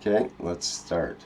Okay, let's start.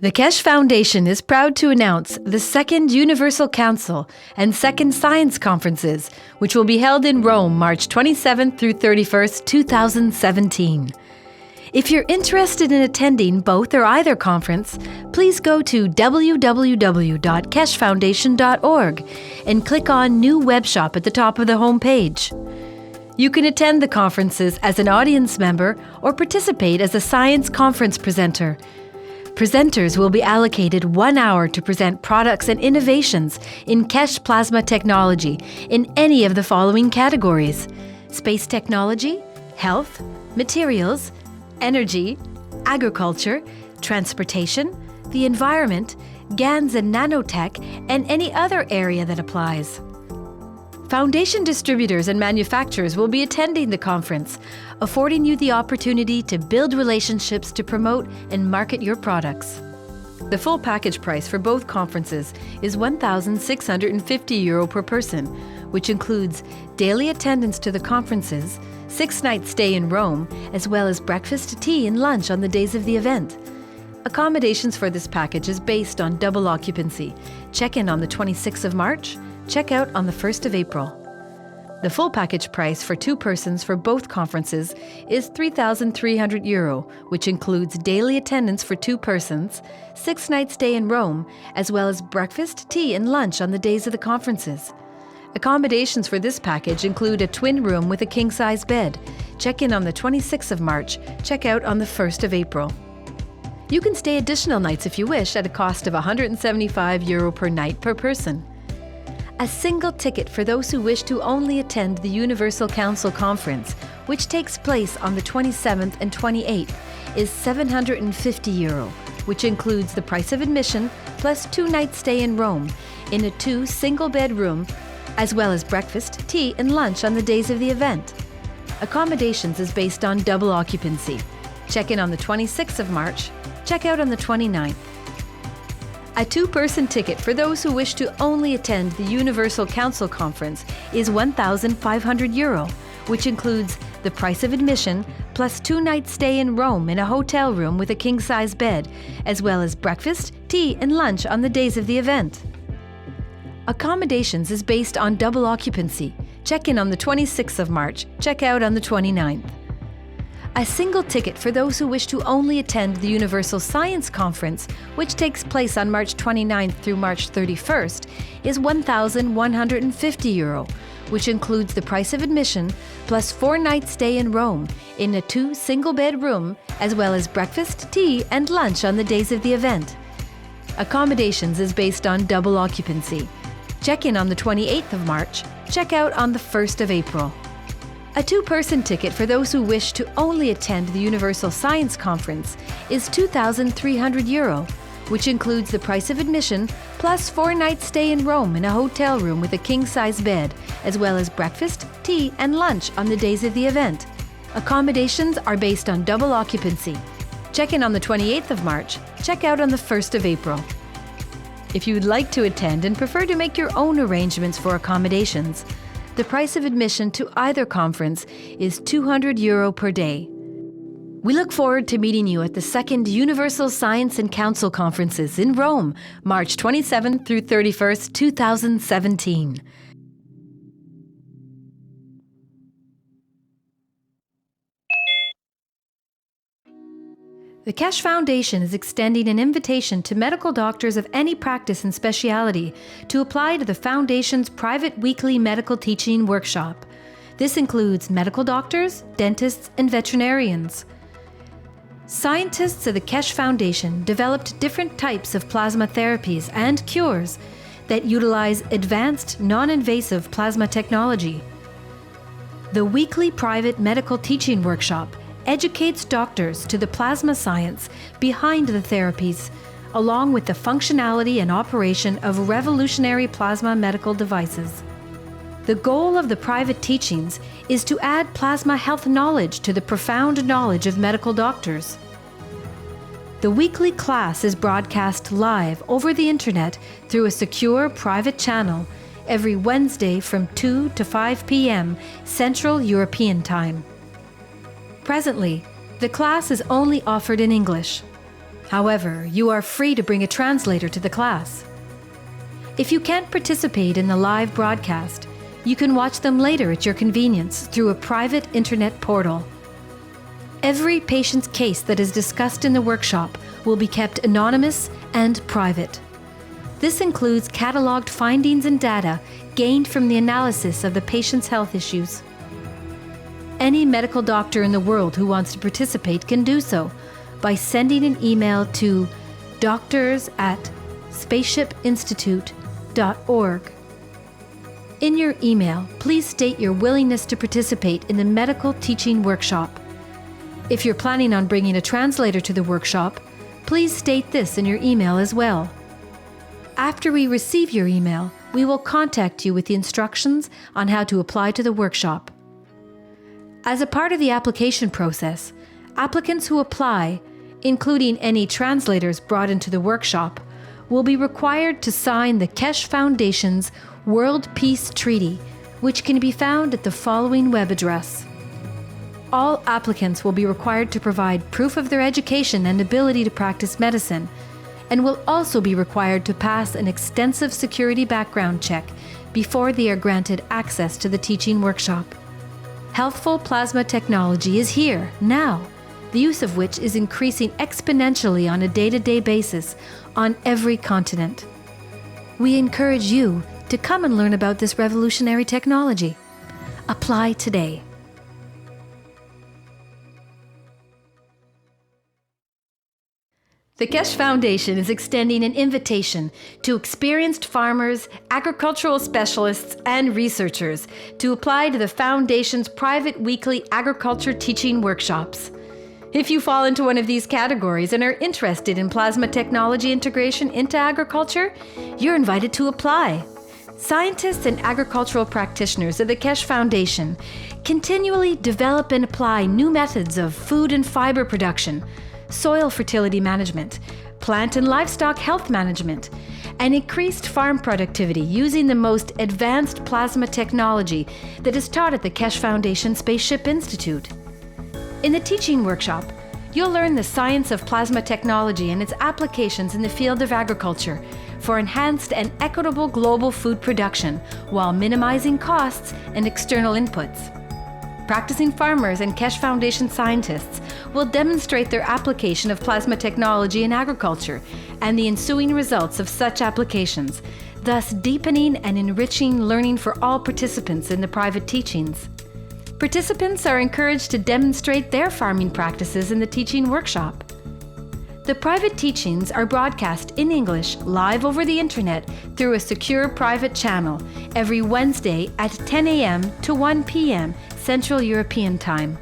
The Keshe Foundation is proud to announce the second Universal Council and second Science Conferences, which will be held in Rome, March 27th through 31st, 2017. If you're interested in attending both or either conference, please go to www.keshefoundation.org and click on New Web Shop at the top of the homepage. You can attend the conferences as an audience member or participate as a science conference presenter. Presenters will be allocated 1 hour to present products and innovations in Keshe plasma technology in any of the following categories: space technology, health, materials, energy, agriculture, transportation, the environment, GaNS and nanotech, and any other area that applies. Foundation distributors and manufacturers will be attending the conference, affording you the opportunity to build relationships to promote and market your products. The full package price for both conferences is €1,650 per person, which includes daily attendance to the conferences, 6-night stay in Rome, as well as breakfast, tea, and lunch on the days of the event. Accommodations for this package is based on double occupancy. Check-in on the 26th of March, check-out on the 1st of April. The full package price for 2 persons for both conferences is €3,300, which includes daily attendance for 2 persons, 6-night stay in Rome, as well as breakfast, tea, and lunch on the days of the conferences. Accommodations for this package include a twin room with a king-size bed. Check-in on the 26th of March, check-out on the 1st of April. You can stay additional nights if you wish at a cost of €175 per night per person. A single ticket for those who wish to only attend the Universal Council Conference, which takes place on the 27th and 28th, is €750, which includes the price of admission plus 2-night stay in Rome in a 2 single-bed room, as well as breakfast, tea, and lunch on the days of the event. Accommodations is based on double occupancy. Check-in on the 26th of March, check-out on the 29th. A 2-person ticket for those who wish to only attend the Universal Council Conference is €1,500, which includes the price of admission plus 2-night stay in Rome in a hotel room with a king-size bed, as well as breakfast, tea, and lunch on the days of the event. Accommodations is based on double occupancy. Check-in on the 26th of March, check-out on the 29th. A single ticket for those who wish to only attend the Universal Science Conference, which takes place on March 29th through March 31st, is €1,150, which includes the price of admission plus 4-night stay in Rome in a 2 single-bed room, as well as breakfast, tea, and lunch on the days of the event. Accommodations is based on double occupancy. Check-in on the 28th of March, check-out on the 1st of April. A 2-person ticket for those who wish to only attend the Universal Science Conference is €2,300, which includes the price of admission plus 4-night stay in Rome in a hotel room with a king-size bed, as well as breakfast, tea, and lunch on the days of the event. Accommodations are based on double occupancy. Check-in on the 28th of March, check-out on the 1st of April. If you would like to attend and prefer to make your own arrangements for accommodations, the price of admission to either conference is €200 per day. We look forward to meeting you at the 2nd Universal Science and Council Conferences in Rome, March 27th through 31st, 2017. The Keshe Foundation is extending an invitation to medical doctors of any practice and speciality to apply to the Foundation's private weekly medical teaching workshop. This includes medical doctors, dentists, and veterinarians. Scientists of the Keshe Foundation developed different types of plasma therapies and cures that utilize advanced, non-invasive plasma technology. The weekly private medical teaching workshop educates doctors to the plasma science behind the therapies, along with the functionality and operation of revolutionary plasma medical devices. The goal of the private teachings is to add plasma health knowledge to the profound knowledge of medical doctors. The weekly class is broadcast live over the internet through a secure private channel every Wednesday from 2 to 5 p.m. Central European Time. Presently, the class is only offered in English. However, you are free to bring a translator to the class. If you can't participate in the live broadcast, you can watch them later at your convenience through a private internet portal. Every patient's case that is discussed in the workshop will be kept anonymous and private. This includes cataloged findings and data gained from the analysis of the patient's health issues. Any medical doctor in the world who wants to participate can do so by sending an email to doctors@spaceshipinstitute.org. In your email, please state your willingness to participate in the medical teaching workshop. If you're planning on bringing a translator to the workshop, please state this in your email as well. After we receive your email, we will contact you with the instructions on how to apply to the workshop. As a part of the application process, applicants who apply, including any translators brought into the workshop, will be required to sign the Keshe Foundation's World Peace Treaty, which can be found at the following web address. All applicants will be required to provide proof of their education and ability to practice medicine, and will also be required to pass an extensive security background check before they are granted access to the teaching workshop. Healthful plasma technology is here, now, the use of which is increasing exponentially on a day-to-day basis on every continent. We encourage you to come and learn about this revolutionary technology. Apply today. The Keshe Foundation is extending an invitation to experienced farmers, agricultural specialists, and researchers to apply to the Foundation's private weekly agriculture teaching workshops. If you fall into one of these categories and are interested in plasma technology integration into agriculture, you're invited to apply. Scientists and agricultural practitioners of the Keshe Foundation continually develop and apply new methods of food and fiber production, soil fertility management, plant and livestock health management, and increased farm productivity using the most advanced plasma technology that is taught at the Keshe Foundation Spaceship Institute. In the teaching workshop, you'll learn the science of plasma technology and its applications in the field of agriculture for enhanced and equitable global food production while minimizing costs and external inputs. Practicing farmers and Keshe Foundation scientists will demonstrate their application of plasma technology in agriculture and the ensuing results of such applications, thus deepening and enriching learning for all participants in the private teachings. Participants are encouraged to demonstrate their farming practices in the teaching workshop. The private teachings are broadcast in English live over the internet through a secure private channel every Wednesday at 10 a.m. to 1 p.m. Central European Time.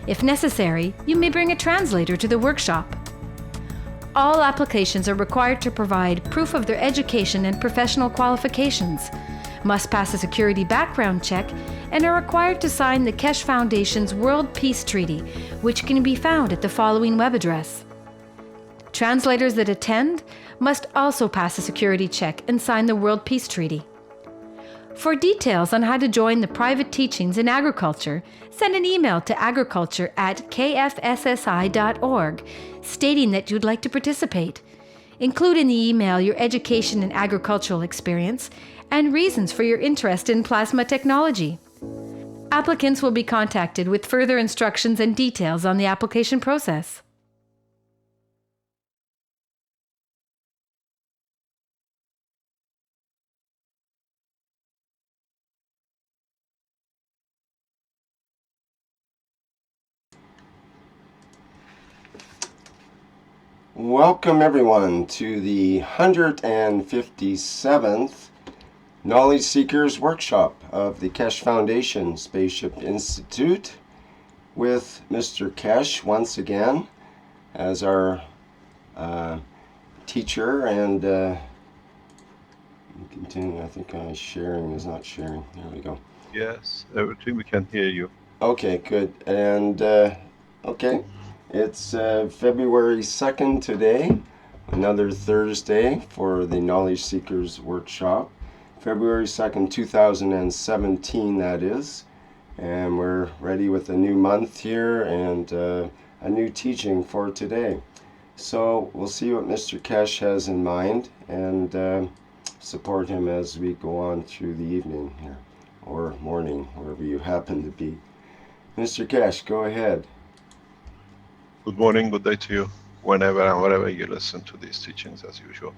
If necessary, you may bring a translator to the workshop. All applications are required to provide proof of their education and professional qualifications, must pass a security background check, and are required to sign the Keshe Foundation's World Peace Treaty, which can be found at the following web address. Translators that attend must also pass a security check and sign the World Peace Treaty. For details on how to join the private teachings in agriculture, send an email to agriculture@kfssi.org stating that you'd like to participate. Include in the email your education and agricultural experience and reasons for your interest in plasma technology. Applicants will be contacted with further instructions and details on the application process. Welcome everyone to the 157th Knowledge Seekers Workshop of the Keshe Foundation Spaceship Institute with Mr. Keshe once again as our teacher, and continue. I think sharing is not sharing. There we go. Yes, everything, we can hear you. Okay, good. And okay, it's February 2nd today, another Thursday for the Knowledge Seekers Workshop. February 2nd, 2017, that is. And we're ready with a new month here and a new teaching for today. So we'll see what Mr. Keshe has in mind and support him as we go on through the evening here, or morning, wherever you happen to be. Mr. Keshe, go ahead. Good morning, good day to you, whenever and wherever you listen to these teachings as usual.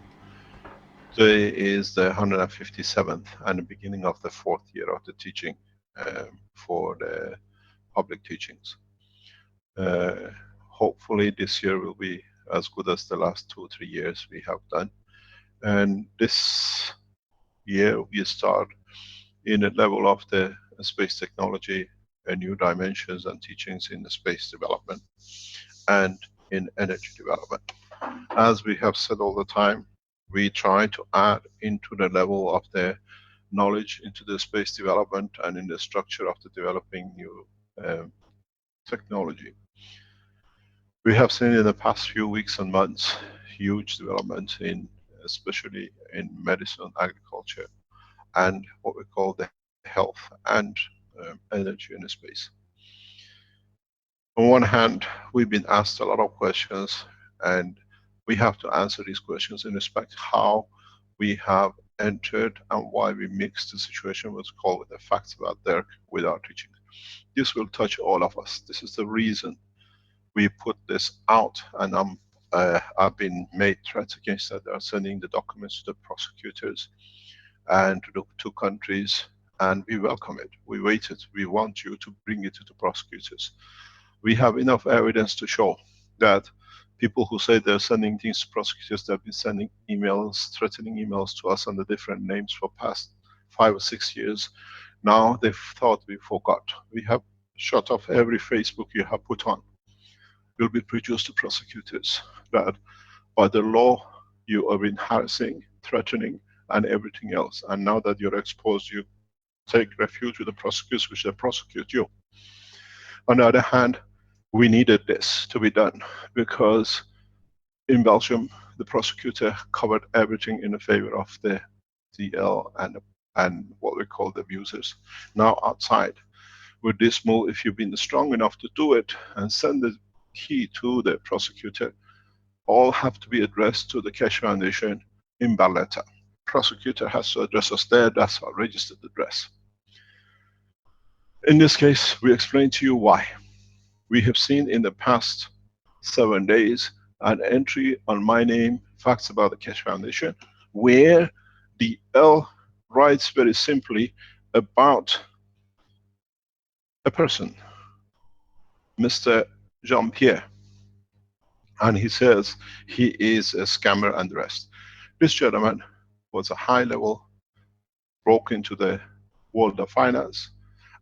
Today is the 157th and the beginning of the 4th year of the teaching for the public teachings. Hopefully this year will be as good as the last 2 or 3 years we have done. And this year we start in a level of the space technology, new dimensions and teachings in the space development and in energy development. As we have said all the time, we try to add into the level of the knowledge into the space development and in the structure of the developing new technology. We have seen in the past few weeks and months huge developments in, especially in medicine, agriculture, and what we call the health and energy in space. On one hand, we've been asked a lot of questions, and we have to answer these questions in respect how we have entered and why we mixed the situation, what's called with the facts about Dirk with our teaching. This will touch all of us. This is the reason we put this out, and I've been made threats against that. They are sending the documents to the prosecutors and to the 2 countries, and we welcome it. We waited. We want you to bring it to the prosecutors. We have enough evidence to show that people who say they're sending things to prosecutors, they've been sending emails, threatening emails to us under different names for past 5 or 6 years. Now they've thought we forgot. We have shut off every Facebook you have put on. Will be produced to prosecutors that by the law you have been harassing, threatening, and everything else. And now that you're exposed, you take refuge with the prosecutors, which they prosecute you. On the other hand, we needed this to be done because in Belgium, the prosecutor covered everything in the favor of the DL and what we call the abusers. Now outside, with this move, if you've been strong enough to do it and send the key to the prosecutor, all have to be addressed to the Keshe Foundation in Barletta. Prosecutor has to address us there, that's our registered address. In this case, we explain to you why. We have seen in the past 7 days an entry on my name, Facts About the Keshe Foundation, where the L writes very simply about a person, Mr. Jean-Pierre. And he says he is a scammer and the rest. This gentleman was a high level, broke into the world of finance,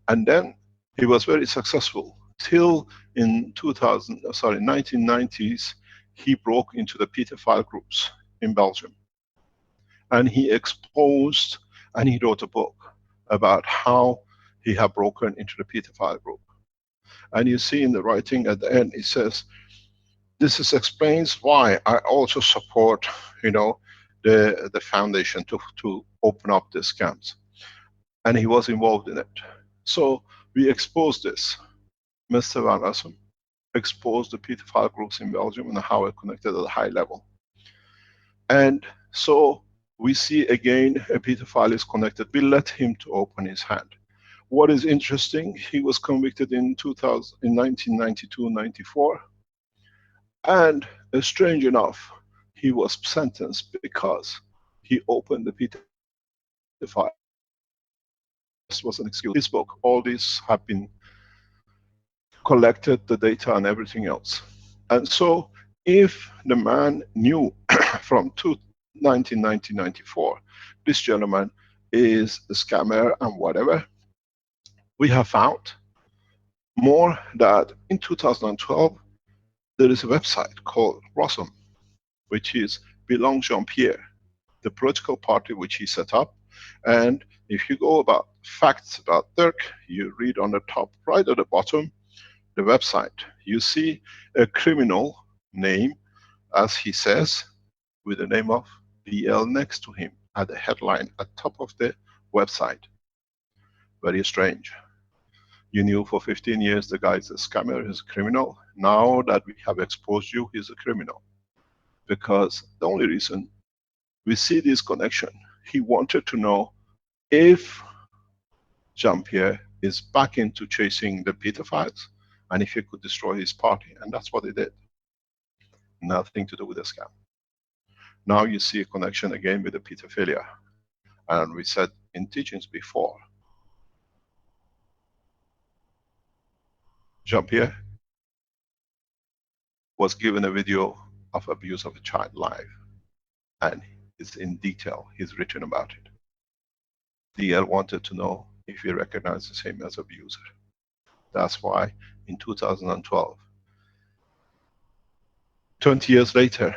and then he was very successful till in 1990s he broke into the pedophile groups in Belgium, and he exposed, and he wrote a book about how he had broken into the pedophile group. And you see in the writing at the end, it says, this is explains why I also support, the foundation to open up the scams. And he was involved in it. So we exposed this. Mr. Van Rossum exposed the pedophile groups in Belgium and how it connected at a high level. And so we see again a pedophile is connected. We let him to open his hand. What is interesting, he was convicted in 1992-94, and strange enough, he was sentenced because he opened the pedophile. This was an excuse. His book, all these have been collected, the data and everything else. And so if the man knew from 1994, this gentleman is a scammer and whatever, we have found more that in 2012, there is a website called Rossum, which is Belong Jean-Pierre, the political party which he set up. And if you go about facts about Dirk, you read on the top right at the bottom, the website. You see a criminal name, as he says, with the name of BL next to him at the headline at top of the website. Very strange. You knew for 15 years the guy is a scammer, he's a criminal. Now that we have exposed you, he's a criminal. Because the only reason we see this connection, he wanted to know if Jean-Pierre is back into chasing the pedophiles, and if he could destroy his party, and that's what he did. Nothing to do with the scam. Now you see a connection again with the pedophilia. And we said in teachings before, Jean-Pierre was given a video of abuse of a child live, and it's in detail, he's written about it. DL wanted to know if he recognizes him as abuser. That's why in 2012, 20 years later,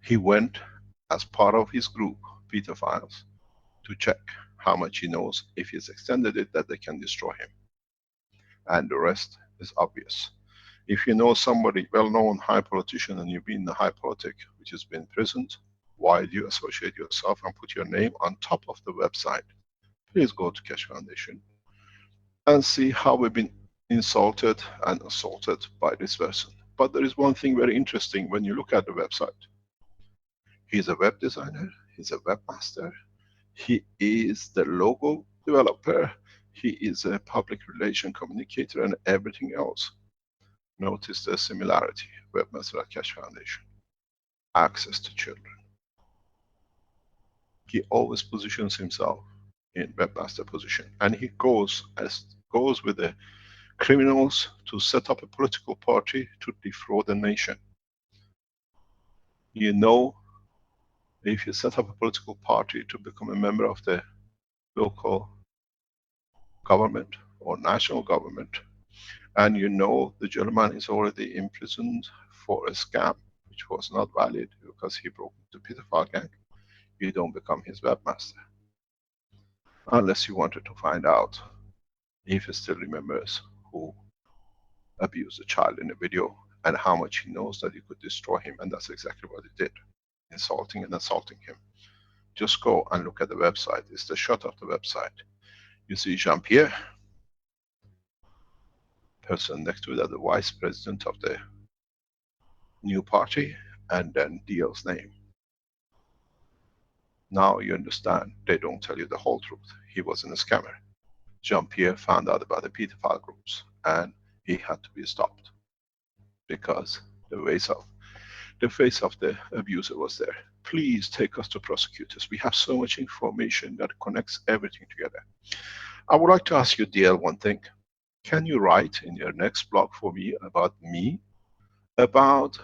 he went as part of his group, pedophiles, to check how much he knows. If he's extended it, that they can destroy him. And the rest is obvious. If you know somebody, well-known high politician, and you've been in the high politic, which has been imprisoned, why do you associate yourself and put your name on top of the website? Please go to Keshe Foundation and see how we've been insulted and assaulted by this person. But there is one thing very interesting when you look at the website. He's a web designer, he's a webmaster, he is the logo developer, he is a public relation communicator and everything else. Notice the similarity, webmaster at Keshe Foundation. Access to children. He always positions himself in webmaster position, and he goes with the criminals to set up a political party to defraud the nation. You know, if you set up a political party to become a member of the local government or national government, and you know the gentleman is already imprisoned for a scam which was not valid because he broke the pedophile gang, you don't become his webmaster. Unless you wanted to find out if he still remembers who abused a child in a video and how much he knows that you could destroy him, and that's exactly what he did, insulting and assaulting him. Just go and look at the website. It's the shot of the website. You see Jean-Pierre, person next to that, the vice president of the new party, and then DL's name. Now you understand, they don't tell you the whole truth. He wasn't a scammer. Jean-Pierre found out about the pedophile groups and he had to be stopped because the face of the abuser was there. Please take us to prosecutors. We have so much information that connects everything together. I would like to ask you, DL, one thing. Can you write in your next blog for me, about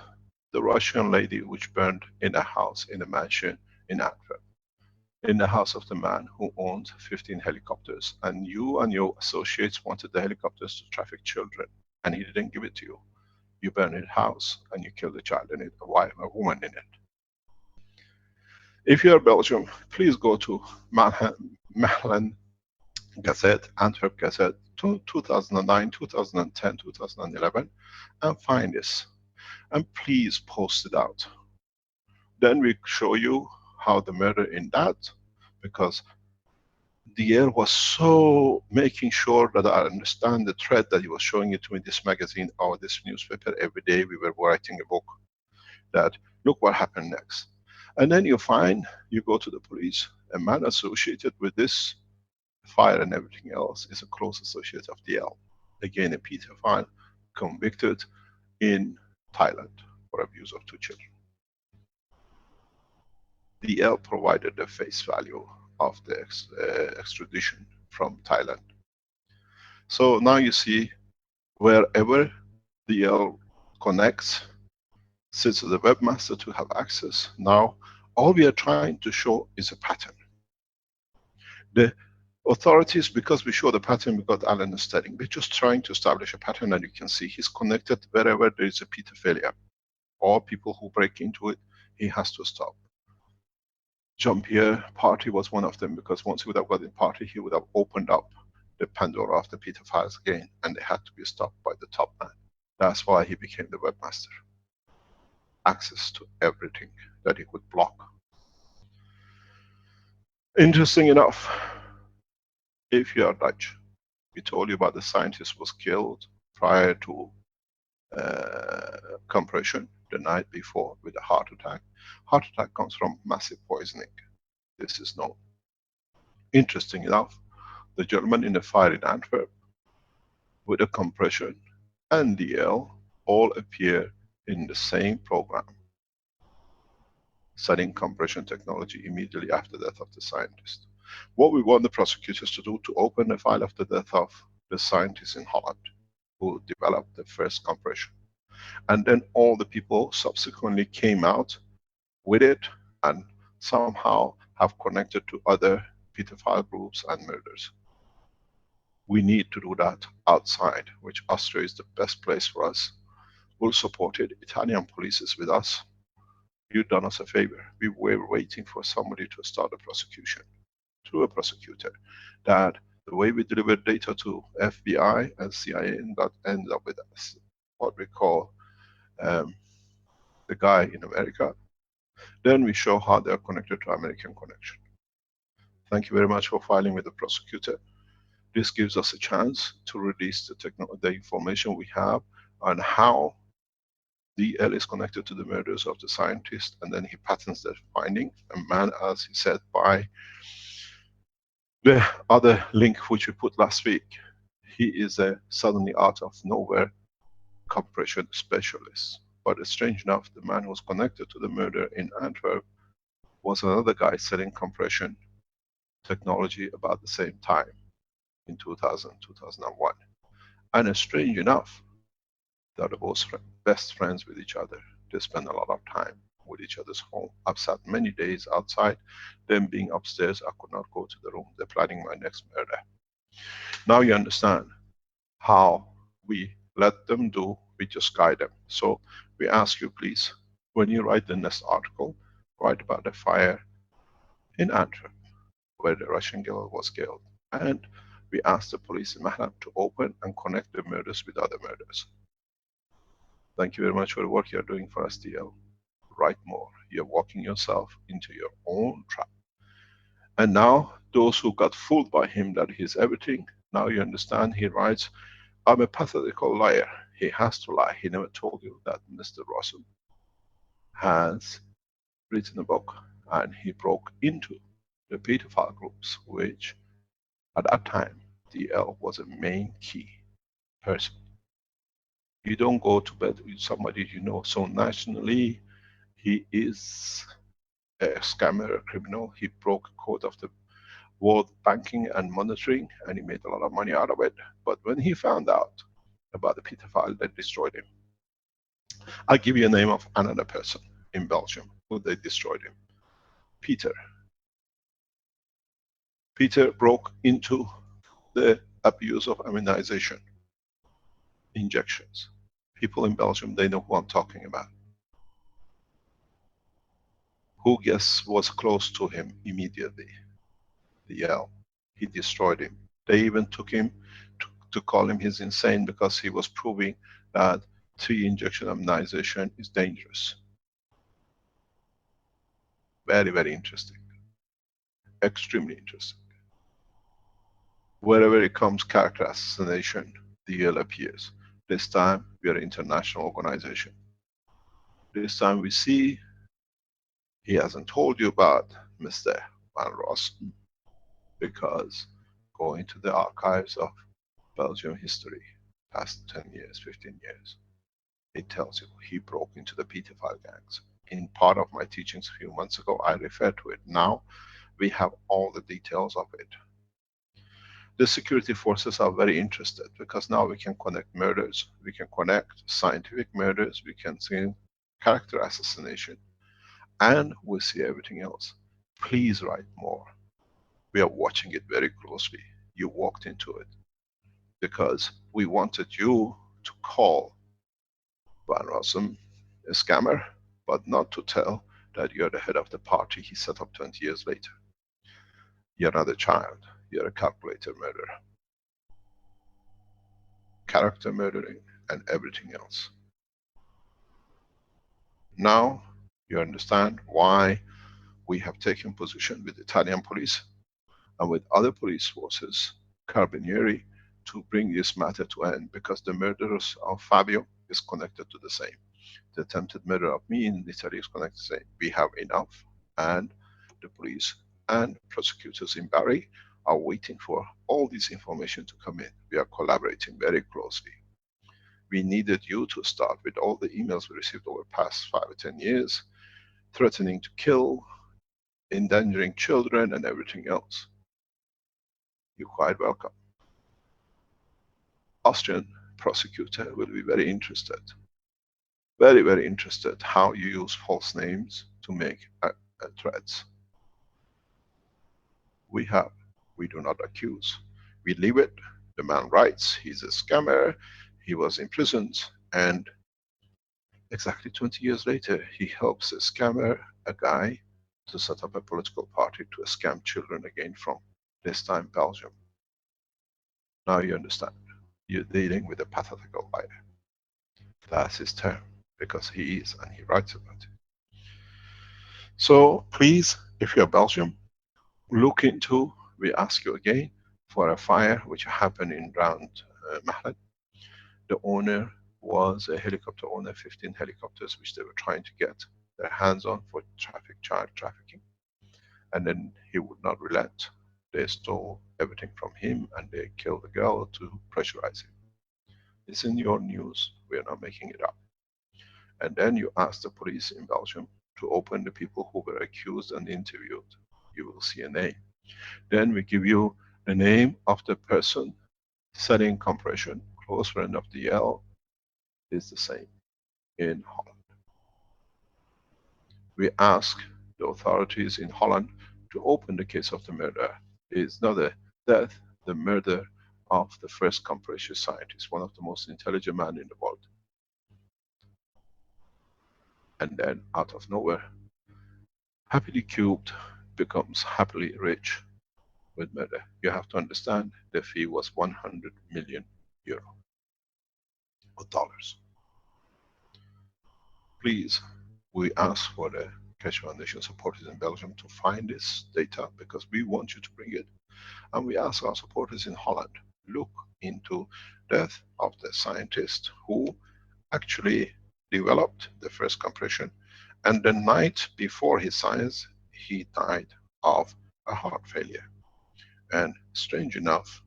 the Russian lady which burned in a house, in a mansion in Antwerp, in the house of the man who owned 15 helicopters, and you and your associates wanted the helicopters to traffic children, and he didn't give it to you. You burned his house and you killed a child in it, a woman in it. If you are Belgium, please go to Mechelen Gazette, Antwerp Gazette, 2009, 2010, 2011, and find this. And please post it out. Then we show you how the murder in that, because DL was so making sure that I understand the thread that he was showing it to me in this magazine or this newspaper. Every day we were writing a book that, look what happened next. And then you find, you go to the police, a man associated with this fire and everything else is a close associate of DL. Again, a pedophile convicted in Thailand for abuse of 2 children. DL provided the face value of the extradition from Thailand. So now you see, wherever DL connects, sits as a webmaster to have access. Now, all we are trying to show is a pattern. The authorities, because we show the pattern, we got Alan studying. We're just trying to establish a pattern, and you can see he's connected wherever there is a pedophilia or people who break into it, he has to stop. Jean-Pierre party was one of them, because once he would have got in party, he would have opened up the Pandora of the pedophiles again, and they had to be stopped by the top man. That's why he became the webmaster. Access to everything that he could block. Interesting enough, if you are Dutch, we told you about the scientist was killed prior to compression the night before with a heart attack. Heart attack comes from massive poisoning. This is known. Interesting enough, the gentleman in the fire in Antwerp with a compression and DL all appear in the same program, studying compression technology immediately after the death of the scientist. What we want the prosecutors to do, to open the file of the death of the scientist in Holland who developed the first compression. And then all the people subsequently came out with it and somehow have connected to other pedophile groups and murders. We need to do that outside, which Austria is the best place for us. We'll support it. Italian police is with us. You've done us a favor. We were waiting for somebody to start a prosecution through a prosecutor. That the way we deliver data to FBI and CIA that ends up with us, what we call the guy in America. Then we show how they are connected to American connection. Thank you very much for filing with the prosecutor. This gives us a chance to release the information we have on how DL is connected to the murders of the scientist, and then he patents that finding. A man, as he said, by the other link which we put last week, he is a suddenly out of nowhere compression specialist. But strange enough, the man who was connected to the murder in Antwerp was another guy selling compression technology about the same time in 2000, 2001. And strange enough, they are both best friends with each other. They spend a lot of time with each other's home. I've sat many days outside, them being upstairs, I could not go to the room. They're planning my next murder. Now you understand how we let them do, we just guide them. So we ask you, please, when you write the next article, write about the fire in Antwerp, where the Russian girl was killed. And we ask the police in Magrav to open and connect the murders with other murders. Thank you very much for the work you're doing for us, DL. Write more. You're walking yourself into your own trap. And now, those who got fooled by him that he's everything, now you understand, he writes, I'm a pathological liar. He has to lie. He never told you that Mr. Russell has written a book and he broke into the pedophile groups, which at that time DL was a main key person. You don't go to bed with somebody you know so nationally. He is a scammer, a criminal. He broke code of the world banking and monitoring, and he made a lot of money out of it. But when he found out about the Peter file, they destroyed him. I'll give you a name of another person in Belgium who they destroyed him. Peter. Peter broke into the abuse of immunization, injections. People in Belgium, they know who I'm talking about. Who guess was close to him immediately? The L. He destroyed him. They even took him to call him he's insane because he was proving that 3-injection immunization is dangerous. Very, very interesting. Extremely interesting. Wherever it comes character assassination, the EL appears. This time we are an international organization. This time we see he hasn't told you about Mr. Van Rossum, because go into the archives of Belgian history, past 10 years, 15 years. It tells you he broke into the pedophile gangs. In part of my teachings a few months ago, I referred to it. Now we have all the details of it. The security forces are very interested because now we can connect murders, we can connect scientific murders, we can see character assassination, and we see everything else. Please write more. We are watching it very closely. You walked into it because we wanted you to call Van Rossum a scammer, but not to tell that you're the head of the party he set up 20 years later. You're not a child, you're a calculator murderer. Character murdering and everything else. Now you understand why we have taken position with Italian police and with other police forces, Carabinieri, to bring this matter to end, because the murderers of Fabio is connected to the same. The attempted murder of me in Italy is connected to the same. We have enough, and the police and prosecutors in Bari are waiting for all this information to come in. We are collaborating very closely. We needed you to start with all the emails we received over the past 5 or 10 years, threatening to kill, endangering children and everything else. You're quite welcome. Austrian prosecutor will be very interested. Very, very interested how you use false names to make threats. We do not accuse. We leave it. The man writes, he's a scammer, he was imprisoned, and exactly 20 years later, he helps a scammer, a guy, to set up a political party to scam children again from, this time, Belgium. Now you understand. You're dealing with a pathological liar. That's his term, because he is, and he writes about it. So please, if you're Belgium, look into, we ask you again, for a fire which happened in round Mahlet. The owner was a helicopter owner, 15 helicopters which they were trying to get their hands on for child trafficking. And then he would not relent. They stole everything from him and they killed the girl to pressurize him. It's in your news, we are not making it up. And then you ask the police in Belgium to open the people who were accused and interviewed. You will see a name. Then we give you the name of the person setting compression, close friend of DL, is the same in Holland. We ask the authorities in Holland to open the case of the murder. It's not a death, the murder of the first compression scientist, one of the most intelligent men in the world. And then out of nowhere, happily cubed becomes happily rich with murder. You have to understand the fee was 100 million euro or dollars. Please, we ask for the Keshe Foundation supporters in Belgium to find this data, because we want you to bring it. And we ask our supporters in Holland, look into death of the scientist who actually developed the first compression, and the night before his science, he died of a heart failure. And strange enough,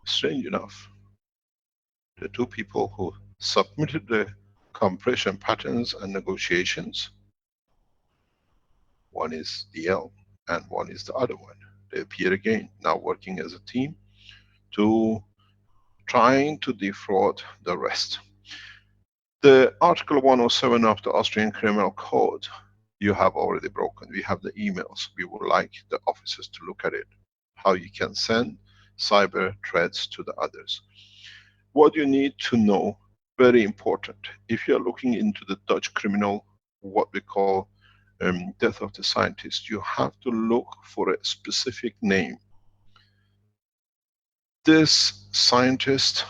Strange enough, the two people who submitted the compression patterns and negotiations, one is DL and one is the other one. They appear again, now working as a team to trying to defraud the rest. The Article 107 of the Austrian Criminal Code you have already broken. We have the emails. We would like the officers to look at it. How you can send cyber threats to the others. What you need to know, very important, if you're looking into the Dutch criminal, what we call death of the scientist, you have to look for a specific name. This scientist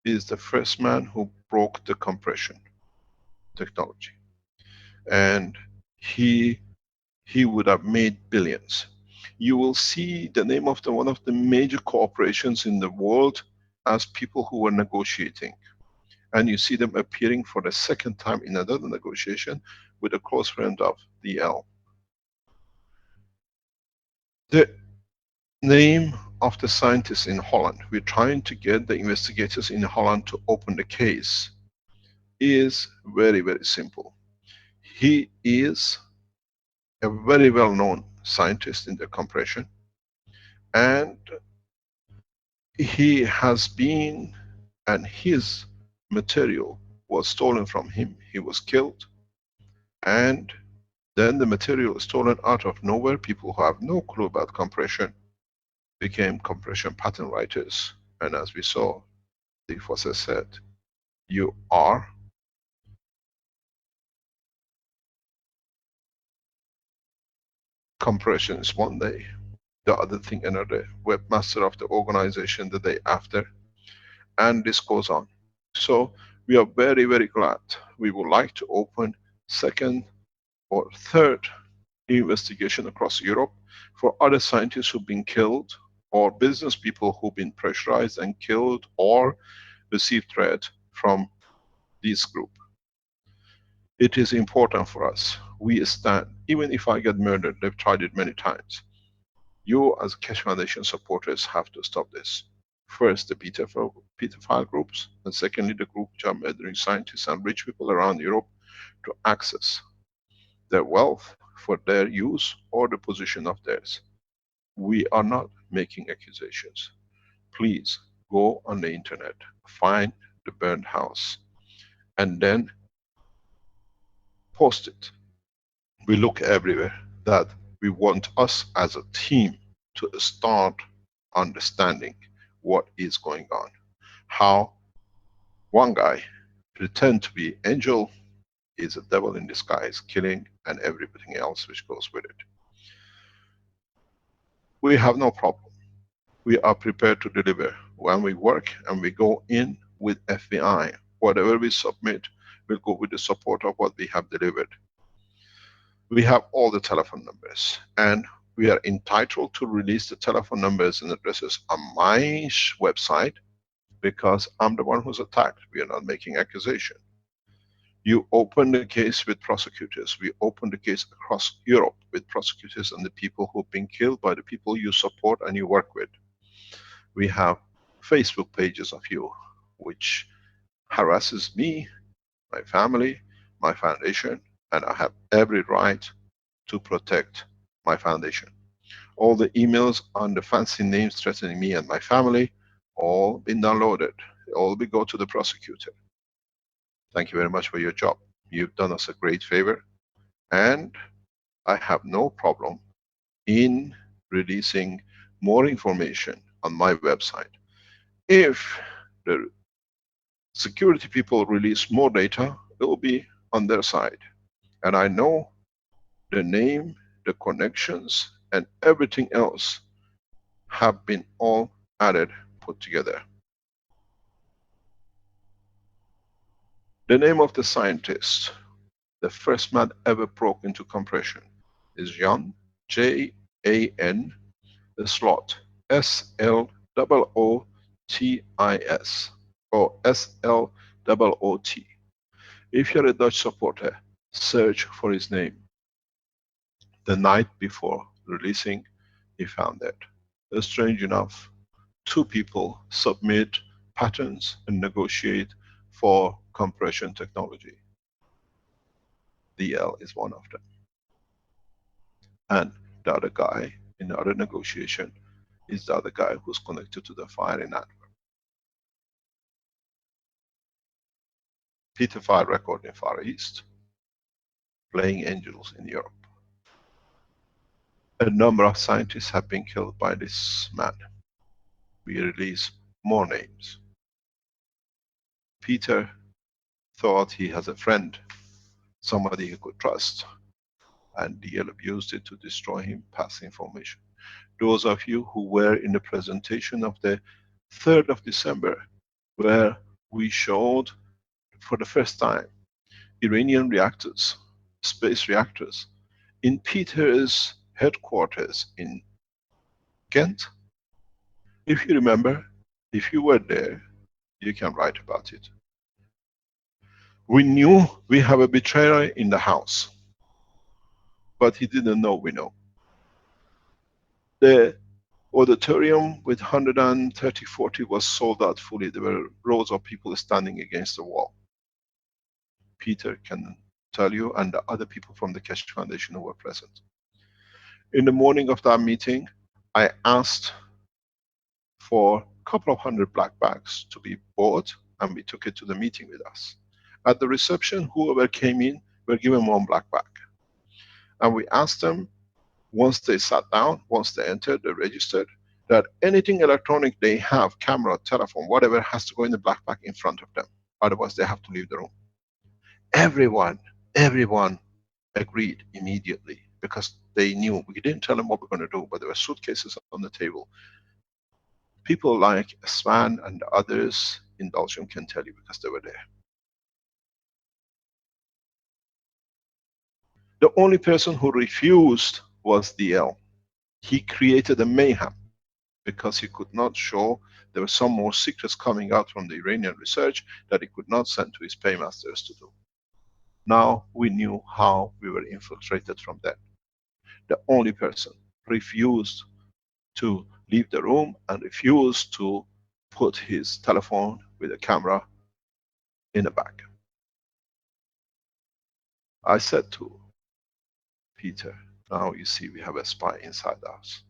is the first man who broke the compression technology. And he would have made billions. You will see the name of one of the major corporations in the world as people who were negotiating. And you see them appearing for the second time in another negotiation with a close friend of DL. The name of the scientist in Holland, we're trying to get the investigators in Holland to open the case, is very, very simple. He is a very well-known scientist in the compression, and he has been, and his material was stolen from him. He was killed, and then the material stolen out of nowhere. People who have no clue about compression became compression pattern writers. And as we saw, the Fosse said, you are compression is one day, the other thing another, webmaster of the organization the day after, and this goes on. So we are very, very glad. We would like to open second or third investigation across Europe for other scientists who've been killed, or business people who've been pressurized and killed, or received threat from this group. It is important for us. We stand, even if I get murdered, they've tried it many times. You as Keshe Foundation supporters have to stop this. First, the pedophile groups, and secondly, the group which are murdering scientists and rich people around Europe to access their wealth for their use or the position of theirs. We are not making accusations. Please go on the internet, find the burned house, and then post it. We look everywhere. That we want us as a team to start understanding what is going on. How one guy pretend to be angel is a devil in disguise, killing, and everything else which goes with it. We have no problem. We are prepared to deliver. When we work and we go in with FBI, whatever we submit will go with the support of what we have delivered. We have all the telephone numbers, and we are entitled to release the telephone numbers and addresses on my website because I'm the one who's attacked. We are not making accusation. You open the case with prosecutors. We open the case across Europe with prosecutors and the people who've been killed by the people you support and you work with. We have Facebook pages of you, which harasses me, my family, my foundation, and I have every right to protect my foundation. All the emails on the fancy names threatening me and my family, all been downloaded. All will go to the prosecutor. Thank you very much for your job. You've done us a great favor, and I have no problem in releasing more information on my website. If the security people release more data, it will be on their side. And I know the name, the connections, and everything else have been all added, put together. The name of the scientist, the first man ever broke into compression, is Jan, J-A-N, the slot, S-L-O-O-T-I-S, or S-L-O-O-T. If you're a Dutch supporter, search for his name. The night before releasing, he found it. Strange enough, two people submit patents and negotiate for compression technology. DL is one of them. And the other guy in the other negotiation is the other guy who's connected to the fire in Antwerp. Peter Fire record in Far East, playing angels in Europe. A number of scientists have been killed by this man. We release more names. Peter thought he has a friend, somebody he could trust, and DL abused it to destroy him, pass information. Those of you who were in the presentation of the 3rd of December, where we showed for the first time Iranian reactors, space reactors, in Peter's headquarters in Ghent. If you remember, if you were there, you can write about it. We knew we have a betrayer in the house, but he didn't know we know. The auditorium with 130, 40 was sold out fully. There were rows of people standing against the wall. Peter can tell you, and the other people from the Keshe Foundation who were present. In the morning of that meeting, I asked for a couple of hundred black bags to be bought, and we took it to the meeting with us. At the reception, whoever came in were given one black bag. And we asked them, once they sat down, once they entered, they registered, that anything electronic they have, camera, telephone, whatever, has to go in the black bag in front of them. Otherwise, they have to leave the room. Everyone agreed immediately, because they knew. We didn't tell them what we're going to do, but there were suitcases on the table. People like Svan and others in Belgium can tell you, because they were there. The only person who refused was DL. He created a mayhem because he could not show there were some more secrets coming out from the Iranian research that he could not send to his paymasters to do. Now we knew how we were infiltrated from them. The only person refused to leave the room and refused to put his telephone with a camera in the bag. I said to Peter, now you see we have a spy inside the house.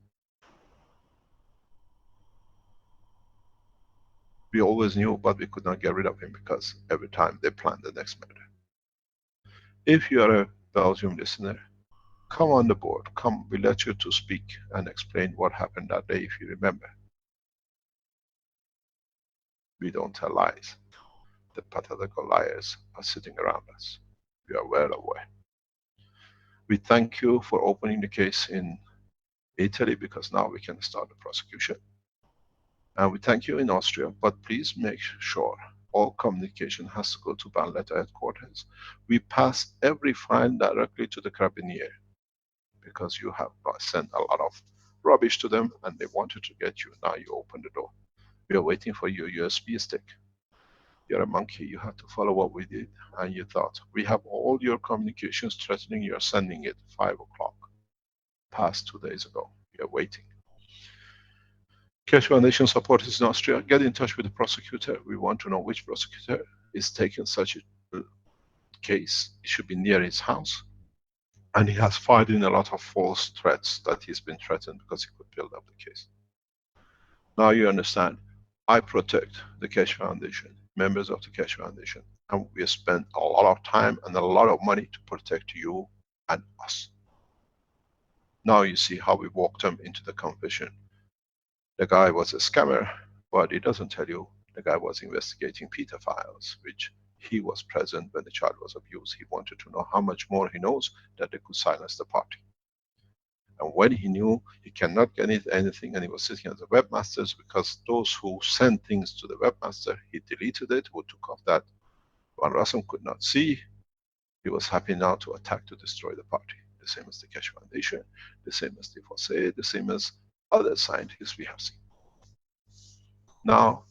We always knew, but we could not get rid of him, because every time they planned the next murder. If you are a Belgium listener, come on the board, come, we let you to speak and explain what happened that day if you remember. We don't tell lies. The pathological liars are sitting around us. We are well aware. We thank you for opening the case in Italy, because now we can start the prosecution. And we thank you in Austria, but please make sure all communication has to go to Bandletter headquarters. We pass every file directly to the carabinier, because you have sent a lot of rubbish to them and they wanted to get you. Now you open the door. We are waiting for your USB stick. You're a monkey, you have to follow what we did. And you thought, we have all your communications threatening, you're sending it 5 o'clock. Past 2 days ago. We are waiting. Keshe Foundation support is in Austria. Get in touch with the prosecutor. We want to know which prosecutor is taking such a case. It should be near his house. And he has filed in a lot of false threats that he's been threatened because he could build up the case. Now you understand. I protect the Keshe Foundation, members of the Keshe Foundation, and we spend a lot of time and a lot of money to protect you and us. Now you see how we walked them into the confession. The guy was a scammer, but he doesn't tell you the guy was investigating Peter files, which he was present when the child was abused. He wanted to know how much more he knows that they could silence the party. And when he knew he cannot get anything, and he was sitting as a webmaster, because those who sent things to the webmaster, he deleted it, who took off that Van Rossum could not see. He was happy now to attack, to destroy the party. The same as the Keshe Foundation, the same as the Fosse, the same as other scientists we have seen. Now,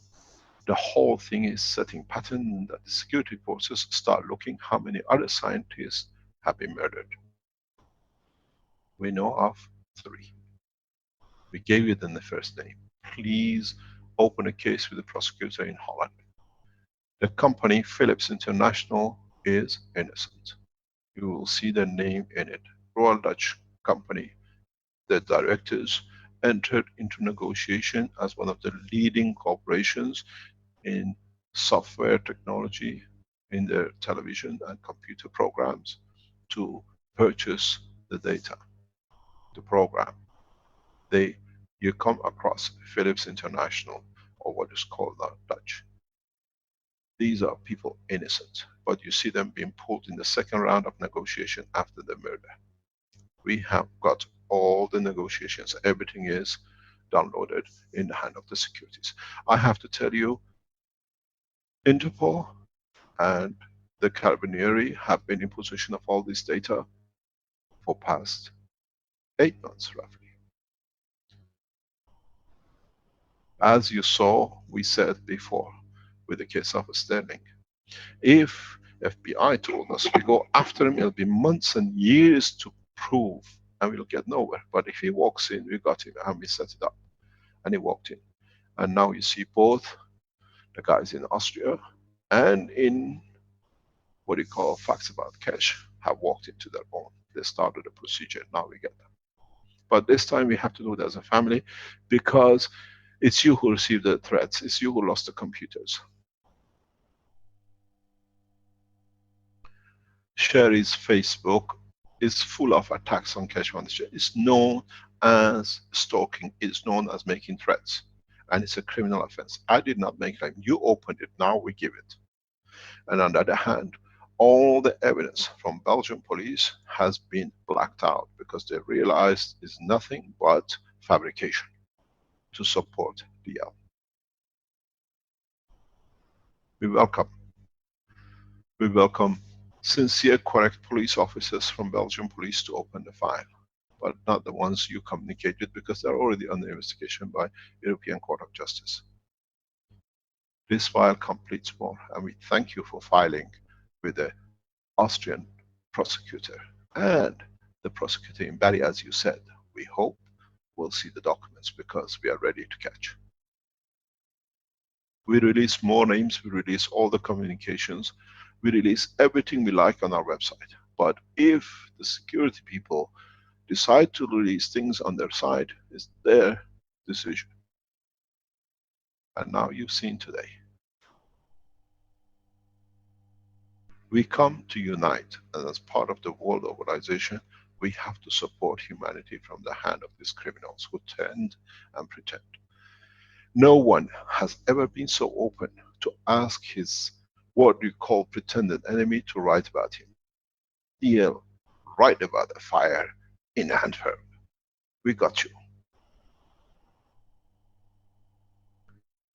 the whole thing is setting pattern that the security forces start looking how many other scientists have been murdered. We know of 3. We gave you then the first name. Please open a case with the prosecutor in Holland. The company, Philips International, is innocent. You will see their name in it. Royal Dutch company. The directors entered into negotiation as one of the leading corporations in software technology, in their television and computer programs, to purchase the data, the program. You come across Philips International, or what is called Dutch. These are people innocent, but you see them being pulled in the second round of negotiation after the murder. We have got all the negotiations, everything is downloaded in the hand of the securities. I have to tell you, Interpol and the Carabinieri have been in possession of all this data for past 8 months roughly. As you saw, we said before, with the case of Sterling, if FBI told us we go after him, it'll be months and years to prove, and we'll get nowhere. But if he walks in, we got him and we set it up. And he walked in. And now you see both the guys in Austria and in what you call facts about Keshe have walked into their own. They started a procedure, now we get them. But this time we have to do it as a family, because it's you who received the threats, it's you who lost the computers. Sherry's Facebook is full of attacks on Keshe Foundation. It's known as stalking, it's known as making threats, and it's a criminal offense. I did not make them, you opened it, now we give it. And on the other hand, all the evidence from Belgian police has been blacked out because they realized it's nothing but fabrication to support DL. We welcome sincere, correct police officers from Belgian police to open the file, but not the ones you communicate with, because they're already under investigation by European Court of Justice. This file completes more, and we thank you for filing with the Austrian prosecutor and the prosecutor in Bari, as you said. We hope we'll see the documents because we are ready to catch. We release more names, we release all the communications, we release everything we like on our website. But if the security people decide to release things on their side, it's their decision. And now you've seen today. We come to unite, and as part of the world organization, we have to support humanity from the hand of these criminals who tend and pretend. No one has ever been so open to ask his, what you call pretended enemy, to write about him. DL, write about the fire in Antwerp. We got you.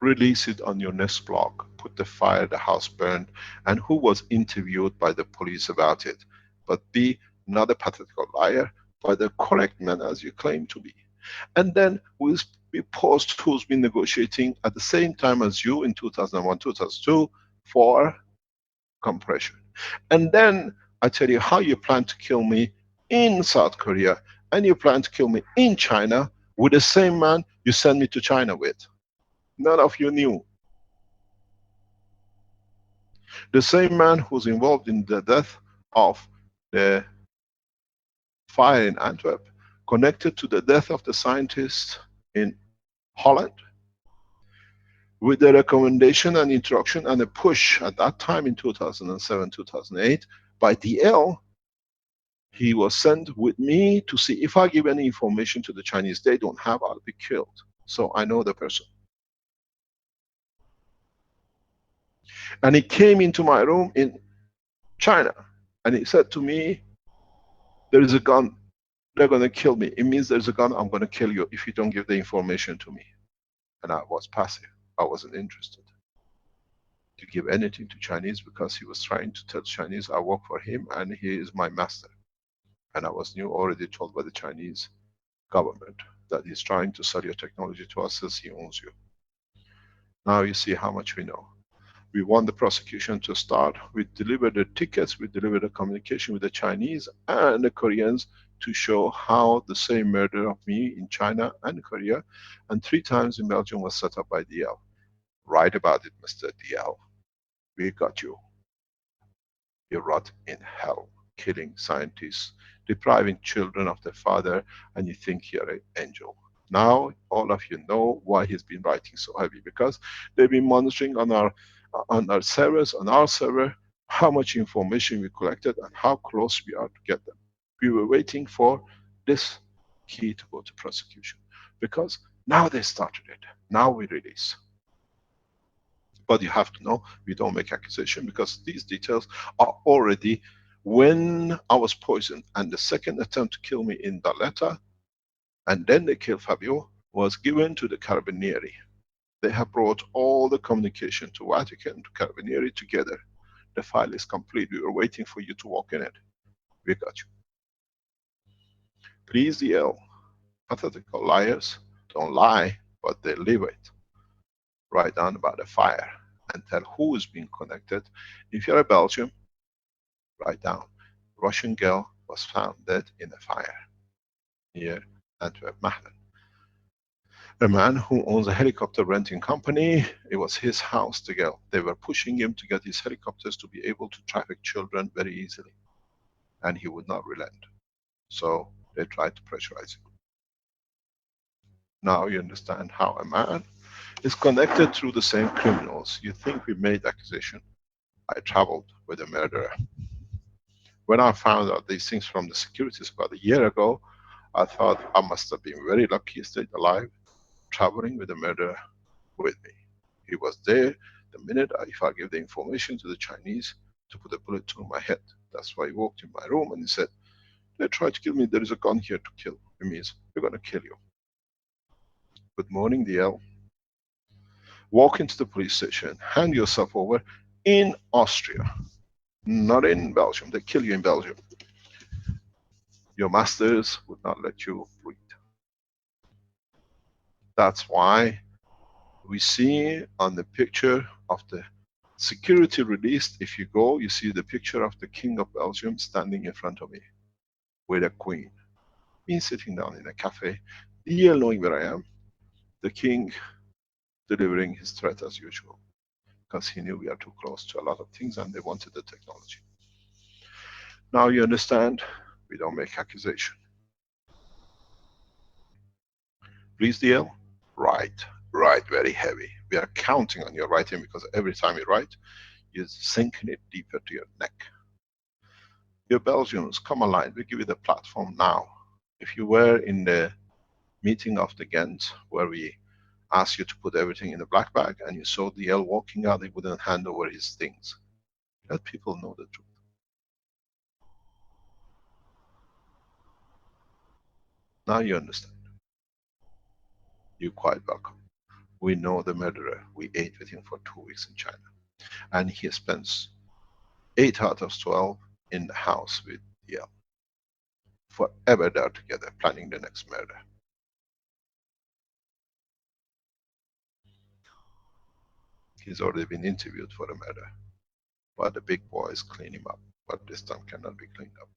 Release it on your next blog. Put the fire, the house burned, and who was interviewed by the police about it. But be not a pathetical liar, but a correct man as you claim to be. And then we post who's been negotiating at the same time as you in 2001, 2002 for compression. And then I tell you how you plan to kill me in South Korea, and you plan to kill me in China with the same man you sent me to China with. None of you knew. The same man who's involved in the death of the fire in Antwerp, connected to the death of the scientist in Holland, with the recommendation and introduction and a push at that time in 2007, 2008 by DL. He was sent with me to see if I give any information to the Chinese they don't have, I'll be killed. So I know the person. And he came into my room in China and he said to me, there is a gun, they're going to kill me. It means there's a gun, I'm going to kill you if you don't give the information to me. And I was passive, I wasn't interested to give anything to Chinese, because he was trying to tell Chinese I work for him and he is my master. And I was already told by the Chinese government that he's trying to sell your technology to us as he owns you. Now you see how much we know. We want the prosecution to start. We deliver the tickets, we deliver the communication with the Chinese and the Koreans to show how the same murder of me in China and Korea and 3 times in Belgium was set up by DL. Write about it, Mr. DL. We got you. You rot in hell, killing scientists, depriving children of their father, and you think you're an angel. Now, all of you know why he's been writing so heavy, because they've been monitoring on our servers, on our server, how much information we collected and how close we are to get them. We were waiting for this key to go to prosecution, because now they started it. Now we release. But you have to know, we don't make accusation, because these details are already, when I was poisoned and the second attempt to kill me in Valletta, and then they killed Fabio, was given to the Carabinieri. They have brought all the communication to Vatican, to Carabinieri together. The file is complete. We were waiting for you to walk in it. We got you. Please, DL, pathetical liars don't lie, but they live it. Write down about the fire and tell who is being connected. If you're a Belgium, write down. Russian girl was found dead in a fire near Antwerp, Mechelen. A man who owns a helicopter renting company, it was his house, the girl. They were pushing him to get his helicopters to be able to traffic children very easily. And he would not relent. So they tried to pressurize him. Now you understand how a man is connected through the same criminals. You think we made accusation. I traveled with a murderer. When I found out these things from the securities about a year ago, I thought I must have been very lucky, stayed alive, traveling with a murderer with me. He was there the minute if I give the information to the Chinese to put a bullet through my head. That's why he walked in my room and he said, they tried to kill me, there is a gun here to kill. It means we're going to kill you. Good morning, DL. Walk into the police station, hand yourself over in Austria, not in Belgium. They kill you in Belgium. Your masters would not let you breathe. That's why we see on the picture of the security released, if you go, you see the picture of the King of Belgium standing in front of me with a queen. Me sitting down in a cafe, DL knowing where I am, the king delivering his threat as usual, because he knew we are too close to a lot of things and they wanted the technology. Now you understand, we don't make accusation. Please, DL, write very heavy. We are counting on your writing, because every time you write, you're sinking it deeper to your neck. You Belgians, come online, we give you the platform now. If you were in the meeting of the GaNS, where we asked you to put everything in a black bag, and you saw DL walking out, he wouldn't hand over his things. Let people know the truth. Now you understand. You're quite welcome. We know the murderer. We ate with him for 2 weeks in China. And he spends 8 out of 12 in the house with DL. Forever there together, planning the next murder. He's already been interviewed for the murder. But the big boys clean him up. But this time cannot be cleaned up.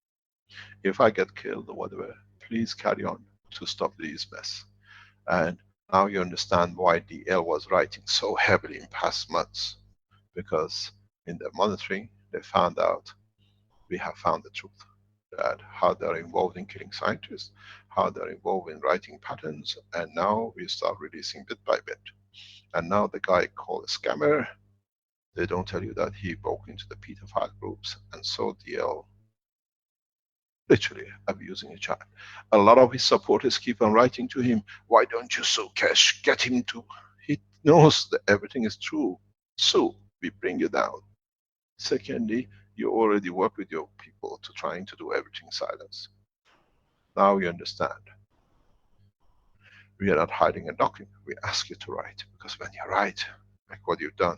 If I get killed or whatever, please carry on to stop this mess. And now you understand why DL was writing so heavily in past months. Because in the monitoring, they found out, we have found the truth. That how they're involved in killing scientists, how they're involved in writing patterns, and now we start releasing bit by bit. And now the guy called a scammer, they don't tell you that he broke into the pedophile groups and saw DL literally abusing a child. A lot of his supporters keep on writing to him, why don't you sue Keshe? Get him to... He knows that everything is true. So we bring you down. Secondly, you already work with your people to trying to do everything silence. Now you understand. We are not hiding a document. We ask you to write, because when you write, like what you've done,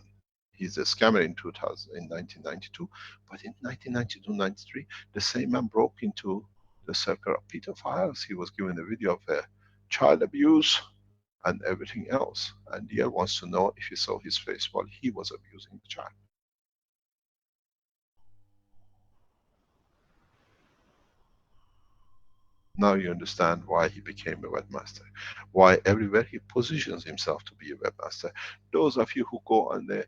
he's a scammer in 1992, but in 1992-93, the same man broke into the circle of pedophiles. He was given a video of child abuse and everything else. And DL wants to know if you saw his face while he was abusing the child. Now you understand why he became a webmaster. Why everywhere he positions himself to be a webmaster. Those of you who go on the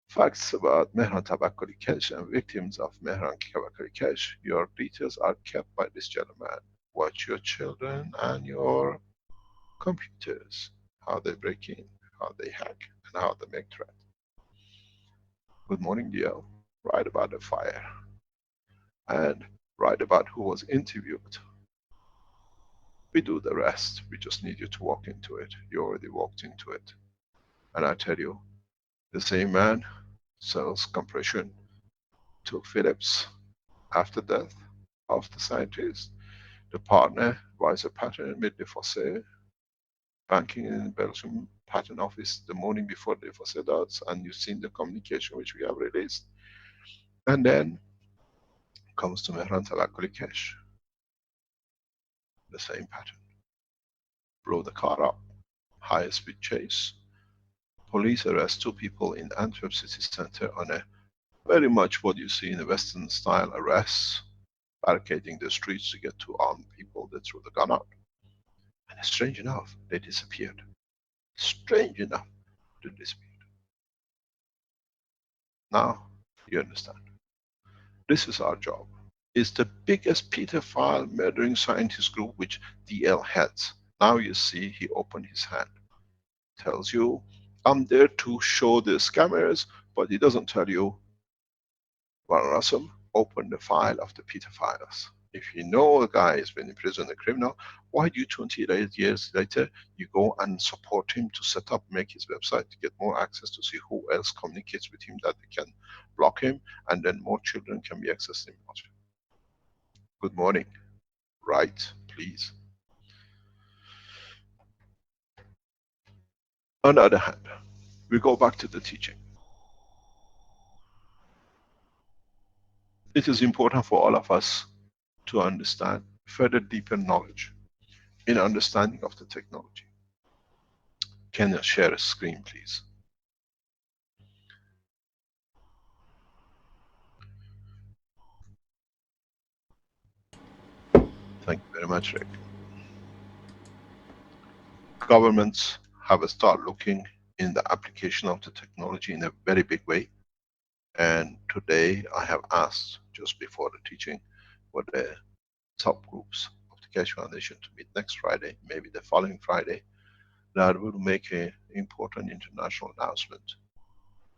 facts about Mehran Tabakuri Keshe and victims of Mehran Tabakuri Keshe, your details are kept by this gentleman. Watch your children and your computers, how they break in, how they hack, and how they make threat. Good morning, DL. Write about the fire and write about who was interviewed. We do the rest. We just need you to walk into it. You already walked into it. And I tell you, the same man sells compression to Philips after death of the scientist. The partner buys a patent with the Fosse, banking in Belgium patent office the morning before the Fosse does, and you've seen the communication which we have released. And then comes to Mehran Tawakoli Keshe, the same pattern. Blow the car up, high speed chase. Police arrest 2 people in Antwerp city center on a very much what you see in a Western style arrests, barricading the streets to get 2 armed people. They threw the gun out. And strange enough, they disappeared. Strange enough, they disappeared. Now, you understand. This is our job. It's the biggest pedophile murdering scientist group which DL heads. Now you see he opened his hand. Tells you, I'm there to show the scammers, but he doesn't tell you, Varanasam, open the file of the pedophiles. If you know a guy has been in prison, a criminal, why do you 28 years later, you go and support him to set up, make his website to get more access to see who else communicates with him that they can block him, and then more children can be accessed in Austria. Good morning. Right, please. On the other hand, we go back to the teaching. It is important for all of us to understand further deeper knowledge in understanding of the technology. Can you share a screen, please? Thank you very much, Rick. Governments have started looking in the application of the technology in a very big way. And today I have asked, just before the teaching, for the subgroups of the Keshe Foundation to meet next Friday, maybe the following Friday, that will make an important international announcement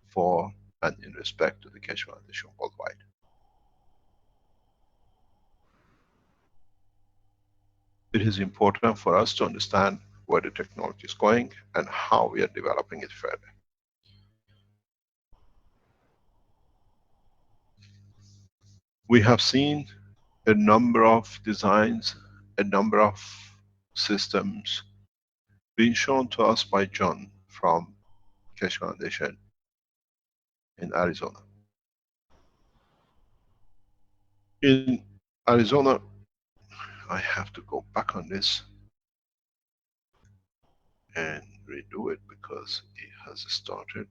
for and in respect to the Keshe Foundation worldwide. It is important for us to understand where the technology is going and how we are developing it further. We have seen a number of designs, a number of systems being shown to us by John from Keshe Foundation in Arizona. In Arizona, I have to go back on this and redo it because it has started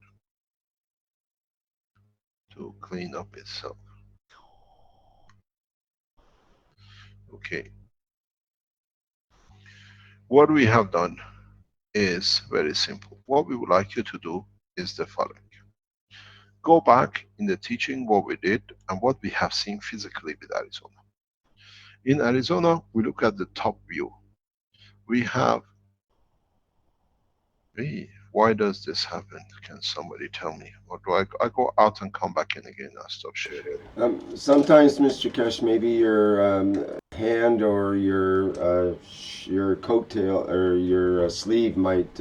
to clean up itself. Okay. What we have done is very simple. What we would like you to do is the following. Go back in the teaching what we did and what we have seen physically with Arizona. In Arizona, we look at the top view. We have, hey, why does this happen? Can somebody tell me? Or do I go out and come back in again? I'll stop sharing. Sometimes, Mr. Keshe, maybe your hand or your coattail or your sleeve might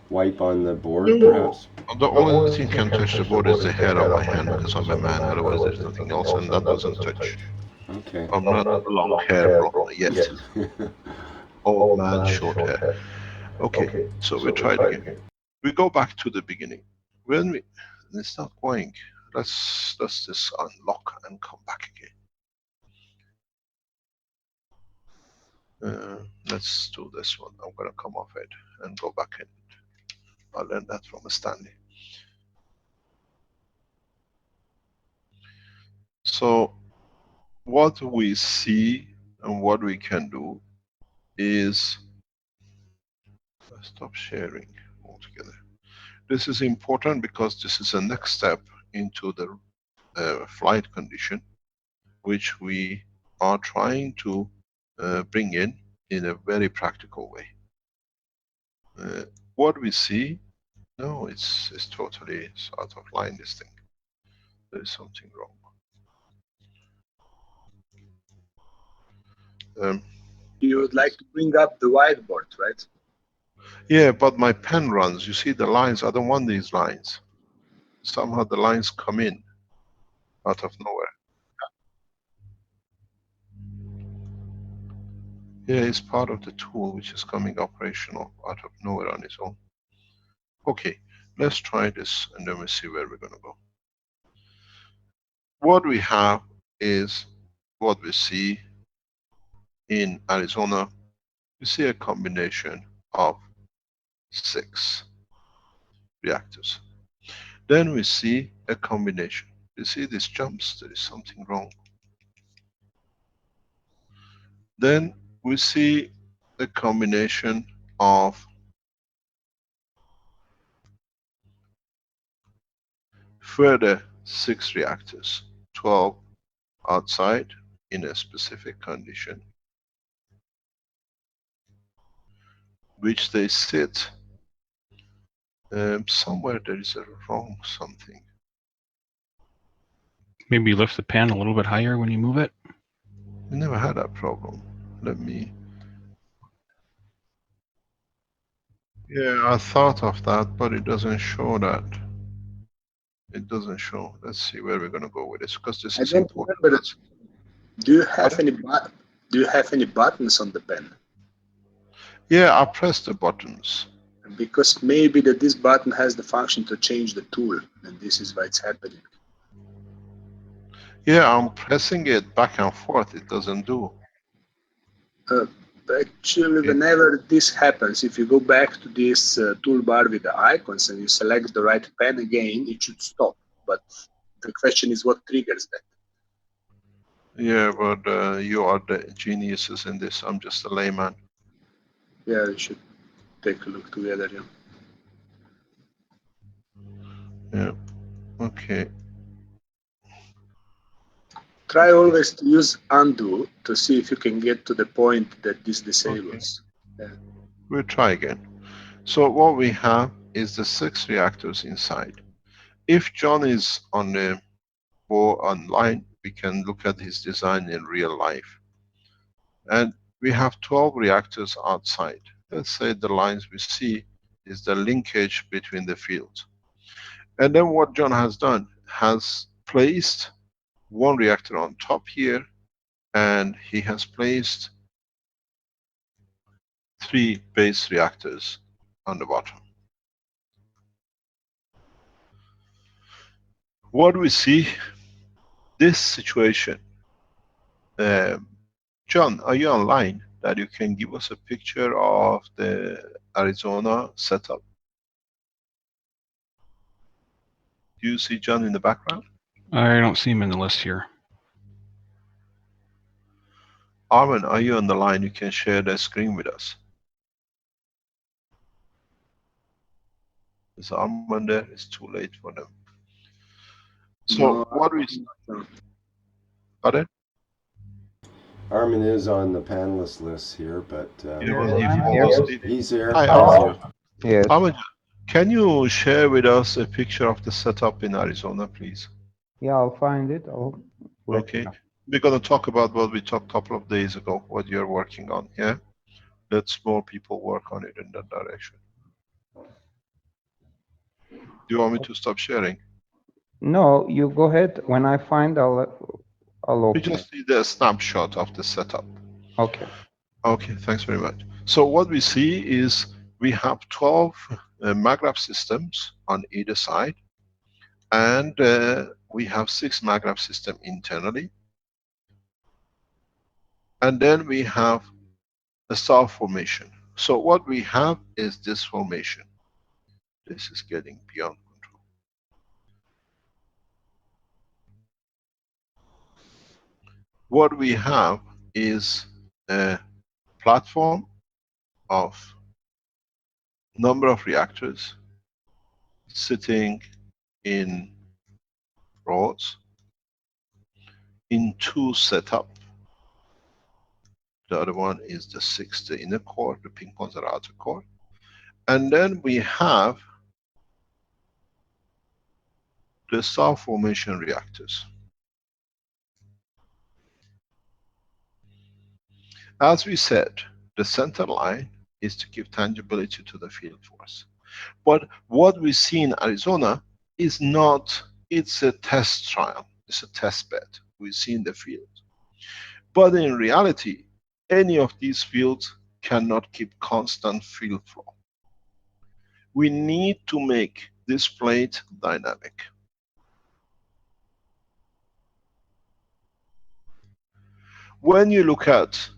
wipe on the board, perhaps. The only thing can touch the board is the hair of my hand because I'm a man. Otherwise, there's nothing else, and that doesn't touch. Okay. I'm not long hair blonde yet. Old man, short hair. Okay, so we try it again. We go back to the beginning. When it's not going, let's just unlock and come back again. Let's do this one. I'm gonna come off it and go back in. I learned that from Stanley. So what we see And what we can do is stop sharing altogether. This is important because this is a next step into the flight condition, which we are trying to bring in a very practical way. What we see, no, it's totally out of line, this thing. There is something wrong. You would like to bring up the whiteboard, right? Yeah, but my pen runs. You see the lines, I don't want these lines. Somehow the lines come in out of nowhere. Yeah, it's part of the tool which is coming operational out of nowhere on its own. Okay, let's try this and then we'll see where we're going to go. What we have is what we see in Arizona. We see a combination of 6 reactors. Then we see a combination. You see these jumps, there is something wrong. Then we see a combination of further 6 reactors, 12 outside in a specific condition, which they sit somewhere. There is a wrong something. Maybe lift the pen a little bit higher when you move it. We never had that problem. Let me. Yeah, I thought of that, but it doesn't show that. It doesn't show. Let's see where we're going to go with this, because this I is don't important. remember. Do you have Pardon? any buttons on the pen? Yeah, I pressed the buttons. Because maybe that this button has the function to change the tool, and this is why it's happening. Yeah, I'm pressing it back and forth. It doesn't do. Actually, Okay. whenever this happens, if you go back to this toolbar with the icons and you select the right pen again, it should stop. But the question is what triggers that? Yeah, but you are the geniuses in this. I'm just a layman. Yeah, we should take a look together. Yeah. Yeah. Okay. Try always to use undo to see if you can get to the point that this disables. Okay. Yeah. We'll try again. So what we have is the 6 reactors inside. If John is on the board online, we can look at his design in real life. And we have 12 reactors outside. Let's say the lines we see is the linkage between the fields. And then what John has done, has placed 1 reactor on top here, and he has placed 3 base reactors on the bottom. What we see, this situation, John, are you online that you can give us a picture of the Arizona setup? Do you see John in the background? I don't see him in the list here. Armin, are you on the line? You can share the screen with us. Is Armin there? It's too late for them. So No, what we pardon? Armin is on the panelist list here, but Yeah, but he I'm falls here. asleep. he's here. Hi, He's Armin. here. Yes. Armin, can you share with us a picture of the setup in Arizona, please? Yeah, I'll find it. I'll let you Okay. know. We're going to talk about what we talked a couple of days ago, what you're working on, yeah? Let's more people work on it in that direction. Do you want me to stop sharing? No, you go ahead. When I find, I'll We open it. just need a snapshot of the setup. Okay. Okay, thanks very much. So what we see is we have 12 Magrav systems on either side, and we have 6 Magrav systems internally. And then we have a star formation. So what we have is this formation. This is getting beyond control. What we have is a platform of number of reactors sitting in rows in two setup. The other one is the 6, the inner core, the pink ones are outer core. And then we have the star formation reactors. As we said, the center line is to give tangibility to the field force. But what we see in Arizona is not, it's a test trial, it's a test bed we see in the field. But in reality, any of these fields cannot keep constant field flow. We need to make this plate dynamic. When you look at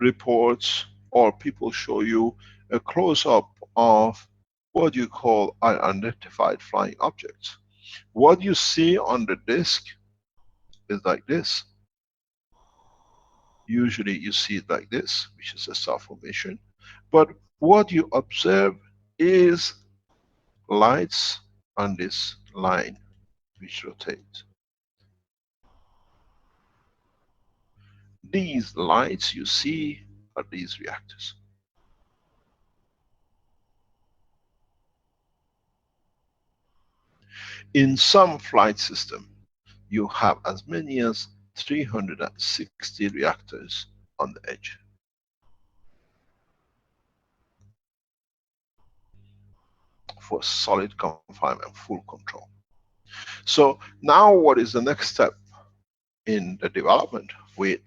reports or people show you a close-up of what you call unidentified flying objects, what you see on the disk is like this. Usually you see it like this, which is a star formation. But what you observe is lights on this line which rotate. These lights you see are these reactors. In some flight system, you have as many as 360 reactors on the edge. For solid confinement, full control. So now what is the next step in the development with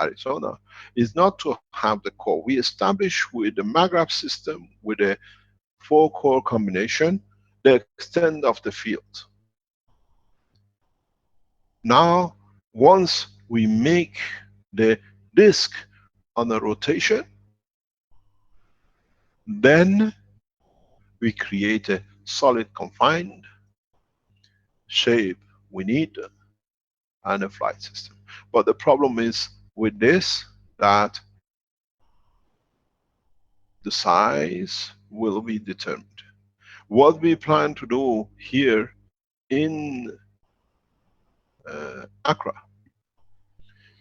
Arizona is not to have the core. We establish with the Magrav system with a 4-core combination the extent of the field. Now once we make the disk on a rotation, then we create a solid confined shape we need and a flight system. But the problem is with this, that the size will be determined. What we plan to do here in Accra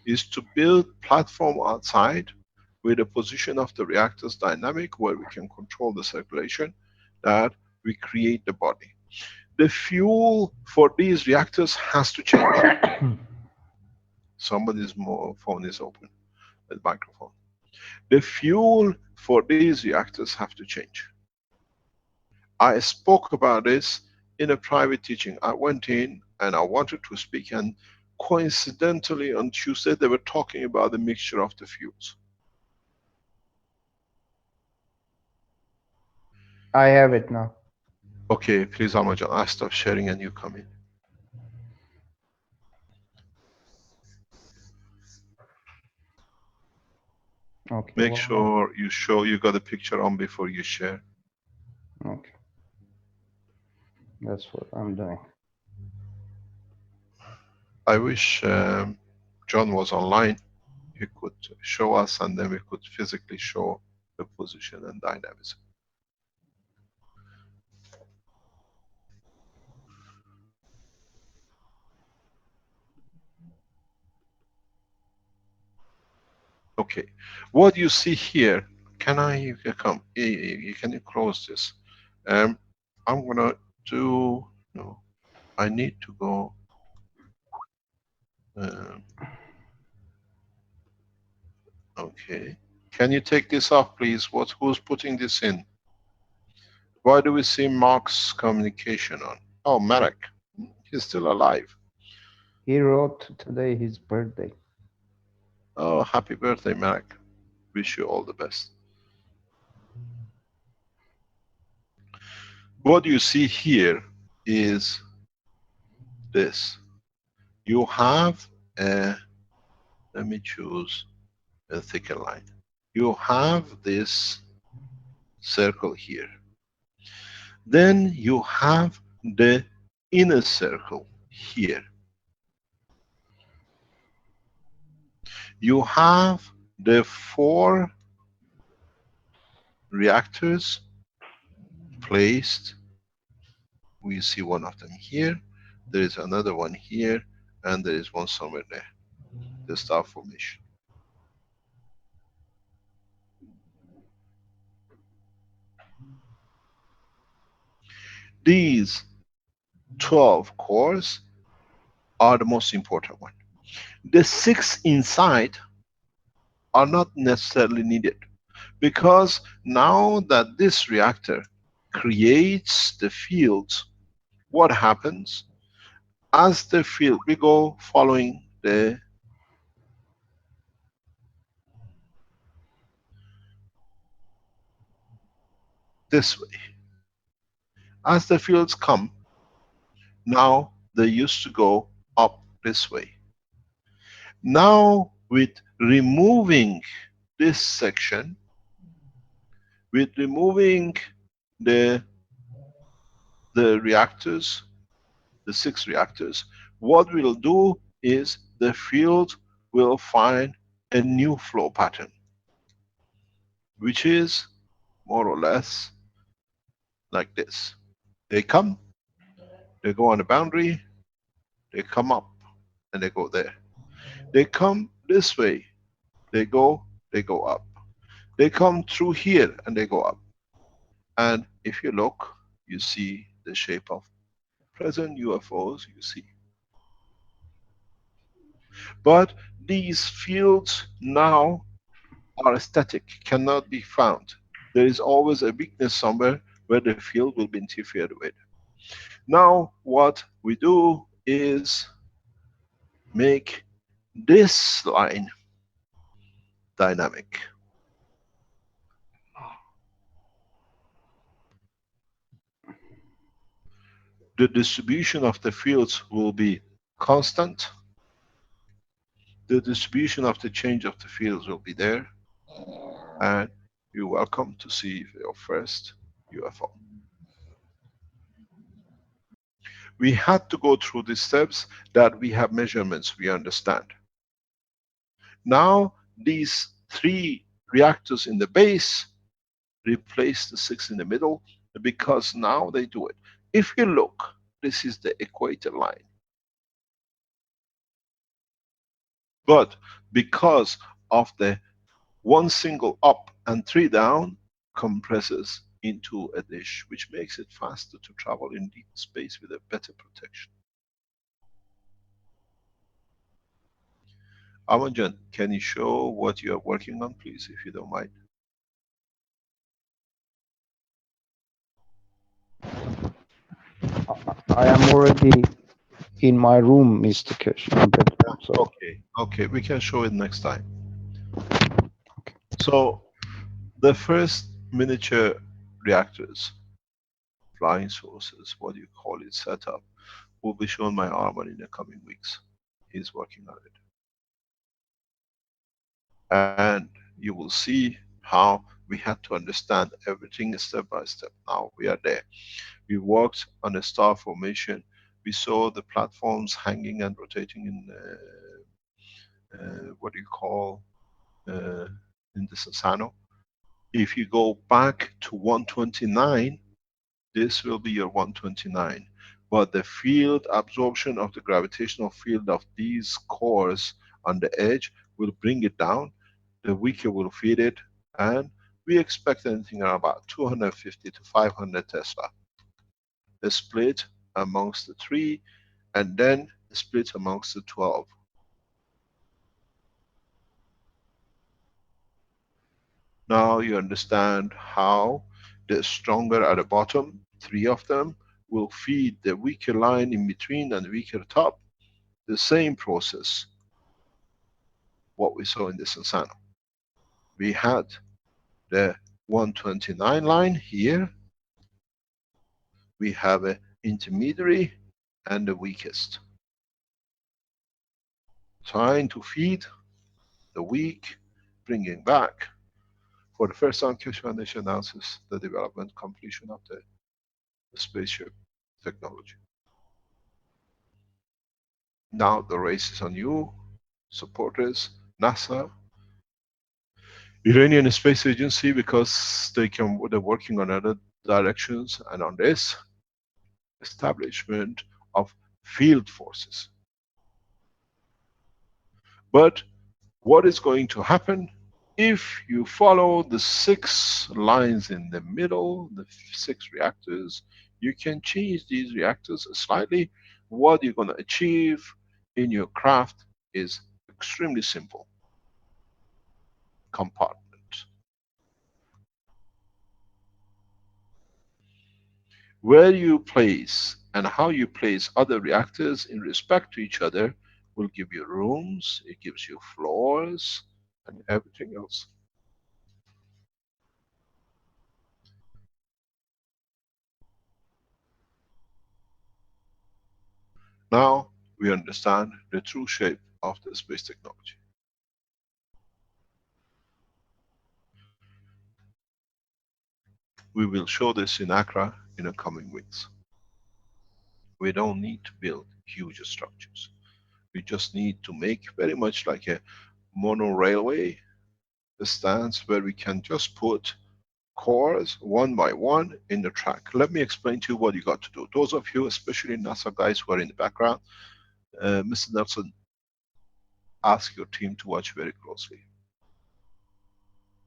is to build platform outside with the position of the reactors dynamic, where we can control the circulation, that we create the body. The fuel for these reactors has to change. Somebody's phone is open, the microphone. The fuel for these reactors have to change. I spoke about this in a private teaching. I went in and I wanted to speak, and coincidentally on Tuesday they were talking about the mixture of the fuels. I have it now. Okay, please Almajan, I stop sharing and you come in. Okay. Make sure you show you got a picture on before you share. Okay. That's what I'm doing. I wish John was online. He could show us and then we could physically show the position and dynamism. Okay, what you see here, can I come? Can you close this? I'm gonna do, no, I need to go. Okay, can you take this off, please? Who's putting this in? Why do we see Mark's communication on? Oh, Marek, he's still alive. He wrote today his birthday. Oh, happy birthday, Marek. Wish you all the best. What you see here is this. You have a, let me choose a thicker line. You have this circle here. Then you have the inner circle here. You have the 4 reactors placed. We see one of them here. There is another one here, and there is one somewhere there. The star formation. These 12 cores are the most important one. The 6 inside are not necessarily needed, because now that this reactor creates the fields, what happens? As the field, we go following this way. As the fields come, now they used to go up this way. Now with removing this section, with removing the reactors, the 6 reactors, what we'll do is the field will find a new flow pattern, which is more or less like this. They come, they go on the boundary, they come up, and they go there. They come this way, they go up. They come through here and they go up. And if you look, you see the shape of present UFOs you see. But these fields now are static, cannot be found. There is always a weakness somewhere where the field will be interfered with. Now what we do is make this line dynamic. The distribution of the fields will be constant. The distribution of the change of the fields will be there. And you're welcome to see your first UFO. We had to go through these steps that we have measurements, we understand. Now these 3 reactors in the base replace the 6 in the middle, because now they do it. If you look, this is the equator line. But because of the 1 single up and 3 down, compresses into a dish, which makes it faster to travel in deep space with a better protection. Amanjan, can you show what you are working on, please, if you don't mind? I am already in my room, Mr. Keshe. So Okay, we can show it next time. Okay. So the first miniature reactors, flying sources, what do you call it, setup, will be shown by Arman in the coming weeks. He's working on it. And you will see how we had to understand everything step by step. Now we are there. We worked on a star formation. We saw the platforms hanging and rotating in what do you call in the Sasano. If you go back to 129, this will be your 129. But the field absorption of the gravitational field of these cores on the edge will bring it down. The weaker will feed it, and we expect anything around about 250 to 500 Tesla. The split amongst the 3, and then the split amongst the 12. Now you understand how the stronger at the bottom, 3 of them, will feed the weaker line in between and the weaker top. The same process, what we saw in the Sensano. We had the 129 line here. We have an intermediary and the weakest. Trying to feed the weak, bringing back. For the first time, Keshe Foundation announces the development completion of the spaceship technology. Now the race is on you, supporters, NASA, Iranian Space Agency, because they're working on other directions, and on this establishment of field forces. But what is going to happen if you follow the 6 lines in the middle, the 6 reactors? You can change these reactors slightly. What you're going to achieve in your craft is extremely simple. Compartment. Where you place and how you place other reactors in respect to each other will give you rooms, it gives you floors, and everything else. Now we understand the true shape of the space technology. We will show this in Accra in the coming weeks. We don't need to build huge structures. We just need to make very much like a mono railway stands where we can just put cores one by one in the track. Let me explain to you what you got to do. Those of you, especially NASA guys who are in the background, Mr. Nelson, ask your team to watch very closely.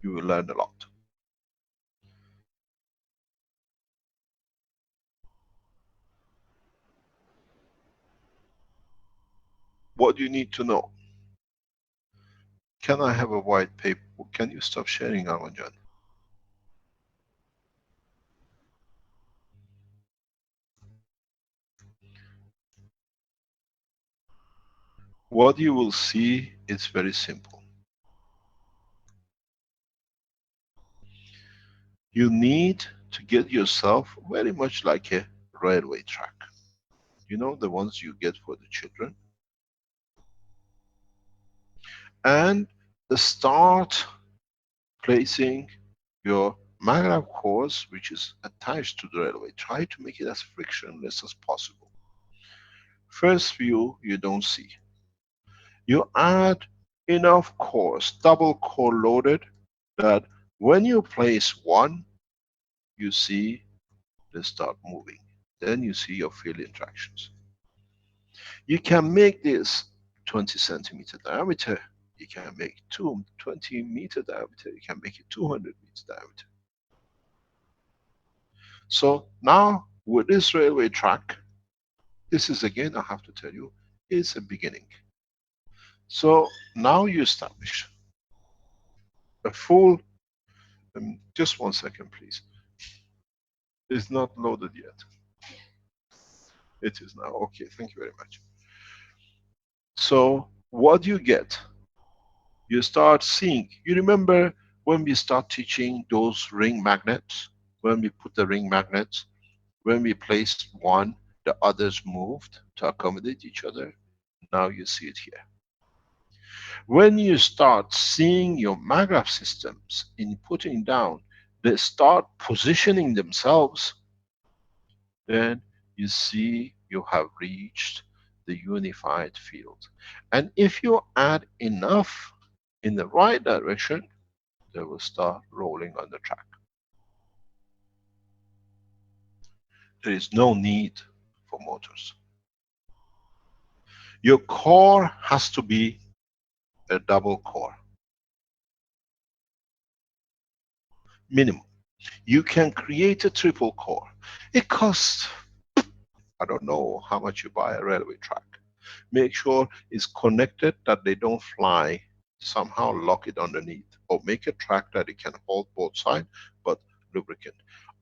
You will learn a lot. What do you need to know? Can I have a white paper? Can you stop sharing, Armanjan? What you will see is very simple. You need to get yourself very much like a railway track. You know, the ones you get for the children. And start placing your Magrav cores, which is attached to the railway. Try to make it as frictionless as possible. First view, you don't see. You add enough cores, double core loaded, that when you place one, you see they start moving. Then you see your field interactions. You can make this 20 centimeter diameter. You can make 20 meter diameter. You can make it 200 meter diameter. So now with this railway track, this is again, I have to tell you, is a beginning. So now you establish a full, just 1 second please. It's not loaded yet. It is now, okay, thank you very much. So what you get, you start seeing, you remember when we start teaching those ring magnets, when we put the ring magnets, when we placed one, the others moved to accommodate each other. Now you see it here. When you start seeing your Magrav systems in putting down, they start positioning themselves, then you see you have reached the unified field. And if you add enough in the right direction, they will start rolling on the track. There is no need for motors. Your core has to be a double core. Minimum. You can create a triple core. It costs, I don't know how much you buy a railway track. Make sure it's connected, that they don't fly. Somehow lock it underneath, or make a track that it can hold both sides, but lubricant.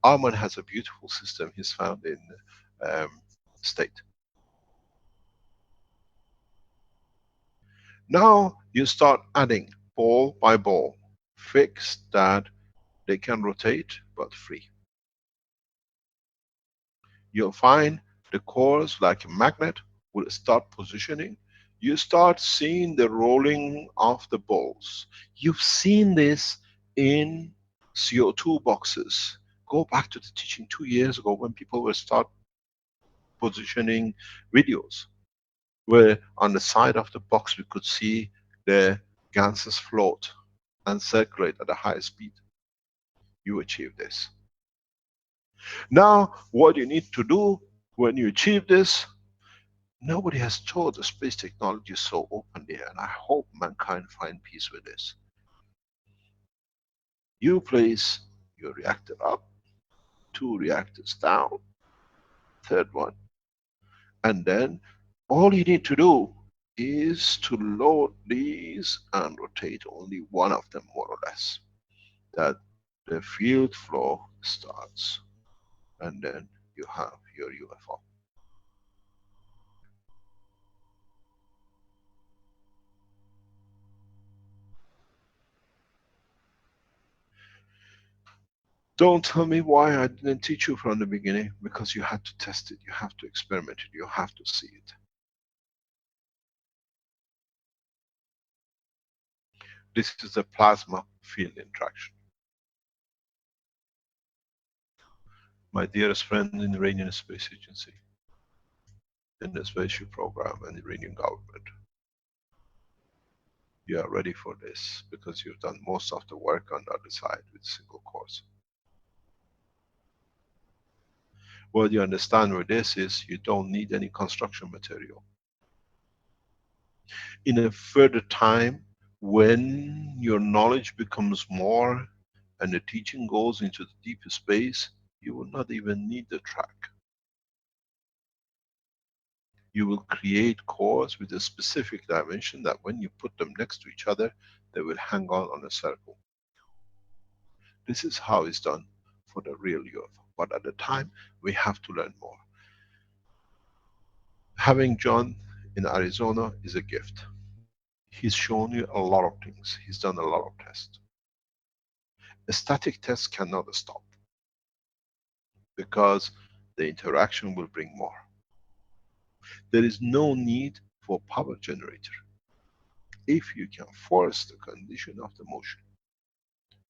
Arman has a beautiful system he's found in State. Now you start adding ball by ball, fixed that they can rotate but free. You'll find the cores like a magnet will start positioning. You start seeing the rolling of the balls. You've seen this in CO2 boxes. Go back to the teaching 2 years ago when people were start positioning videos, where on the side of the box we could see the GaNSs float and circulate at a high speed. You achieve this. Now, what you need to do when you achieve this, nobody has taught the space technology so openly, and I hope mankind find peace with this. You place your reactor up, 2 reactors down, third one, and then all you need to do is to load these and rotate only one of them, more or less. That the field flow starts, and then you have your UFO. Don't tell me why I didn't teach you from the beginning, because you had to test it, you have to experiment it, you have to see it. This is a plasma field interaction. My dearest friend in the Iranian Space Agency, in the Spaceship program and the Iranian government, you are ready for this because you've done most of the work on the other side with single cores. What you understand with this is you don't need any construction material. In a further time, when your knowledge becomes more and the teaching goes into the deeper space, you will not even need the track. You will create cores with a specific dimension that when you put them next to each other, they will hang on a circle. This is how it's done for the real UFO. But at the time, we have to learn more. Having John in Arizona is a gift. He's shown you a lot of things. He's done a lot of tests. A static test cannot stop, because the interaction will bring more. There is no need for power generator if you can force the condition of the motion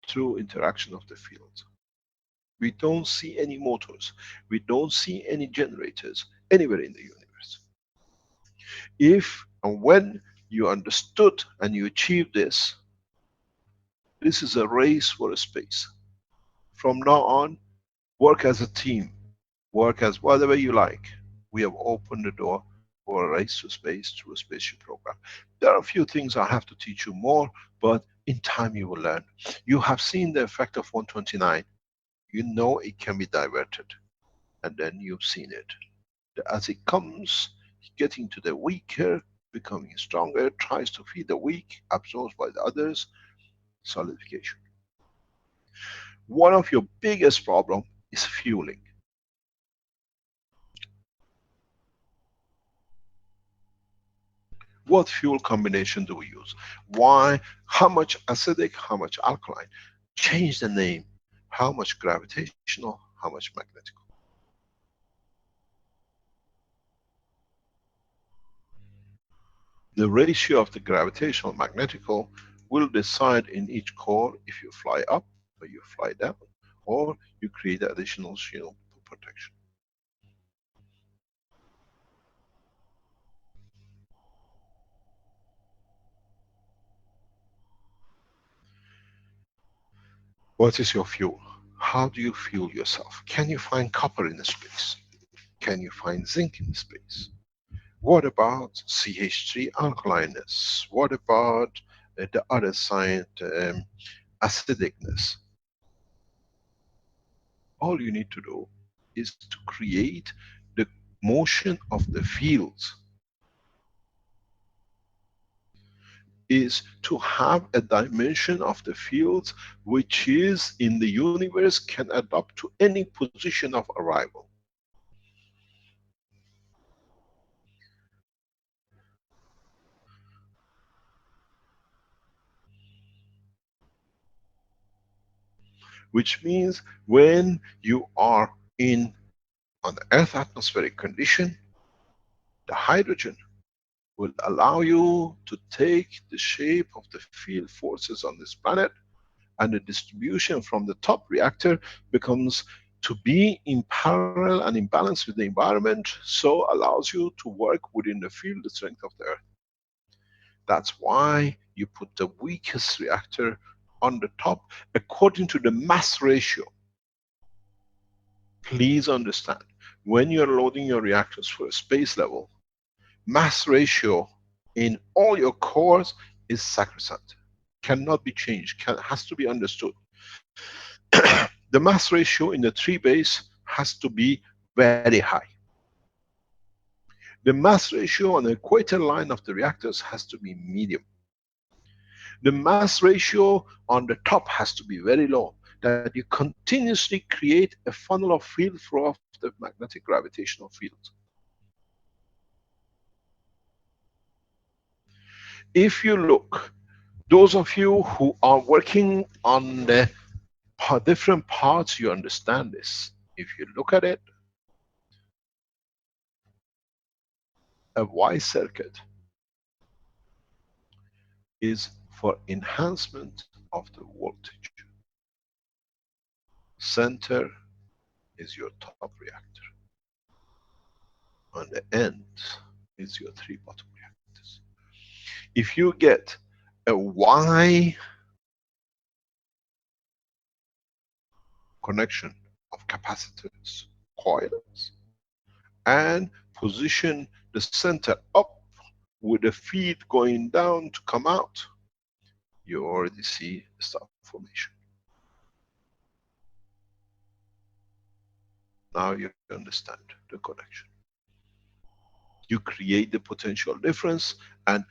through interaction of the field. We don't see any motors, we don't see any generators anywhere in the universe. If and when you understood and you achieved this, this is a race for space. From now on, work as a team, work as whatever you like. We have opened the door for a race to space through a spaceship program. There are a few things I have to teach you more, but in time you will learn. You have seen the effect of 129. You know it can be diverted, and then you've seen it. As it comes, getting to the weaker, becoming stronger, tries to feed the weak, absorbed by the others, solidification. One of your biggest problem is fueling. What fuel combination do we use? Why? How much acidic, how much alkaline? Change the name. How much gravitational, how much magnetical? The ratio of the gravitational magnetical will decide in each core if you fly up or you fly down, or you create additional shield protection. What is your fuel? How do you fuel yourself? Can you find copper in the space? Can you find zinc in space? What about CH3 alkalineness? What about the other side, acidicness? All you need to do is to create the motion of the fields, is to have a dimension of the fields which is in the universe, can adapt to any position of arrival. Which means when you are in on the Earth atmospheric condition, the hydrogen will allow you to take the shape of the field forces on this planet, and the distribution from the top reactor becomes to be in parallel and in balance with the environment, so allows you to work within the field strength of the Earth. That's why you put the weakest reactor on the top according to the mass ratio. Please understand, when you're loading your reactors for a space level, mass ratio in all your cores is sacrosanct. Cannot be changed, has to be understood. The mass ratio in the 3 base has to be very high. The mass ratio on the equator line of the reactors has to be medium. The mass ratio on the top has to be very low, that you continuously create a funnel of field flow of the magnetic gravitational field. If you look, those of you who are working on the different parts, you understand this. If you look at it, a Y circuit is for enhancement of the voltage. Center is your top reactor. On the end is your 3 bottom reactors. If you get a Y connection of capacitors, coils, and position the center up with the feed going down to come out, you already see star formation. Now you understand the connection. You create the potential difference, and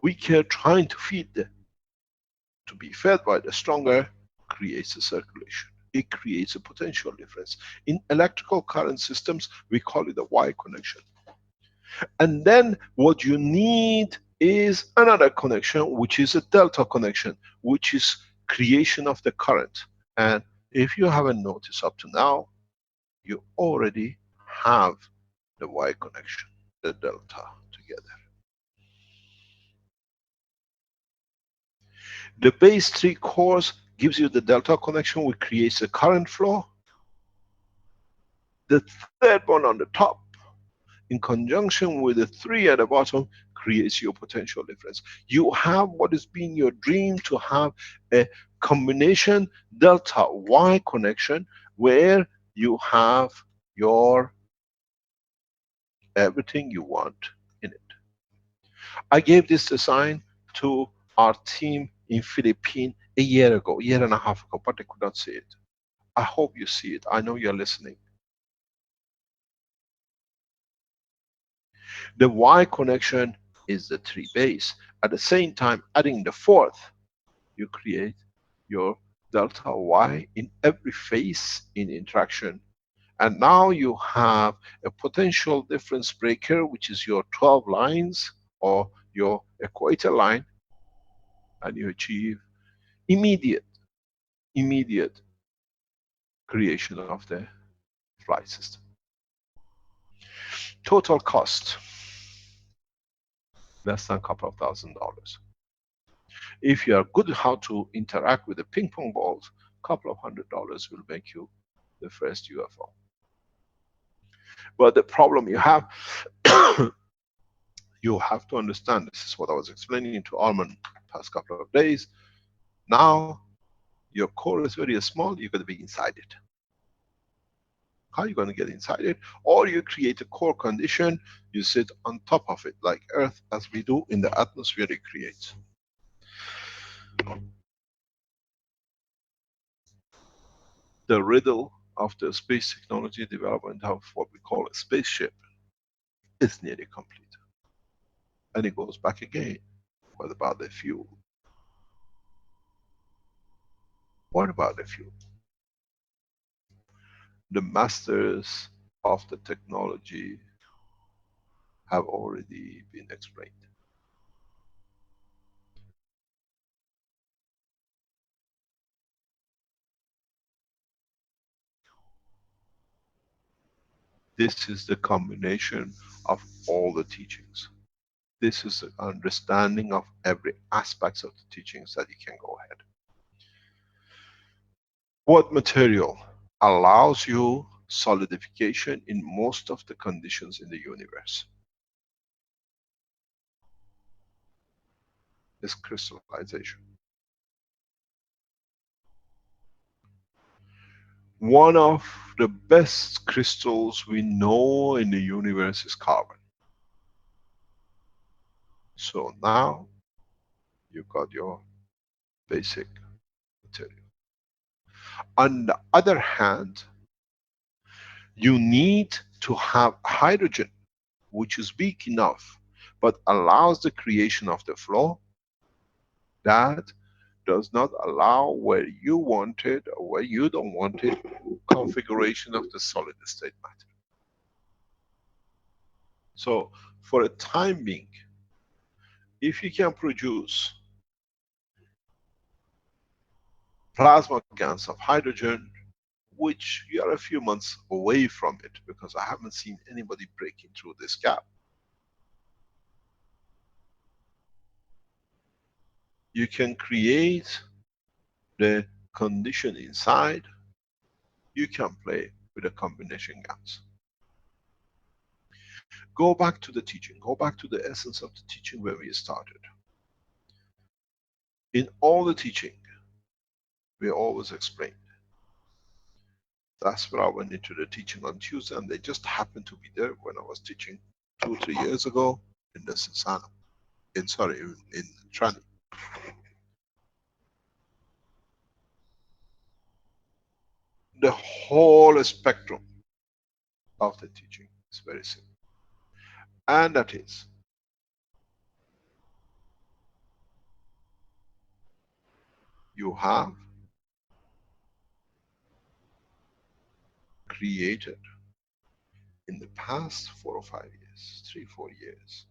weaker trying to feed to be fed by the stronger creates a circulation. It creates a potential difference. In electrical current systems, we call it a Y connection. And then what you need is another connection, which is a delta connection, which is creation of the current. And if you haven't noticed up to now, you already have the Y connection, the delta together. The base 3 cores gives you the delta connection, which creates a current flow. The third one on the top, in conjunction with the 3 at the bottom, creates your potential difference. You have what has been your dream, to have a combination delta Y connection where you have your everything you want in it. I gave this design to our team in Philippines a year ago, year and a half ago, but they could not see it. I hope you see it. I know you're listening. The Y connection is the 3 base. At the same time, adding the 4th, you create your delta Y in every phase in interaction. And now you have a potential difference breaker, which is your 12 lines or your equator line, and you achieve immediate creation of the flight system. Total cost, less than a couple of $1,000s. If you are good how to interact with the ping pong balls, a couple of $100s will make you the first UFO. But the problem you have, you have to understand, this is what I was explaining to Arman past couple of days. Now, your core is very small, you're going to be inside it. How are you going to get inside it? Or you create a core condition, you sit on top of it, like Earth, as we do in the atmosphere it creates. The riddle of the space technology development of what we call a spaceship is nearly complete. And it goes back again. What about the fuel? What about the fuel? The masters of the technology have already been explained. This is the combination of all the teachings. This is the understanding of every aspect of the teachings that you can go ahead. What material allows you solidification in most of the conditions in the universe? is crystallization. One of the best crystals we know in the universe is carbon. So now you got your basic material. On the other hand, you need to have hydrogen, which is weak enough, but allows the creation of the flow that does not allow where you want it or where you don't want it, configuration of the solid state matter. So for a time being, if you can produce plasma GaNs of hydrogen, which you are a few months away from it, because I haven't seen anybody breaking through this gap. You can create the condition inside, you can play with a combination GaNs. Go back to the teaching, go back to the essence of the teaching where we started. In all the teaching, we always explained. That's where I went into the teaching on Tuesday, and they just happened to be there when I was teaching 2-3 years ago in the Sasana, in Trani. The whole spectrum of the teaching is very simple. And that is, you have created in the past 4 or 5 years, 3-4 years,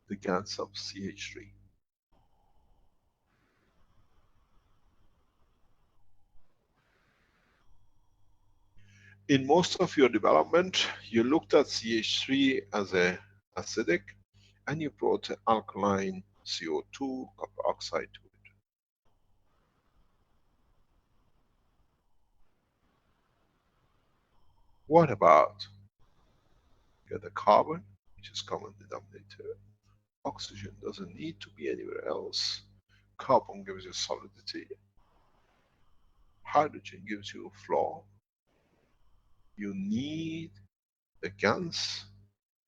the GaNs of CH3. In most of your development, you looked at CH3 as a acidic, and you brought an alkaline CO2 copper oxide to it. What about get a carbon, which is common denominator. Oxygen doesn't need to be anywhere else. Carbon gives you solidity. Hydrogen gives you flow. You need the GaNs,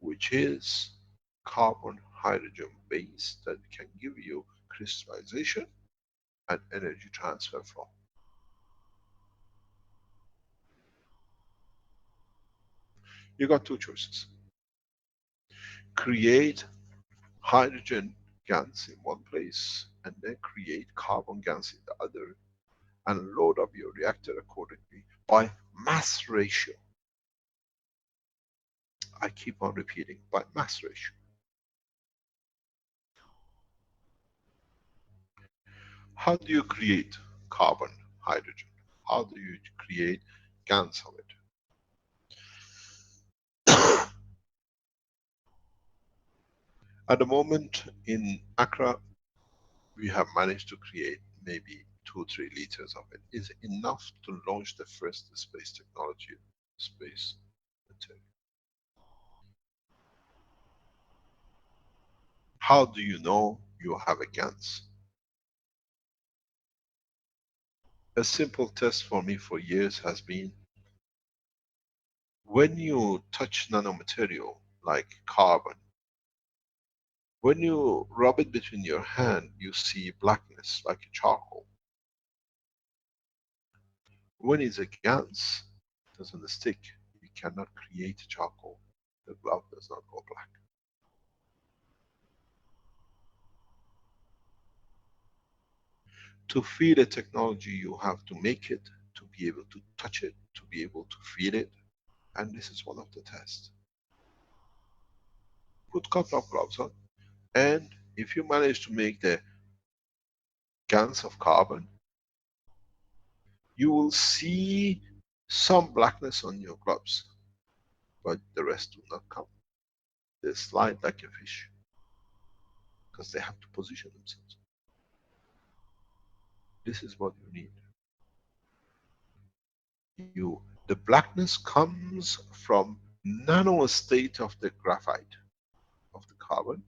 which is carbon hydrogen base that can give you crystallization and energy transfer flow. You got two choices. Create hydrogen GaNs in one place and then create carbon GaNs in the other, and load up your reactor accordingly by mass ratio. I keep on repeating, by mass ratio. How do you create carbon, hydrogen? How do you create GaNs of it? At the moment in Accra, we have managed to create maybe 2-3 liters of it. Is enough to launch the first space technology, space material. How do you know you have a GaNs? A simple test for me for years has been, when you touch nanomaterial like carbon, when you rub it between your hand, you see blackness like a charcoal. When it's a GaNs, it doesn't stick. You cannot create charcoal. The glove does not go black. To feel a technology, you have to make it, to be able to touch it, to be able to feel it, and this is one of the tests. Put a couple of gloves on, and if you manage to make the GaNs of carbon, you will see some blackness on your gloves, but the rest do not come. They slide like a fish, because they have to position themselves. This is what you need. The blackness comes from nano state of the graphite, of the carbon,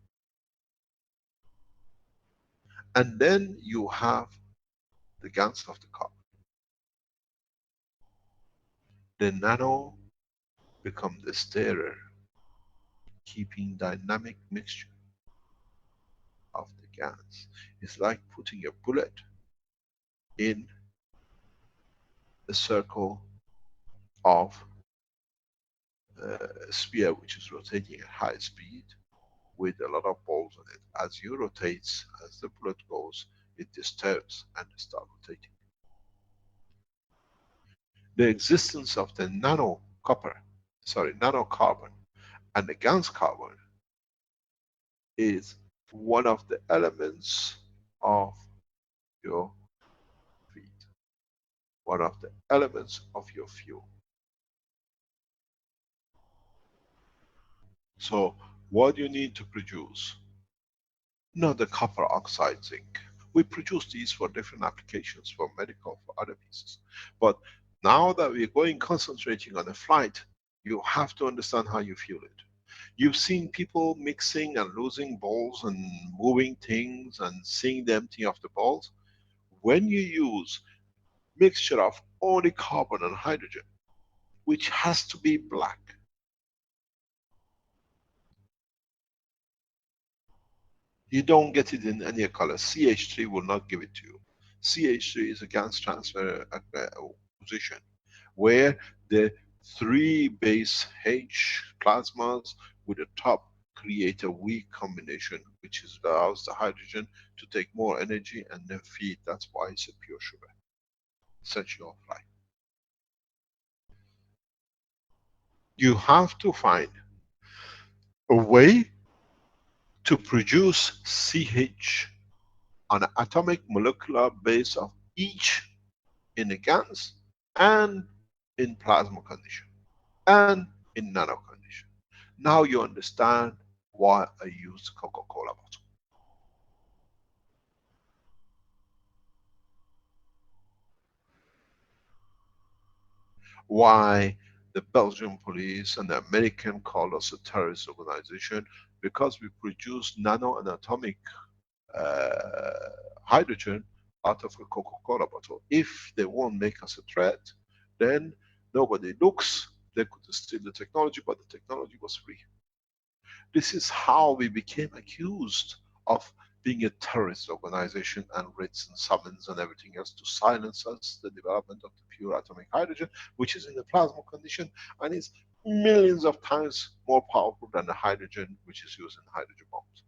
And then you have the GaNs of the carbon. The nano become the stirrer, keeping dynamic mixture of the GaNs. It's like putting a bullet in a circle of a sphere which is rotating at high speed with a lot of balls on it. As you rotate, as the bullet goes, it disturbs and starts rotating. The existence of the nano nanocarbon and the GaNs carbon is one of the elements of your feed, one of the elements of your fuel. So what you need to produce, not the copper oxide zinc. We produce these for different applications, for medical, for other pieces. But now that we're going concentrating on a flight, you have to understand how you fuel it. You've seen people mixing and losing balls and moving things and seeing the empty of the balls. When you use mixture of only carbon and hydrogen, which has to be black, you don't get it in any color. CH3 will not give it to you. CH3 is a GaNs transfer position where the 3 base H plasmas with a top create a weak combination which allows the hydrogen to take more energy and then feed. That's why it's a pure sugar, essential of life. You have to find a way to produce CH on an atomic molecular base of each in the GaNs and in plasma condition and in nano condition. Now you understand why I use Coca-Cola bottle. Why the Belgian police and the American call us a terrorist organization, because we produce nano and atomic hydrogen out of a Coca-Cola bottle. If they won't make us a threat, then nobody looks. They could steal the technology, but the technology was free. This is how we became accused of being a terrorist organization, and writs and summons and everything else to silence us, the development of the pure atomic hydrogen, which is in the plasma condition and is millions of times more powerful than the hydrogen which is used in hydrogen bombs.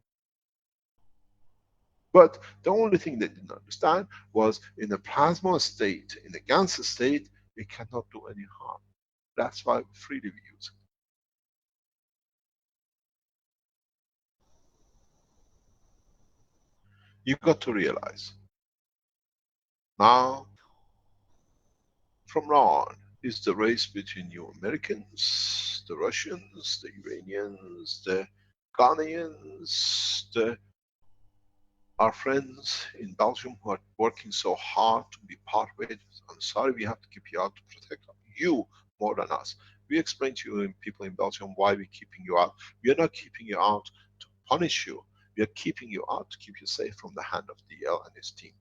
But the only thing they didn't understand was in the plasma state, in the GaNs state, it cannot do any harm. That's why we freely use it. You got to realize, now, from now on, is the race between you Americans, the Russians, the Iranians, the Ghanaians, our friends in Belgium who are working so hard to be part of it. I'm sorry, we have to keep you out to protect you more than us. We explained to you, people in Belgium, why we're keeping you out. We are not keeping you out to punish you. We are keeping you out to keep you safe from the hand of DL and his team.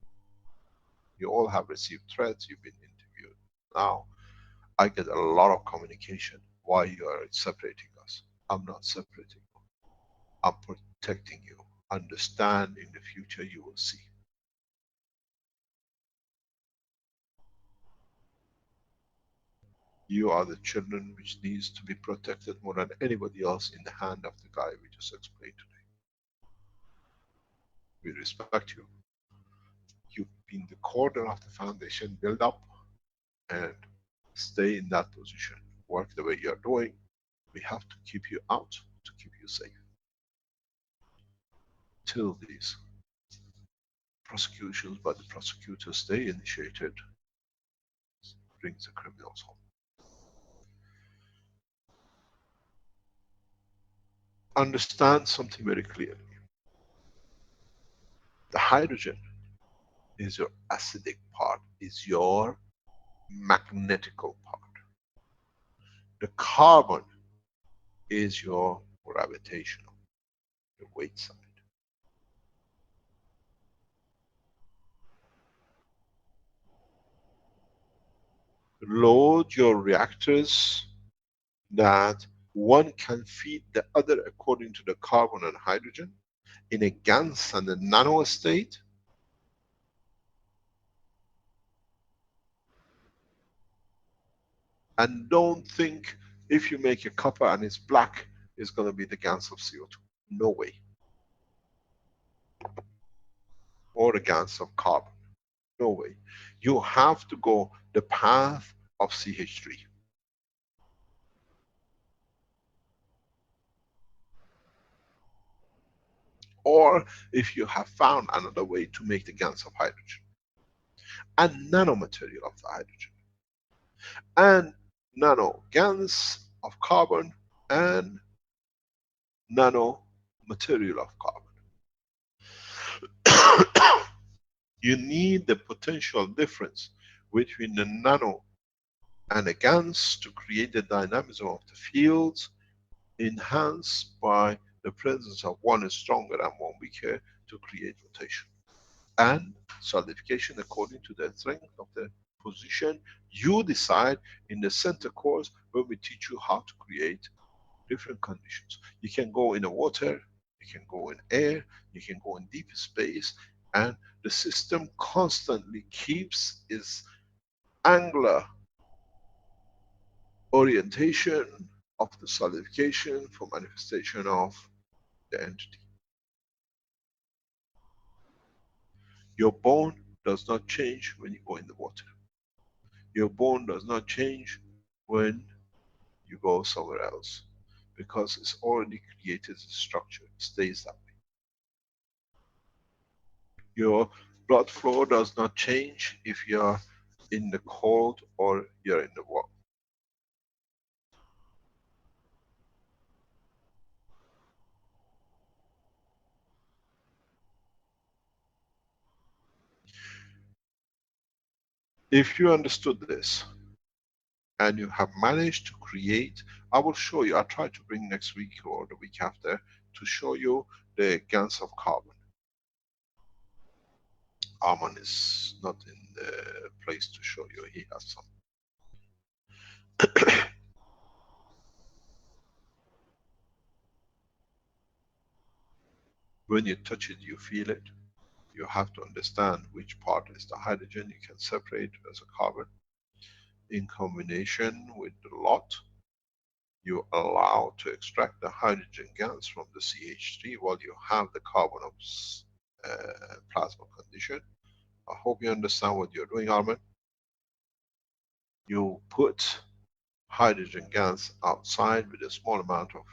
You all have received threats, you've been interviewed. Now, I get a lot of communication. Why you are separating us? I'm not separating you. I'm protecting you. Understand, in the future you will see. You are the children which needs to be protected more than anybody else in the hand of the guy we just explained today. We respect you. You've been the corner of the foundation, build up and stay in that position. Work the way you're doing. We have to keep you out to keep you safe. Till these prosecutions by the prosecutors they initiated brings the criminals home. Understand something very clearly. The hydrogen is your acidic part, is your magnetical part. The carbon is your gravitational, the weight side. load your reactors that one can feed the other according to the carbon and hydrogen in a GaNs and a nano state. And don't think if you make a copper and it's black, it's going to be the GaNs of CO2. No way. Or the GaNs of carbon. No way. You have to go the path of CH3. Or if you have found another way to make the GaNs of hydrogen. And nanomaterial of the hydrogen. And nano GaNs of carbon and nano material of carbon. You need the potential difference between the nano and the GaNs to create the dynamism of the fields, enhanced by the presence of one stronger and one weaker to create rotation. And solidification according to the strength of the position you decide in the center course, where we teach you how to create different conditions. You can go in the water, you can go in air, you can go in deep space, and the system constantly keeps its angular orientation of the solidification for manifestation of the entity. Your bone does not change when you go in the water. Your bone does not change when you go somewhere else, because it's already created a structure, it stays that way. Your blood flow does not change if you're in the cold or you're in the warm. If you understood this and you have managed to create, I will show you, I'll try to bring next week or the week after to show you the GaNs of carbon. Arman is not in the place to show you, he has some. When you touch it, you feel it. You have to understand which part is the hydrogen. You can separate as a carbon. In combination with the lot, you allow to extract the hydrogen gas from the CH3 while you have the carbon of plasma condition. I hope you understand what you're doing, Armin. You put hydrogen gas outside with a small amount of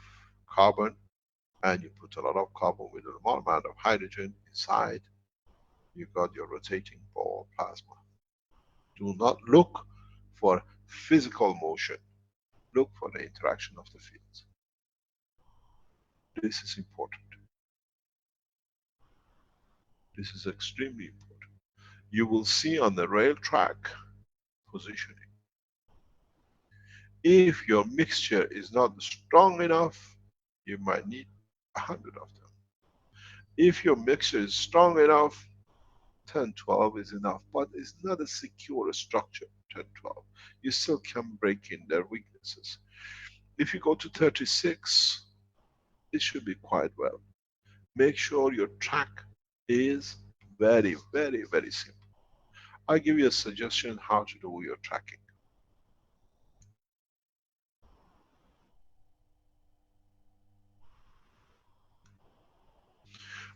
carbon, and you put a lot of carbon with a small amount of hydrogen inside. You got your rotating ball plasma. Do not look for physical motion. Look for the interaction of the fields. This is important. This is extremely important. You will see on the rail track positioning. If your mixture is not strong enough, you might need 100 of them. If your mixture is strong enough, 10, 12 is enough, but it's not a secure structure, 10, 12. You still can break in their weaknesses. If you go to 36, it should be quite well. Make sure your track is very, very, very simple. I'll give you a suggestion how to do your tracking.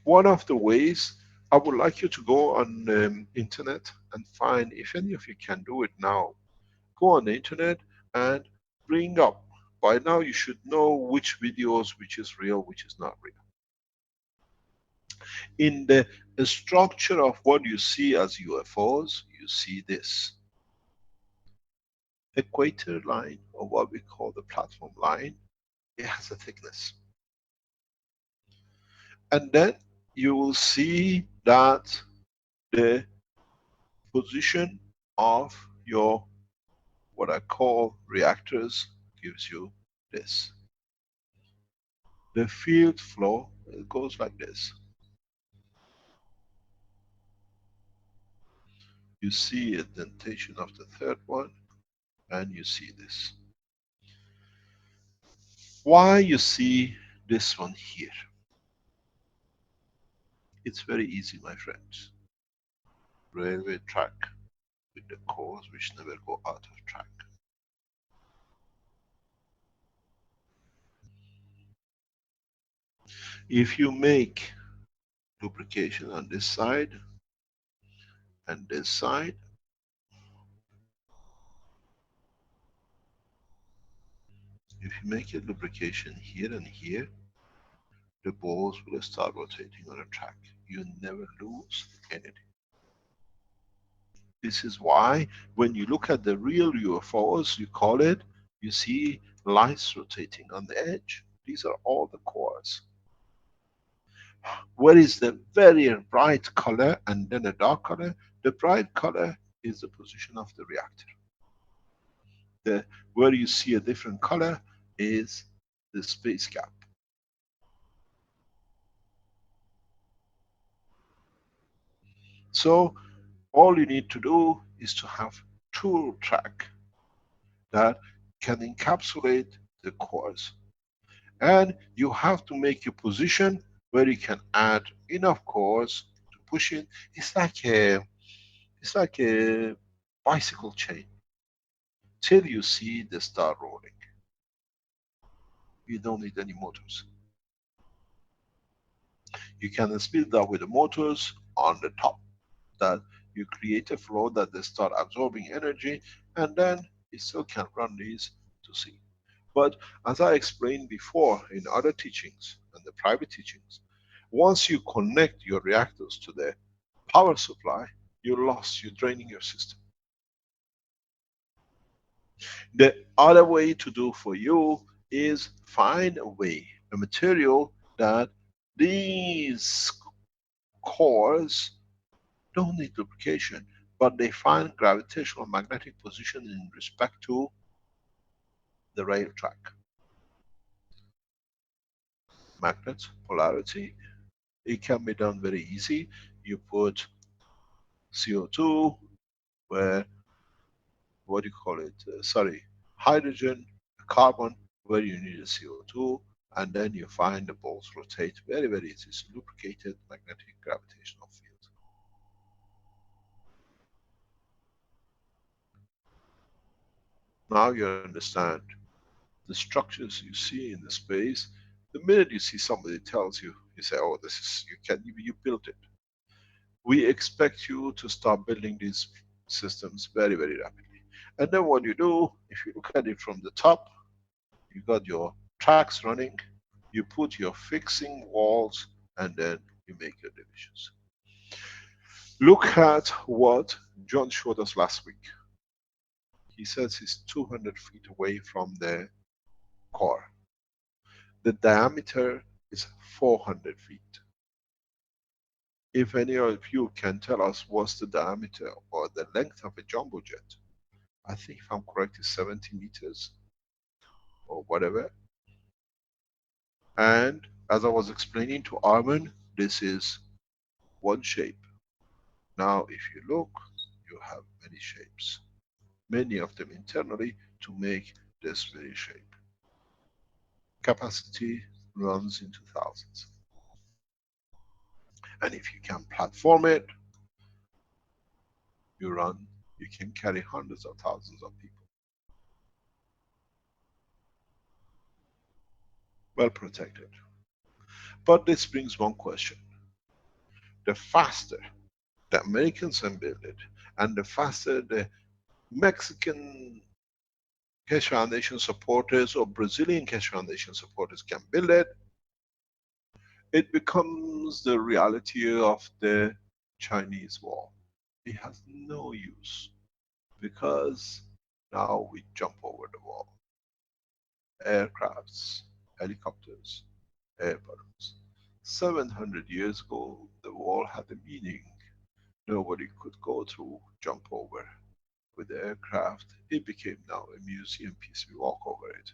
One of the ways, I would like you to go on internet and find, if any of you can do it now, go on the internet and bring up. By now you should know which videos, which is real, which is not real. In the structure of what you see as UFOs, you see this equator line, or what we call the platform line. It has a thickness. And then you will see that the position of your, what I call reactors, gives you this. The field flow, it goes like this. You see indentation of the third one, and you see this. Why you see this one here? It's very easy, my friends. Railway track with the cores which never go out of track. If you make lubrication on this side and this side, if you make a lubrication here and here, the balls will start rotating on a track. You never lose anything. This is why when you look at the real UFOs, you call it, you see lights rotating on the edge. These are all the cores. Where is the very bright color and then a dark color? The bright color is the position of the reactor. Where you see a different color is the space gap. So all you need to do is to have tool track that can encapsulate the cores. And you have to make a position where you can add enough cores to push it. It's like a bicycle chain till you see the star rolling. You don't need any motors. You can speed it up with the motors on the top, that you create a flow that they start absorbing energy, and then you still can run these to see. But as I explained before in other teachings and the private teachings, once you connect your reactors to the power supply, you're lost, you're draining your system. The other way to do for you is find a way, a material that these cores don't need lubrication, but they find gravitational magnetic position in respect to the rail track. Magnets, polarity, it can be done very easy. You put CO2 where, what do you call it? Hydrogen, carbon where you need a CO2, and then you find the balls rotate very, very easy. It's a lubricated magnetic gravitational field. Now you understand the structures you see in the space. The minute you see somebody tells you, you say, oh, this is, you built it. We expect you to start building these systems very, very rapidly. And then what you do, if you look at it from the top, you got your tracks running, you put your fixing walls, and then you make your divisions. Look at what John showed us last week. He says he's 200 feet away from the core. The diameter is 400 feet. If any of you can tell us what's the diameter or the length of a jumbo jet, I think if I'm correct it's 70 meters or whatever. And as I was explaining to Armin, this is one shape. Now if you look, you have many shapes. Many of them internally to make this very shape. Capacity runs into thousands. And if you can platform it, you can carry hundreds of thousands of people. Well protected. But this brings one question. The faster the Americans can build it, and the faster the Mexican Keshe Foundation supporters or Brazilian Keshe Foundation supporters can build it, it becomes the reality of the Chinese wall. It has no use, because now we jump over the wall. Aircrafts, helicopters, airplanes. 700 years ago, the wall had a meaning. Nobody could go through, jump over. With the aircraft, it became now a museum piece. We walk over it.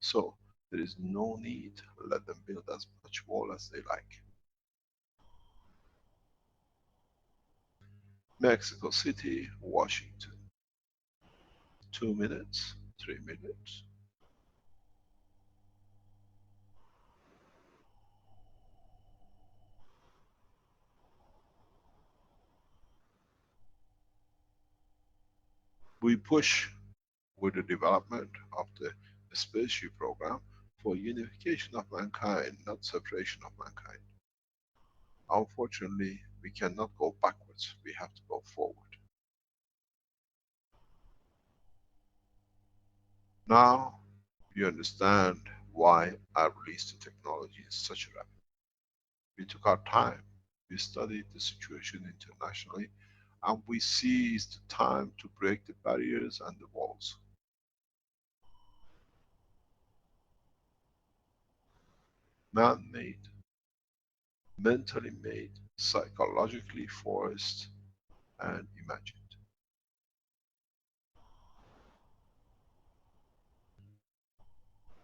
So there is no need. Let them build as much wall as they like. Mexico City, Washington. 2 minutes, 3 minutes. We push with the development of the Spaceship program for unification of mankind, not separation of mankind. Unfortunately, we cannot go backwards, we have to go forward. Now, you understand why I released the technology in such a rapid. We took our time, we studied the situation internationally, and we seized the time to break the barriers and the walls. Man-made, mentally made, psychologically forced, and imagined.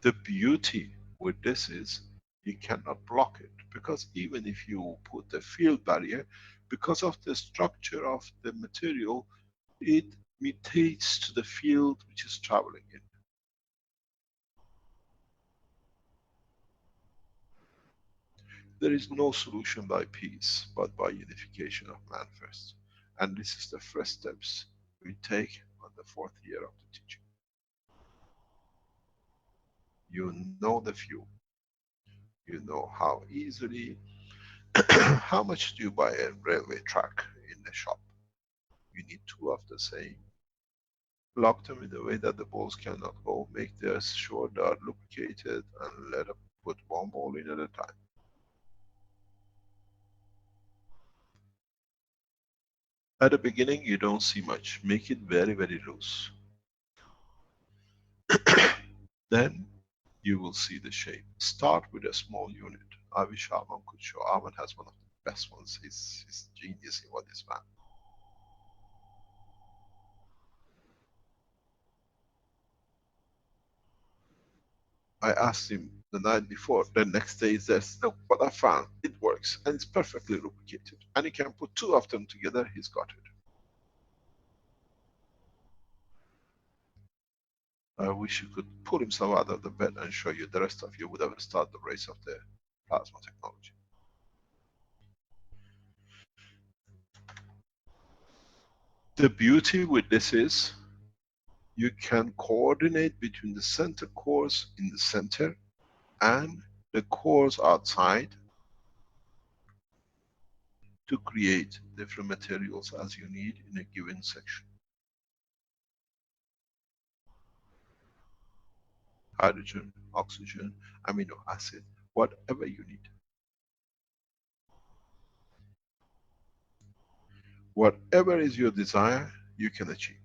The beauty with this is you cannot block it, because even if you put a field barrier, because of the structure of the material, it mutates to the field which is traveling in. There is no solution by peace, but by unification of man first. And this is the first steps we take on the 4th year of the teaching. You know the fuel. You know how easily, how much do you buy a railway track in the shop? You need 2 of the same. Lock them in a way that the balls cannot go. Make sure they are lubricated and let them put 1 ball in at a time. At the beginning, you don't see much. Make it very, very loose. Then you will see the shape. Start with a small unit. I wish Arman could show. Arman has one of the best ones. He's genius in what is man. I asked him the night before, the next day he says, look what I found, it works, and it's perfectly lubricated. And he can put 2 of them together, he's got it. I wish you could pull himself out of the bed and show you. The rest of you would have started the race of the plasma technology. The beauty with this is, you can coordinate between the center cores in the center and the cores outside to create different materials as you need in a given section. Hydrogen, oxygen, amino acid, whatever you need. Whatever is your desire, you can achieve.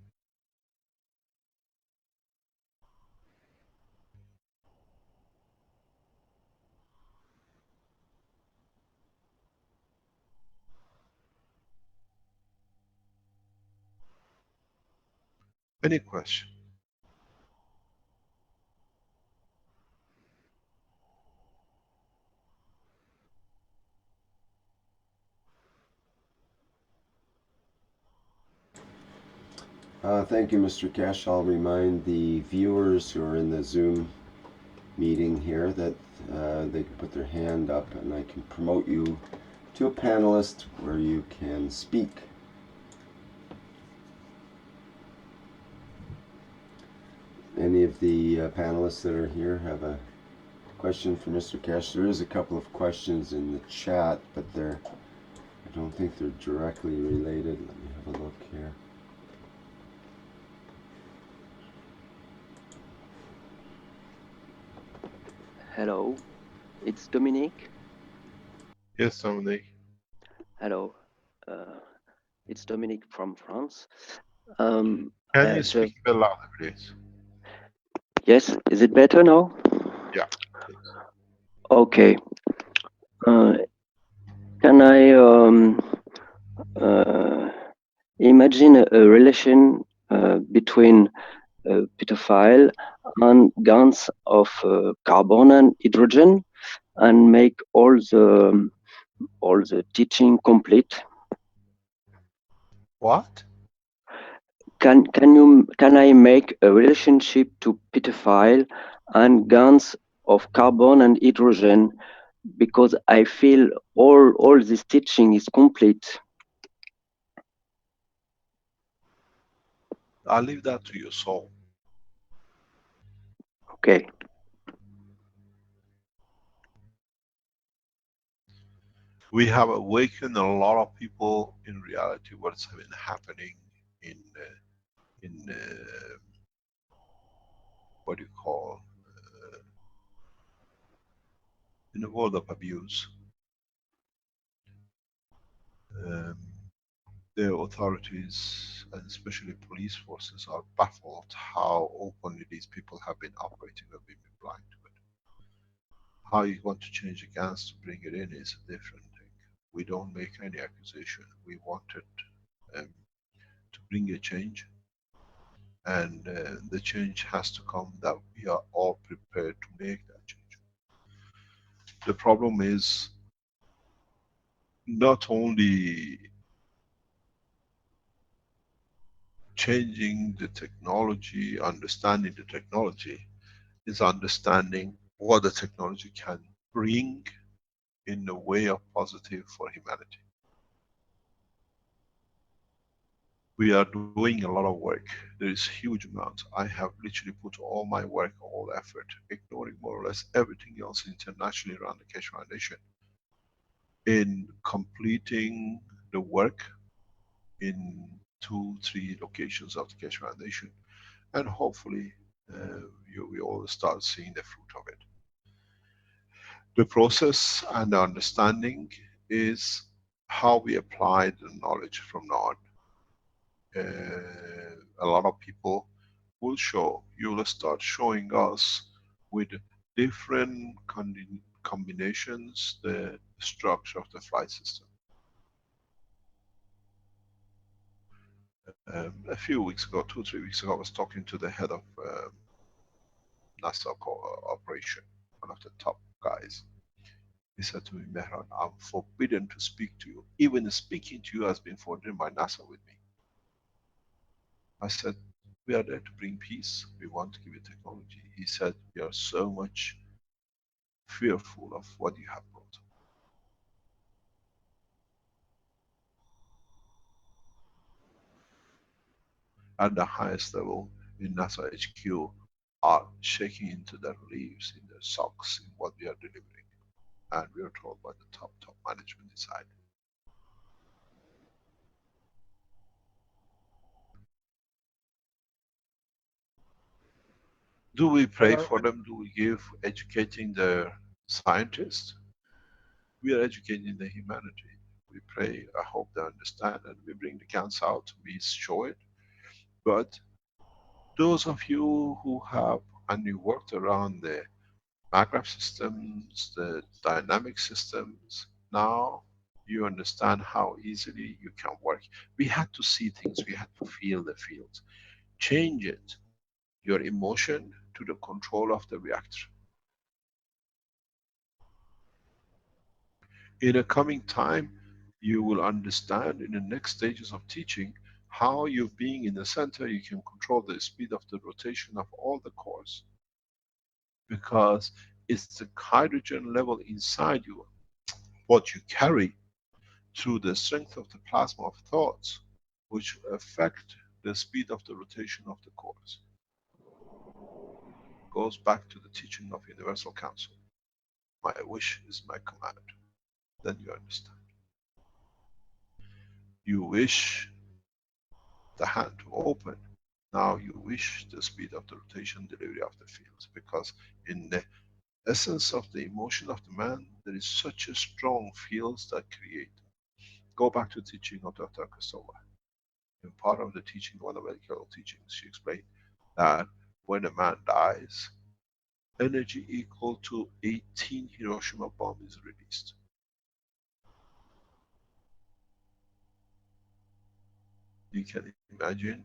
Any question? Thank you, Mr. Keshe. I'll remind the viewers who are in the Zoom meeting here that they can put their hand up and I can promote you to a panelist where you can speak. Any of the panelists that are here have a question for Mr. Keshe? There is a couple of questions in the chat, but I don't think they're directly related. Let me have a look here. Hello, it's Dominique. Yes, Dominique. Hello, it's Dominique from France. Can you speak a bit louder, please? Yes, is it better now? Yeah, please. Okay. Can I imagine a relation between pedophile and GaNS of carbon and hydrogen and make all the teaching complete? What? can I make a relationship to pedophile and GaNs of carbon and hydrogen, because I feel all this teaching is complete. I'll leave that to your soul. Okay. We have awakened a lot of people in reality what's been happening in what do you call in the world of abuse. Um, the authorities and especially police forces are baffled how openly these people have been operating and been blind to it. How you want to change the GaNs to bring it in is a different thing. We don't make any accusation. We wanted to bring a change, and the change has to come that we are all prepared to make that change. The problem is not only changing the technology, understanding the technology, is understanding what the technology can bring in the way of positive for humanity. We are doing a lot of work. There is huge amounts. I have literally put all my work, all effort, ignoring more or less everything else internationally around the Keshe Foundation, in completing the work in 2-3 locations of the Keshe Foundation, and hopefully we all start seeing the fruit of it. The process and the understanding is how we apply the knowledge from now on. A lot of people will show, you will start showing us with different combinations the structure of the flight system. A few weeks ago, 2-3 weeks ago, I was talking to the head of NASA operation, one of the top guys. He said to me, Mehran, I'm forbidden to speak to you. Even speaking to you has been forbidden by NASA with me. I said, we are there to bring peace. We want to give you technology. He said, we are so much fearful of what you have brought. At the highest level in NASA HQ are shaking into their leaves, in their socks, in what we are delivering. And we are told by the top management inside. Do we pray for them? Do we give educating the scientists? We are educating the humanity. We pray, I hope they understand, and we bring the GaNs out, we show it. But those of you who have, and you worked around the Magrav systems, the dynamic systems, now you understand how easily you can work. We had to see things, we had to feel the fields. Change it, your emotion, to the control of the reactor. In a coming time, you will understand in the next stages of teaching how you being in the center, you can control the speed of the rotation of all the cores. Because it's the hydrogen level inside you, what you carry through the strength of the plasma of thoughts, which affect the speed of the rotation of the cores. Goes back to the teaching of Universal Council. My wish is my command. Then you understand. You wish the hand to open. Now you wish the speed of the rotation delivery of the fields, because in the essence of the emotion of the man, there is such a strong fields that create. Go back to teaching of Dr. Kostova. In part of the teaching, one of the medical teachings, she explained that when a man dies, energy equal to 18 Hiroshima bomb is released. You can imagine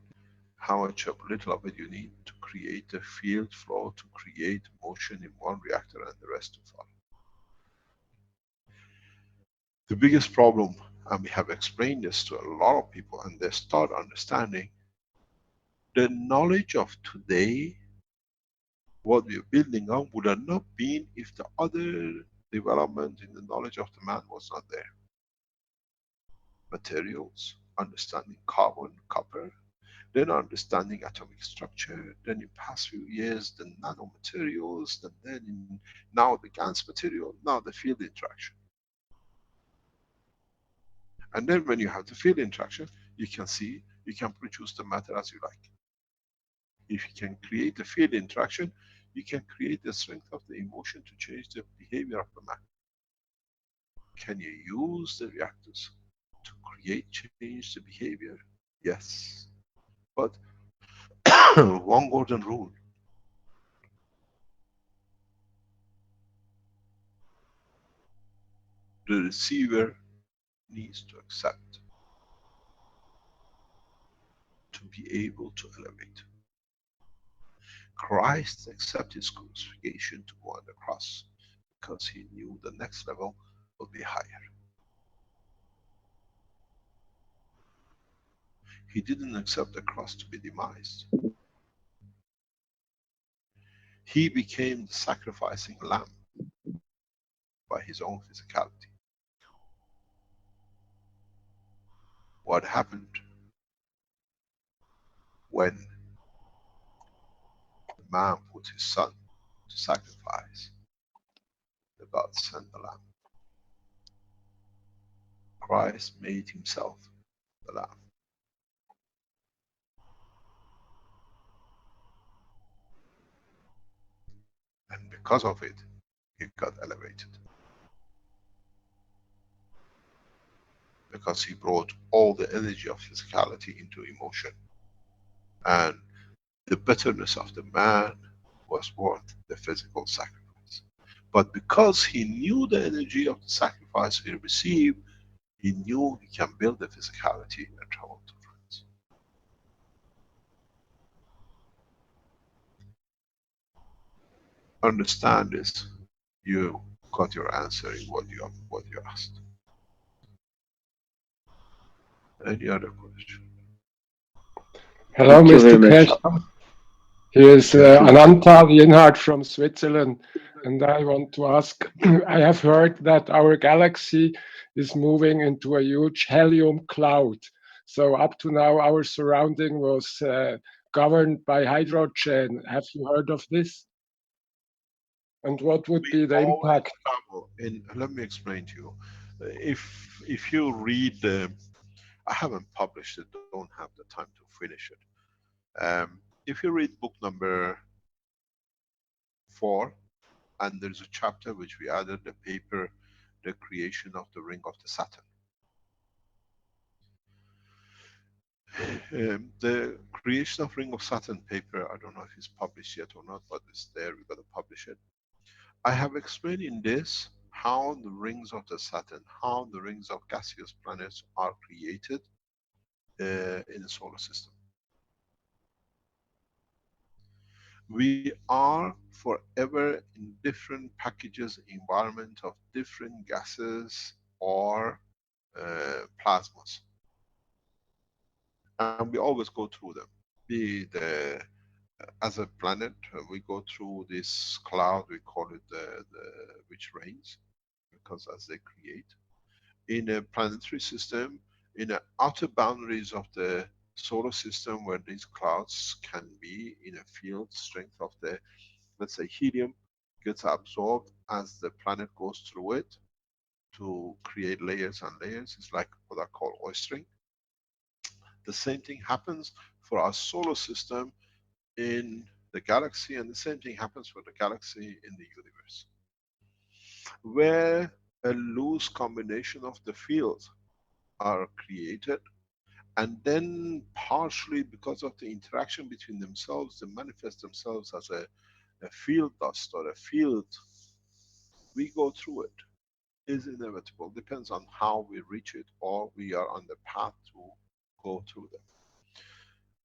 how much of little of it you need to create a field flow, to create motion in one reactor and the rest to follow. The biggest problem, and we have explained this to a lot of people and they start understanding, The knowledge of today, what we are building on, would have not been if the other development in the knowledge of the man was not there. Materials, understanding carbon, copper, then understanding atomic structure, then in past few years the nanomaterials, and then now the GaNS material, now the field interaction. And then when you have the field interaction, you can see, you can produce the matter as you like. If you can create the field interaction, you can create the strength of the emotion to change the behavior of the man. Can you use the reactors to create, change the behavior? Yes. But one golden rule. The receiver needs to accept to be able to elevate. Christ accepted his crucifixion to go on the cross because he knew the next level will be higher. He didn't accept the cross to be demised. He became the sacrificing lamb by his own physicality. What happened when the man put his son to sacrifice? The God sent the lamb. Christ made himself the lamb. And because of it, he got elevated. Because he brought all the energy of physicality into emotion. And the bitterness of the man was worth the physical sacrifice. But because he knew the energy of the sacrifice he received, he knew he can build the physicality and travel to France. Understand this, you got your answer in what you asked. Any other question? Hello, Thank you Mr. very much. Keshe. Here's Ananta Lienhardt from Switzerland, and I want to ask, I have heard that our galaxy is moving into a huge helium cloud. So up to now, our surrounding was governed by hydrogen. Have you heard of this? And what would be the impact? Travel in, let me explain to you. If you read the, I haven't published it, don't have the time to finish it. If you read book number 4, and there's a chapter which we added, the paper, the creation of the ring of the Saturn. The creation of ring of Saturn paper, I don't know if it's published yet or not, but it's there, we've got to publish it. I have explained in this how the rings of the Saturn, how the rings of gaseous planets are created in the solar system. We are forever in different packages, environment of different gases or plasmas. And we always go through them. As a planet, we go through this cloud, we call it which rains, because as they create. In a planetary system, in the outer boundaries of the solar system, where these clouds can be in a field strength of the, let's say, helium gets absorbed as the planet goes through it to create layers and layers. It's like what I call oystering. The same thing happens for our solar system in the galaxy, and the same thing happens for the galaxy in the universe. Where a loose combination of the fields are created, and then partially because of the interaction between themselves, they manifest themselves as a field dust or a field. We go through it. It's inevitable. Depends on how we reach it, or we are on the path to go through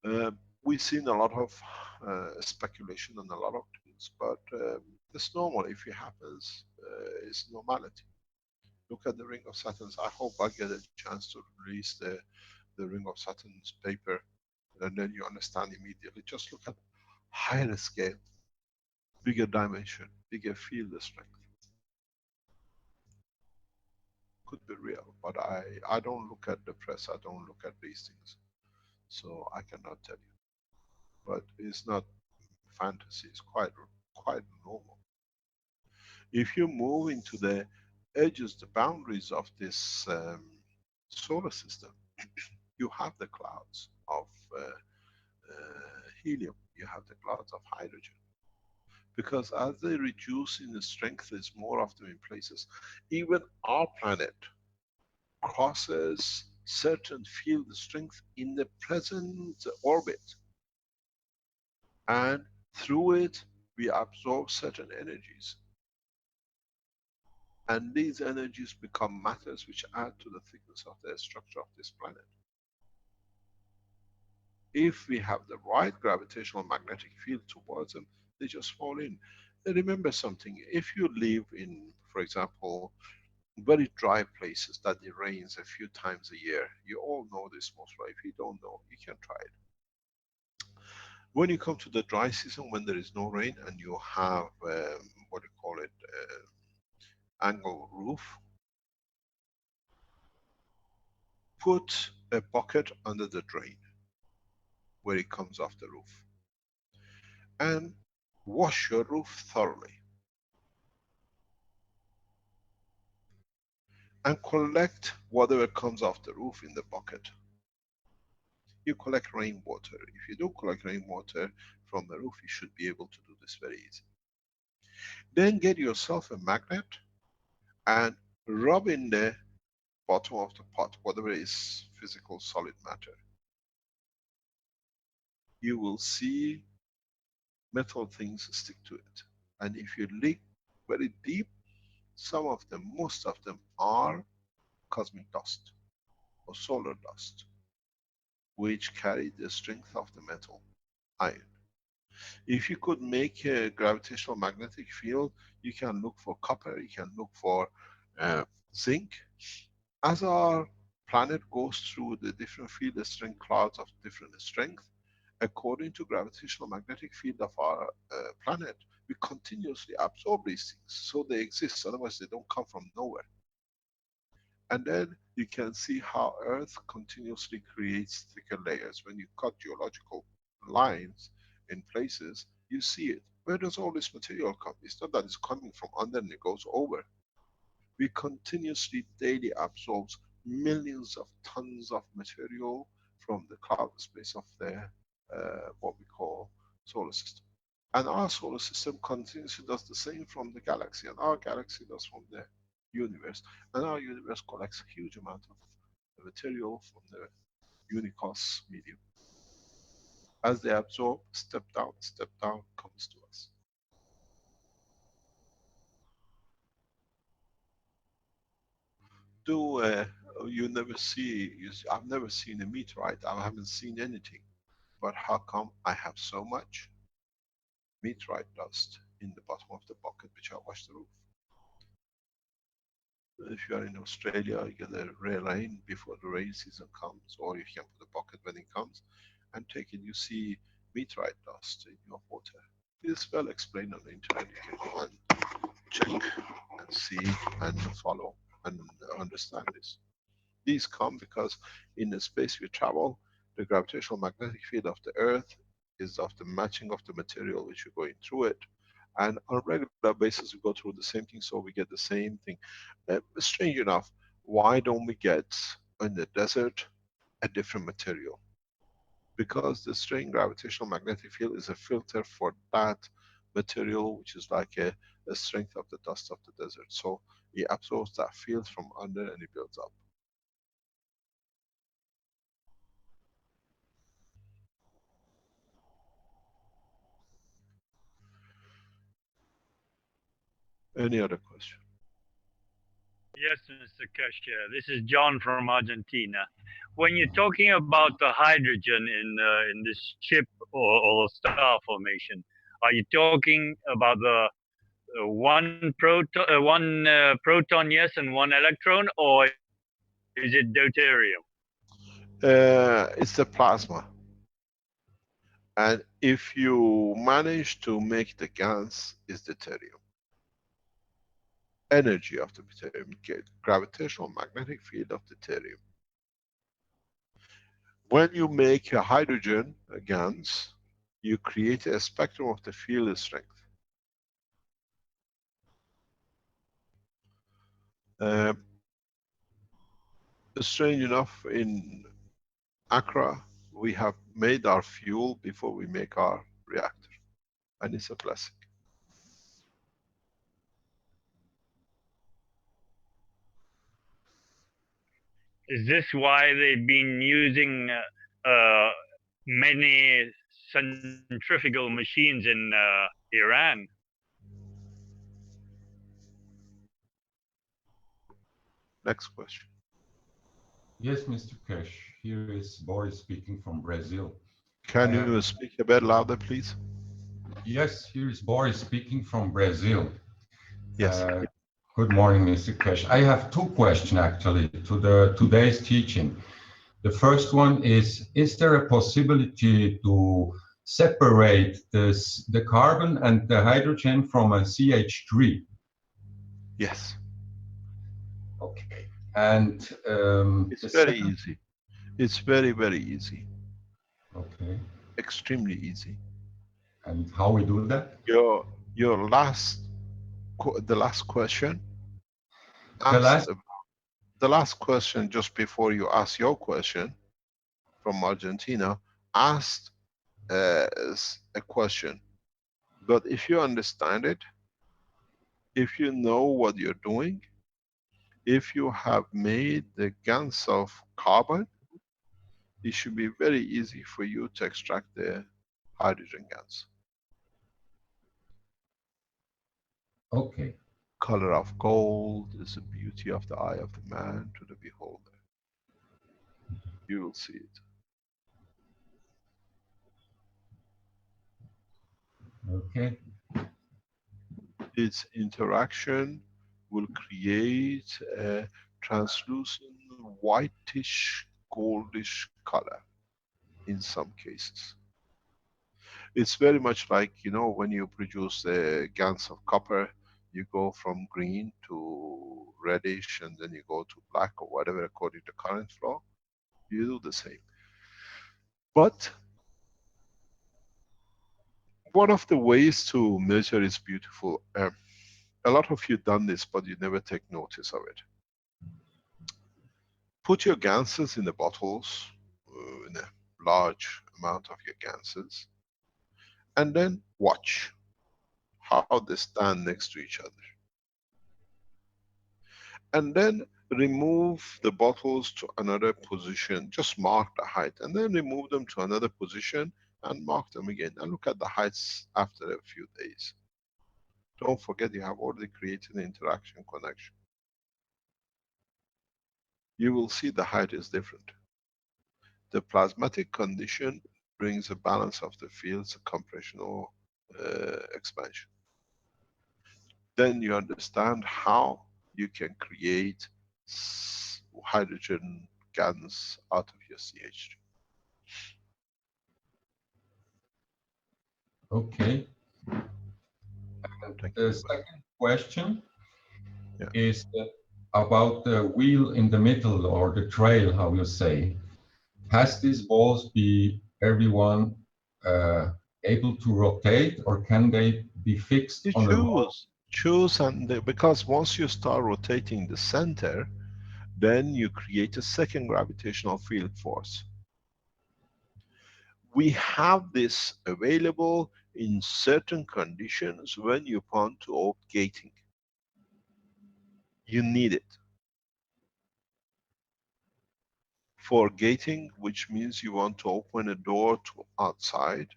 them. We've seen a lot of speculation on a lot of things, but it's normal. If it happens, it's normality. Look at the ring of Saturn. I hope I get a chance to release the ring of Saturn's paper and then you understand immediately. Just look at higher scale, bigger dimension, bigger field strength. Could be real, but I don't look at the press, I don't look at these things, so I cannot tell you. But it's not fantasy, it's quite normal. If you move into the edges, the boundaries of this solar system, you have the clouds of helium, you have the clouds of hydrogen. Because as they reduce in the strength, there's more of them in places. Even our planet crosses certain field strength in the present orbit. And through it, we absorb certain energies. And these energies become matters which add to the thickness of the structure of this planet. If we have the right gravitational magnetic field towards them, they just fall in. And remember something, if you live in, for example, very dry places that it rains a few times a year, you all know this most likely. If you don't know, you can try it. When you come to the dry season, when there is no rain and you have, what do you call it, angle roof, put a bucket under the drain where it comes off the roof and wash your roof thoroughly and collect whatever comes off the roof in the bucket. You collect rainwater. If you don't collect rainwater from the roof, you should be able to do this very easy. Then get yourself a magnet and rub in the bottom of the pot, whatever is physical solid matter. You will see metal things stick to it. And if you dig very deep, some of them, most of them are cosmic dust or solar dust, which carry the strength of the metal, iron. If you could make a gravitational magnetic field, you can look for copper, you can look for zinc. As our planet goes through the different field strength clouds of different strength, according to gravitational magnetic field of our planet, we continuously absorb these things. So they exist, otherwise they don't come from nowhere. And then you can see how Earth continuously creates thicker layers. When you cut geological lines in places, you see it. Where does all this material come? It's not that it's coming from under and it goes over. We continuously daily absorbs millions of tons of material from the cloud space of the what we call solar system. And our solar system continuously does the same from the galaxy, and our galaxy does from the universe. And our universe collects a huge amount of material from the unicos medium. As they absorb, step down, comes to us. You never see, I've never seen a meteorite, I haven't seen anything. But how come I have so much meteorite dust in the bottom of the bucket which I wash the roof? If you are in Australia, you get a rare rain before the rain season comes, or you can put a bucket when it comes and take it, you see meteorite dust in your water. It's well explained on the internet. You can go and check and see and follow and understand this. These come because in the space we travel, the gravitational magnetic field of the Earth is of the matching of the material which is going through it. And on a regular basis we go through the same thing, so we get the same thing. Strange enough, why don't we get in the desert a different material? Because the strange gravitational magnetic field is a filter for that material, which is like a strength of the dust of the desert. So it absorbs that field from under and it builds up. Any other question? Yes, Mr. Keshe. This is John from Argentina. When you're talking about the hydrogen in this ship or star formation, are you talking about the one proton yes and one electron, or is it deuterium? It's the plasma. And if you manage to make the GaNs is deuterium. Energy of the deuterium, gravitational magnetic field of deuterium. When you make a hydrogen, a GaNs, you create a spectrum of the field strength. Strange enough, in Accra, we have made our fuel before we make our reactor, and it's a blessing. Is this why they've been using many centrifugal machines in Iran? Next question. Yes, Mr. Keshe. Here is Boris speaking from Brazil. Can you speak a bit louder, please? Yes, here is Boris speaking from Brazil. Yes. Good morning, Mr. Keshe. I have two questions actually to today's teaching. The first one is there a possibility to separate the carbon and the hydrogen from a CH3? Yes. Okay. And it's very easy. It's very, very easy. Okay. Extremely easy. And how we do that? The last question. The last question, just before you ask your question, from Argentina, asked a question. But if you understand it, if you know what you're doing, if you have made the GaNs of carbon, it should be very easy for you to extract the hydrogen GaNs. Okay. Color of gold is the beauty of the eye of the man to the beholder. You will see it. Okay. Its interaction will create a translucent whitish goldish color in some cases. It's very much like, you know, when you produce the GaNs of copper, you go from green to reddish and then you go to black or whatever according to current flow. You do the same. But one of the ways to measure is beautiful. A lot of you done this, but you never take notice of it. Put your GaNs in the bottles, in a large amount of your GaNs, and then watch how they stand next to each other. And then remove the bottles to another position, just mark the height, and then remove them to another position and mark them again, and look at the heights after a few days. Don't forget, you have already created an interaction connection. You will see the height is different. The plasmatic condition brings a balance of the fields, compression or expansion. Then you understand how you can create hydrogen GaNs out of your CH3. Okay. The second question is about the wheel in the middle, or the trail, how you say. Has these balls be everyone able to rotate, or can they be fixed on the wall? Choose, and because once you start rotating the center, then you create a second gravitational field force. We have this available in certain conditions when you want to open gating. You need it. For gating, which means you want to open a door to outside,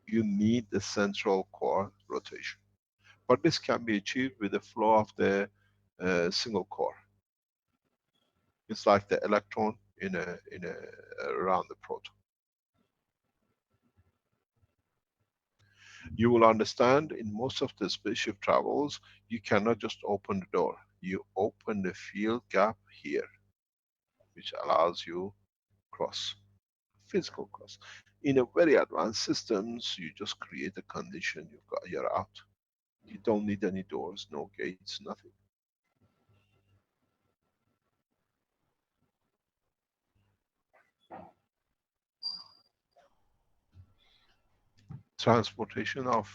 you need the central core rotation. But this can be achieved with the flow of the single core. It's like the electron around the proton. You will understand in most of the spaceship travels, you cannot just open the door. You open the field gap here, which allows you cross. physical cost. In a very advanced systems, you just create a condition, you're out. You don't need any doors, no gates, nothing. Transportation of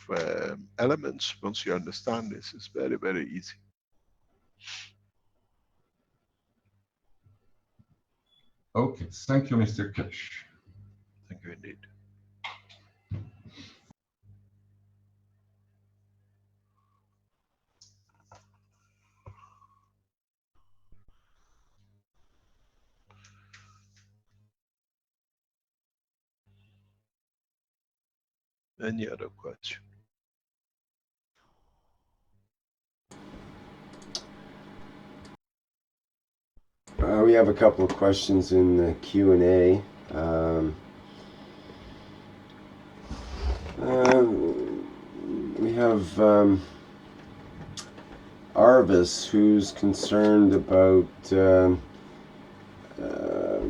elements, once you understand this, is very, very easy. Okay, thank you, Mr. Keshe. Thank you indeed. Any other question? We have a couple of questions in the Q&A. We have Arvis, who's concerned about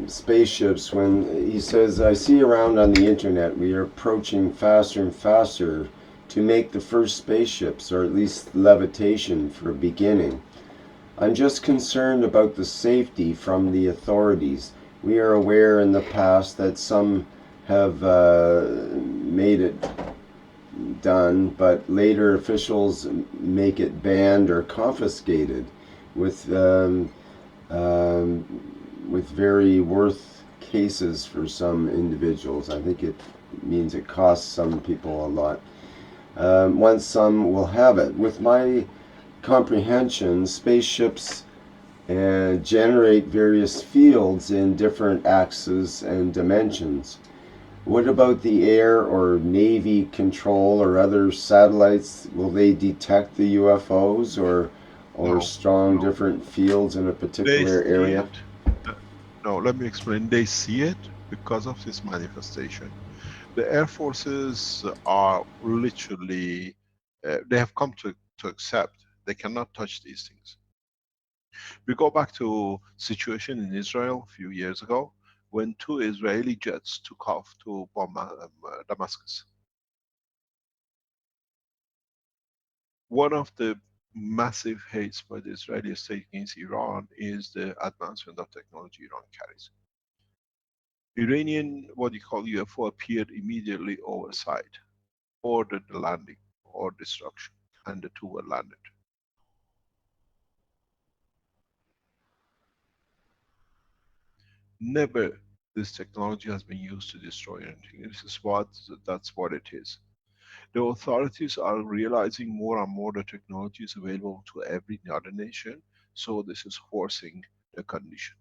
spaceships. When he says, I see around on the internet we are approaching faster and faster to make the first spaceships, or at least levitation for a beginning. I'm just concerned about the safety from the authorities. We are aware in the past that some have made it done, but later officials make it banned or confiscated with very worth cases for some individuals. I think it means it costs some people a lot. Once some will have it. With my comprehension, spaceships generate various fields in different axes and dimensions. What about the air or Navy control or other satellites? Will they detect the UFOs or strong different fields in a particular area? No, let me explain. They see it because of this manifestation. The air forces are literally, they have come to accept they cannot touch these things. We go back to situation in Israel a few years ago when 2 Israeli jets took off to bomb Damascus. One of the massive hates by the Israeli state against Iran is the advancement of technology Iran carries. Iranian, what you call UFO, appeared immediately overside, ordered the landing or destruction, and the 2 were landed. Never this technology has been used to destroy anything. That's what it is. The authorities are realizing more and more the technology is available to every other nation, so this is forcing the condition.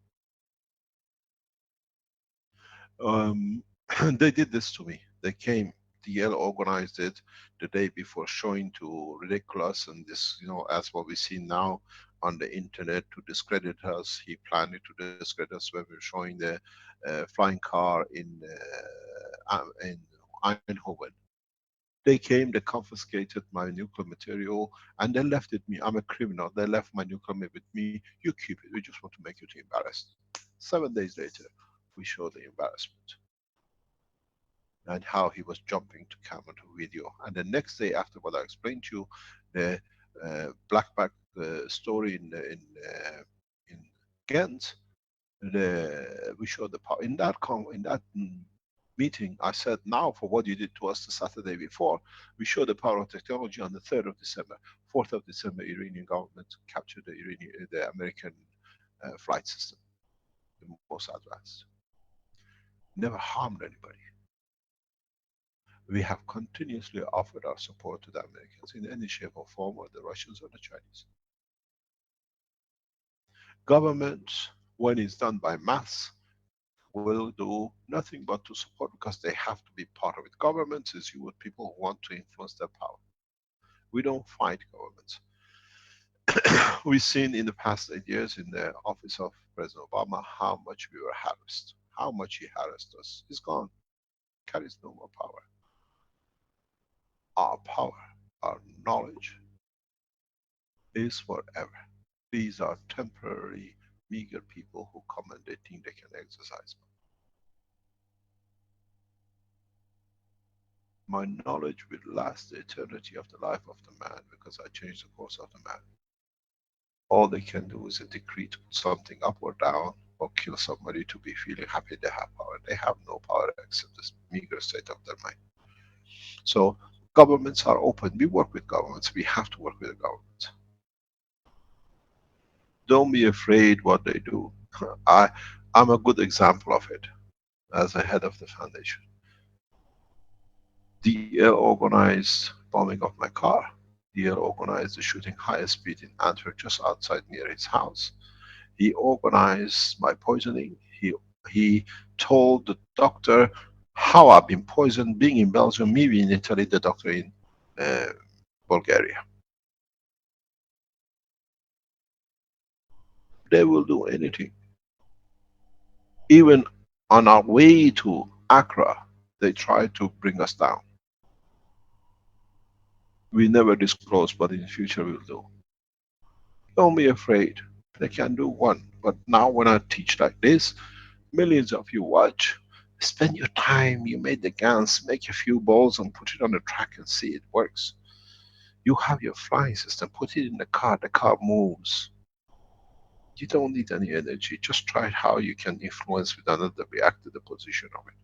They did this to me. They came, DL organized it the day before, showing to ridiculous and this, as what we see now on the internet to discredit us. He planned it to discredit us when we were showing the flying car in Eindhoven. They came, they confiscated my nuclear material, and they left it me. I'm a criminal. They left my nuclear with me. You keep it. We just want to make you embarrassed. 7 days later, we show the embarrassment and how he was jumping to camera to video. And the next day, after what I explained to you, the black bag story in GaNS, we showed the power. In that meeting, I said, now for what you did to us the Saturday before, we showed the power of technology on the 3rd of December. 4th of December, Iranian government captured the American flight system, the most advanced. Never harmed anybody. We have continuously offered our support to the Americans in any shape or form, or the Russians or the Chinese. Governments, when it's done by mass, will do nothing but to support, because they have to be part of it. Governments is you with people who want to influence their power. We don't fight governments. We've seen in the past 8 years in the office of President Obama how much we were harassed, how much he harassed us. He's gone, carries no more power. Our power, our knowledge is forever. These are temporary, meager people who come and they think they can exercise. My knowledge will last the eternity of the life of the man because I changed the course of the man. All they can do is a decree to put something up or down or kill somebody to be feeling happy they have power. They have no power except this meager state of their mind. So governments are open. We work with governments. We have to work with the governments. Don't be afraid what they do. I'm a good example of it as a head of the foundation. DL organized bombing of my car. DL organized the shooting high speed in Antwerp just outside near his house. He organized my poisoning. He told the doctor how I've been poisoned, being in Belgium, me being in Italy, the doctor in Bulgaria. They will do anything. Even on our way to Accra, they try to bring us down. We never disclose, but in the future we'll do. Don't be afraid. They can do one. But now when I teach like this, millions of you watch, spend your time, you made the GaNS, make a few balls and put it on the track and see it works. You have your flying system, put it in the car moves. You don't need any energy, just try how you can influence with another, react to the position of it.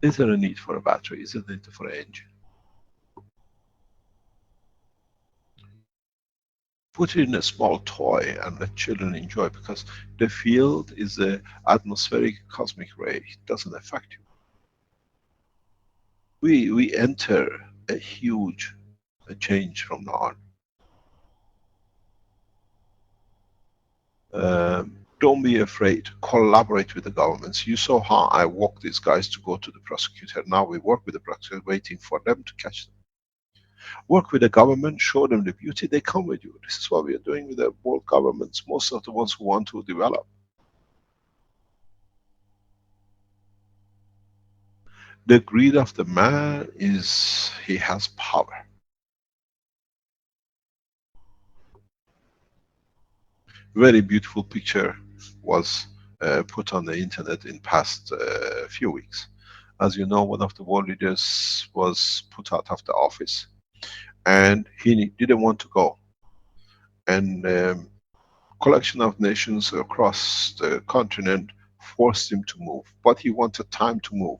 Is there a need for a battery? Is there a need for an engine? Put it in a small toy and let children enjoy, because the field is the atmospheric cosmic ray. It doesn't affect you. We enter a huge change from now on. Don't be afraid. Collaborate with the governments. You saw how I walked these guys to go to the prosecutor. Now we work with the prosecutor, waiting for them to catch them. Work with the government, show them the beauty, they come with you. This is what we are doing with the world governments, most of the ones who want to develop. The greed of the man is, he has power. Very beautiful picture was put on the internet in past few weeks. As you know, one of the world leaders was put out of the office and he didn't want to go. And collection of nations across the continent forced him to move, but he wanted time to move.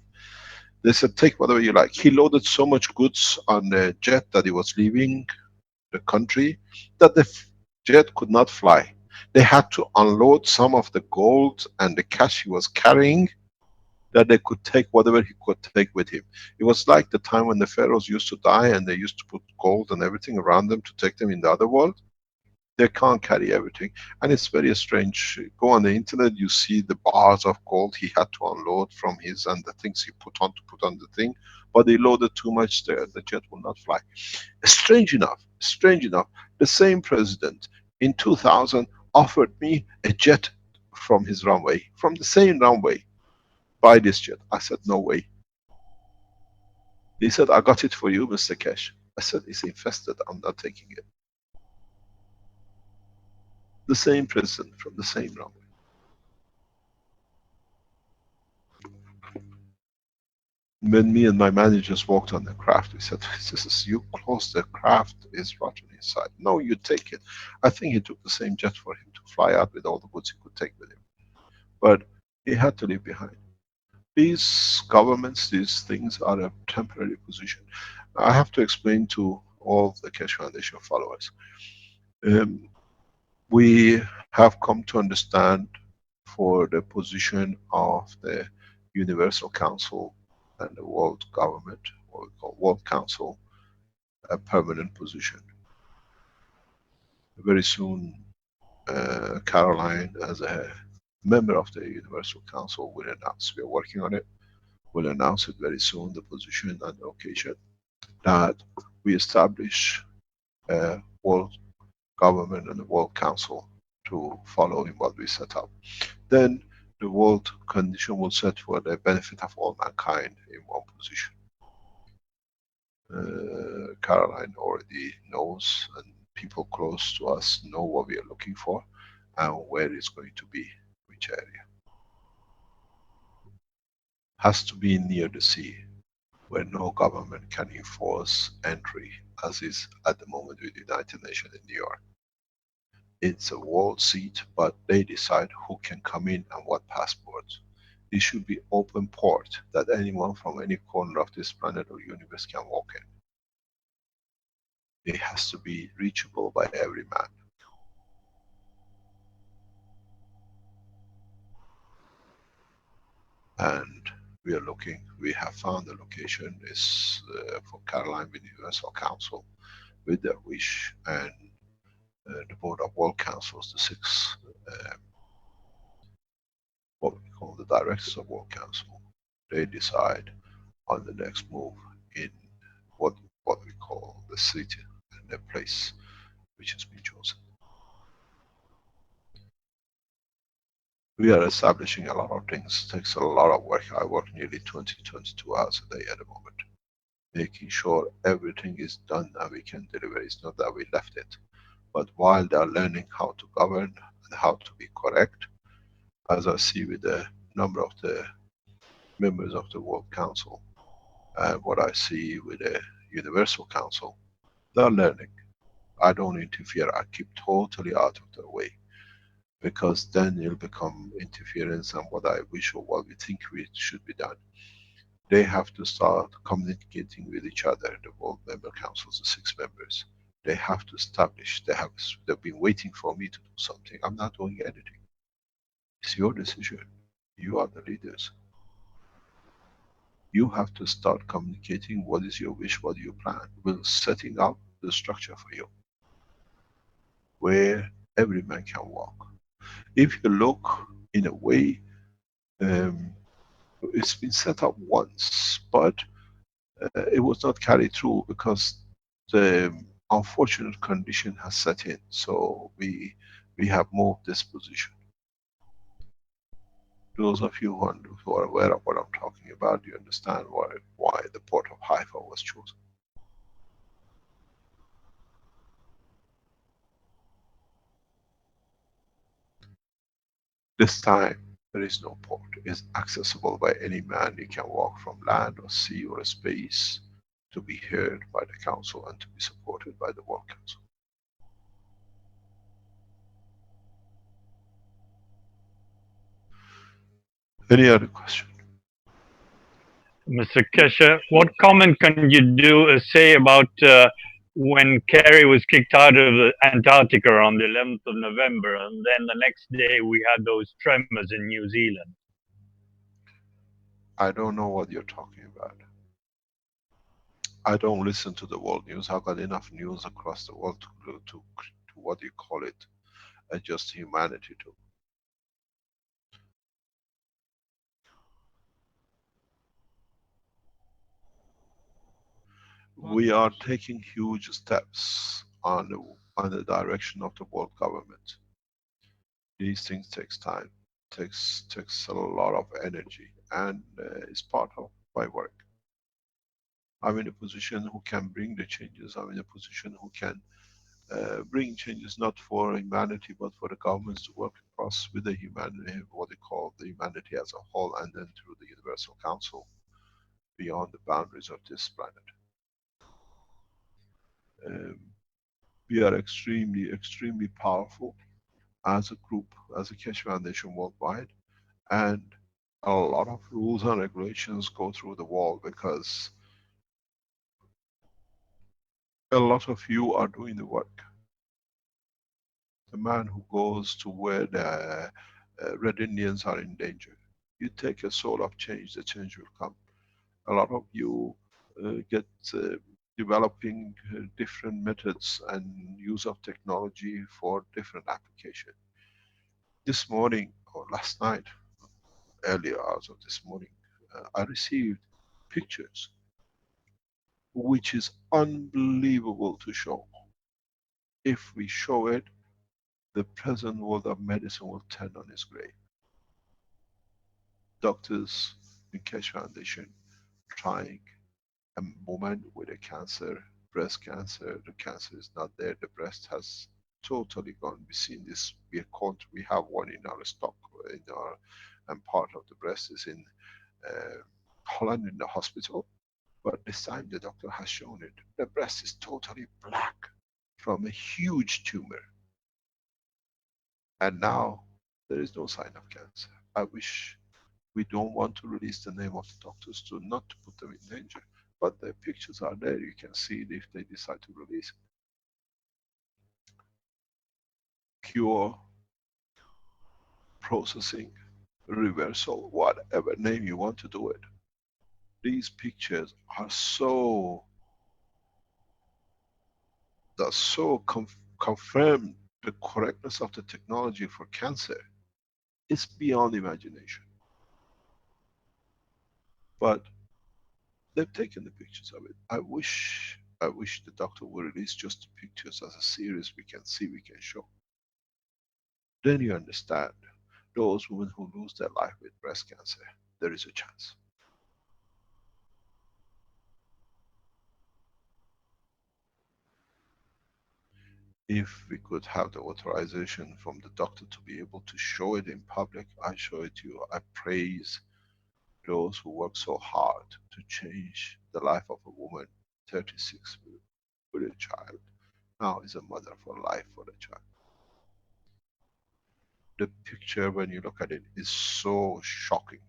They said, take whatever you like. He loaded so much goods on the jet that he was leaving the country that the jet could not fly. They had to unload some of the gold and the cash he was carrying, that they could take whatever he could take with him. It was like the time when the pharaohs used to die and they used to put gold and everything around them to take them in the other world. They can't carry everything, and it's very strange. Go on the internet, you see the bars of gold he had to unload from his, and the things he put on the thing, but they loaded too much there, the jet will not fly. Strange enough, the same president in 2000 offered me a jet from his runway, from the same runway, buy this jet. I said, no way. He said, I got it for you, Mr. Keshe. I said, it's infested, I'm not taking it. The same president from the same runway. When me and my managers walked on the craft, we said, this is, you close the craft, is rotten inside. No, you take it. I think he took the same jet for him to fly out with all the goods he could take with him. But he had to leave behind. These governments, these things are a temporary position. I have to explain to all the Keshe Foundation followers. We have come to understand for the position of the Universal Council and the World Government, what we call World Council, a permanent position. Very soon, Caroline, as a member of the Universal Council, will announce. We are working on it. We'll announce it very soon, the position and the occasion, that we establish a World Government and the World Council to follow in what we set up. Then the world condition will set for the benefit of all mankind in one position. Caroline already knows, and people close to us know what we are looking for and where it's going to be, which area. Has to be near the sea. where no government can enforce entry, as is at the moment with the United Nations in New York. It's a world seat, but they decide who can come in and what passports. It should be open port that anyone from any corner of this planet or universe can walk in. It has to be reachable by every man. And we are looking, we have found the location is for Caroline with the Universal Council with their wish, and the Board of World Councils, the six, what we call the Directors of World Council, they decide on the next move in what we call the city and the place which has been chosen. We are establishing a lot of things. It takes a lot of work. I work nearly 22 hours a day at the moment, making sure everything is done and we can deliver. It's not that we left it, but while they are learning how to govern and how to be correct, as I see with the number of the members of the World Council and what I see with the Universal Council, they are learning. I don't interfere. I keep totally out of their way, because then it'll become interference and what I wish or what we think we should be done. They have to start communicating with each other, the World Member Councils, the 6 members. They have to establish, they've been waiting for me to do something. I'm not doing anything. It's your decision. You are the leaders. You have to start communicating what is your wish, what you plan. We're setting up the structure for you, where every man can walk. If you look in a way, it's been set up once, but it was not carried through because the unfortunate condition has set in. So we have moved this position. Those of you who are aware of what I'm talking about, you understand why the port of Haifa was chosen. This time, there is no port. It's accessible by any man. You can walk from land or sea or space to be heard by the Council and to be supported by the World Council. Any other question? Mr. Keshe, what comment can you say about when Kerry was kicked out of Antarctica on the 11th of November, and then the next day we had those tremors in New Zealand? I don't know what you're talking about. I don't listen to the world news. I've got enough news across the world to what you call it, adjust humanity to. We are taking huge steps on the direction of the world government. These things takes time, takes a lot of energy, and it's part of my work. I'm in a position who can bring the changes. I'm in a position who can bring changes not for humanity but for the governments to work across with the humanity, what they call the humanity as a whole, and then through the Universal Council beyond the boundaries of this planet. We are extremely powerful as a group, as a Keshe Foundation worldwide, and a lot of rules and regulations go through the wall because a lot of you are doing the work. The man who goes to where the Red Indians are in danger, you take a soul of change, the change will come. A lot of you get developing different methods and use of technology for different application. This morning or last night, earlier hours of this morning, I received pictures which is unbelievable to show. If we show it, the present world of medicine will turn on its grave. Doctors in Keshe Foundation trying a woman with a cancer, breast cancer, the cancer is not there, the breast has totally gone. We've seen this, we have one in our stock, and part of the breast is in Holland in the hospital. But this time the doctor has shown it. The breast is totally black from a huge tumor. And now there is no sign of cancer. I wish, we don't want to release the name of the doctors to not to put them in danger. But the pictures are there, you can see it if they decide to release it. Cure, processing, reversal, whatever name you want to do it. These pictures are so, that so confirm the correctness of the technology for cancer. It's beyond imagination. But they've taken the pictures of it. I wish the doctor would release just the pictures as a series we can see, we can show. Then you understand, those women who lose their life with breast cancer, there is a chance. If we could have the authorization from the doctor to be able to show it in public, I show it to you. I praise those who work so hard to change the life of a woman, 36, with a child. Now is a mother for life for the child. The picture, when you look at it, is so shocking.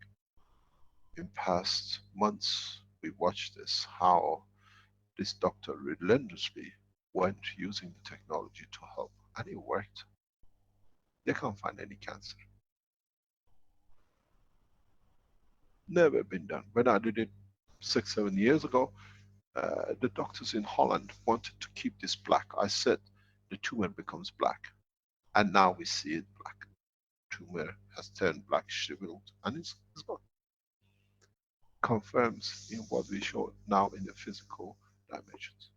In past months, we watched this, how this doctor relentlessly went using the technology to help, and it worked. They can't find any cancer. Never been done. When I did it 6-7 years ago, the doctors in Holland wanted to keep this black. I said the tumor becomes black, and now we see it black. Tumor has turned black, shriveled, and it's gone. Confirms in what we show now in the physical dimensions.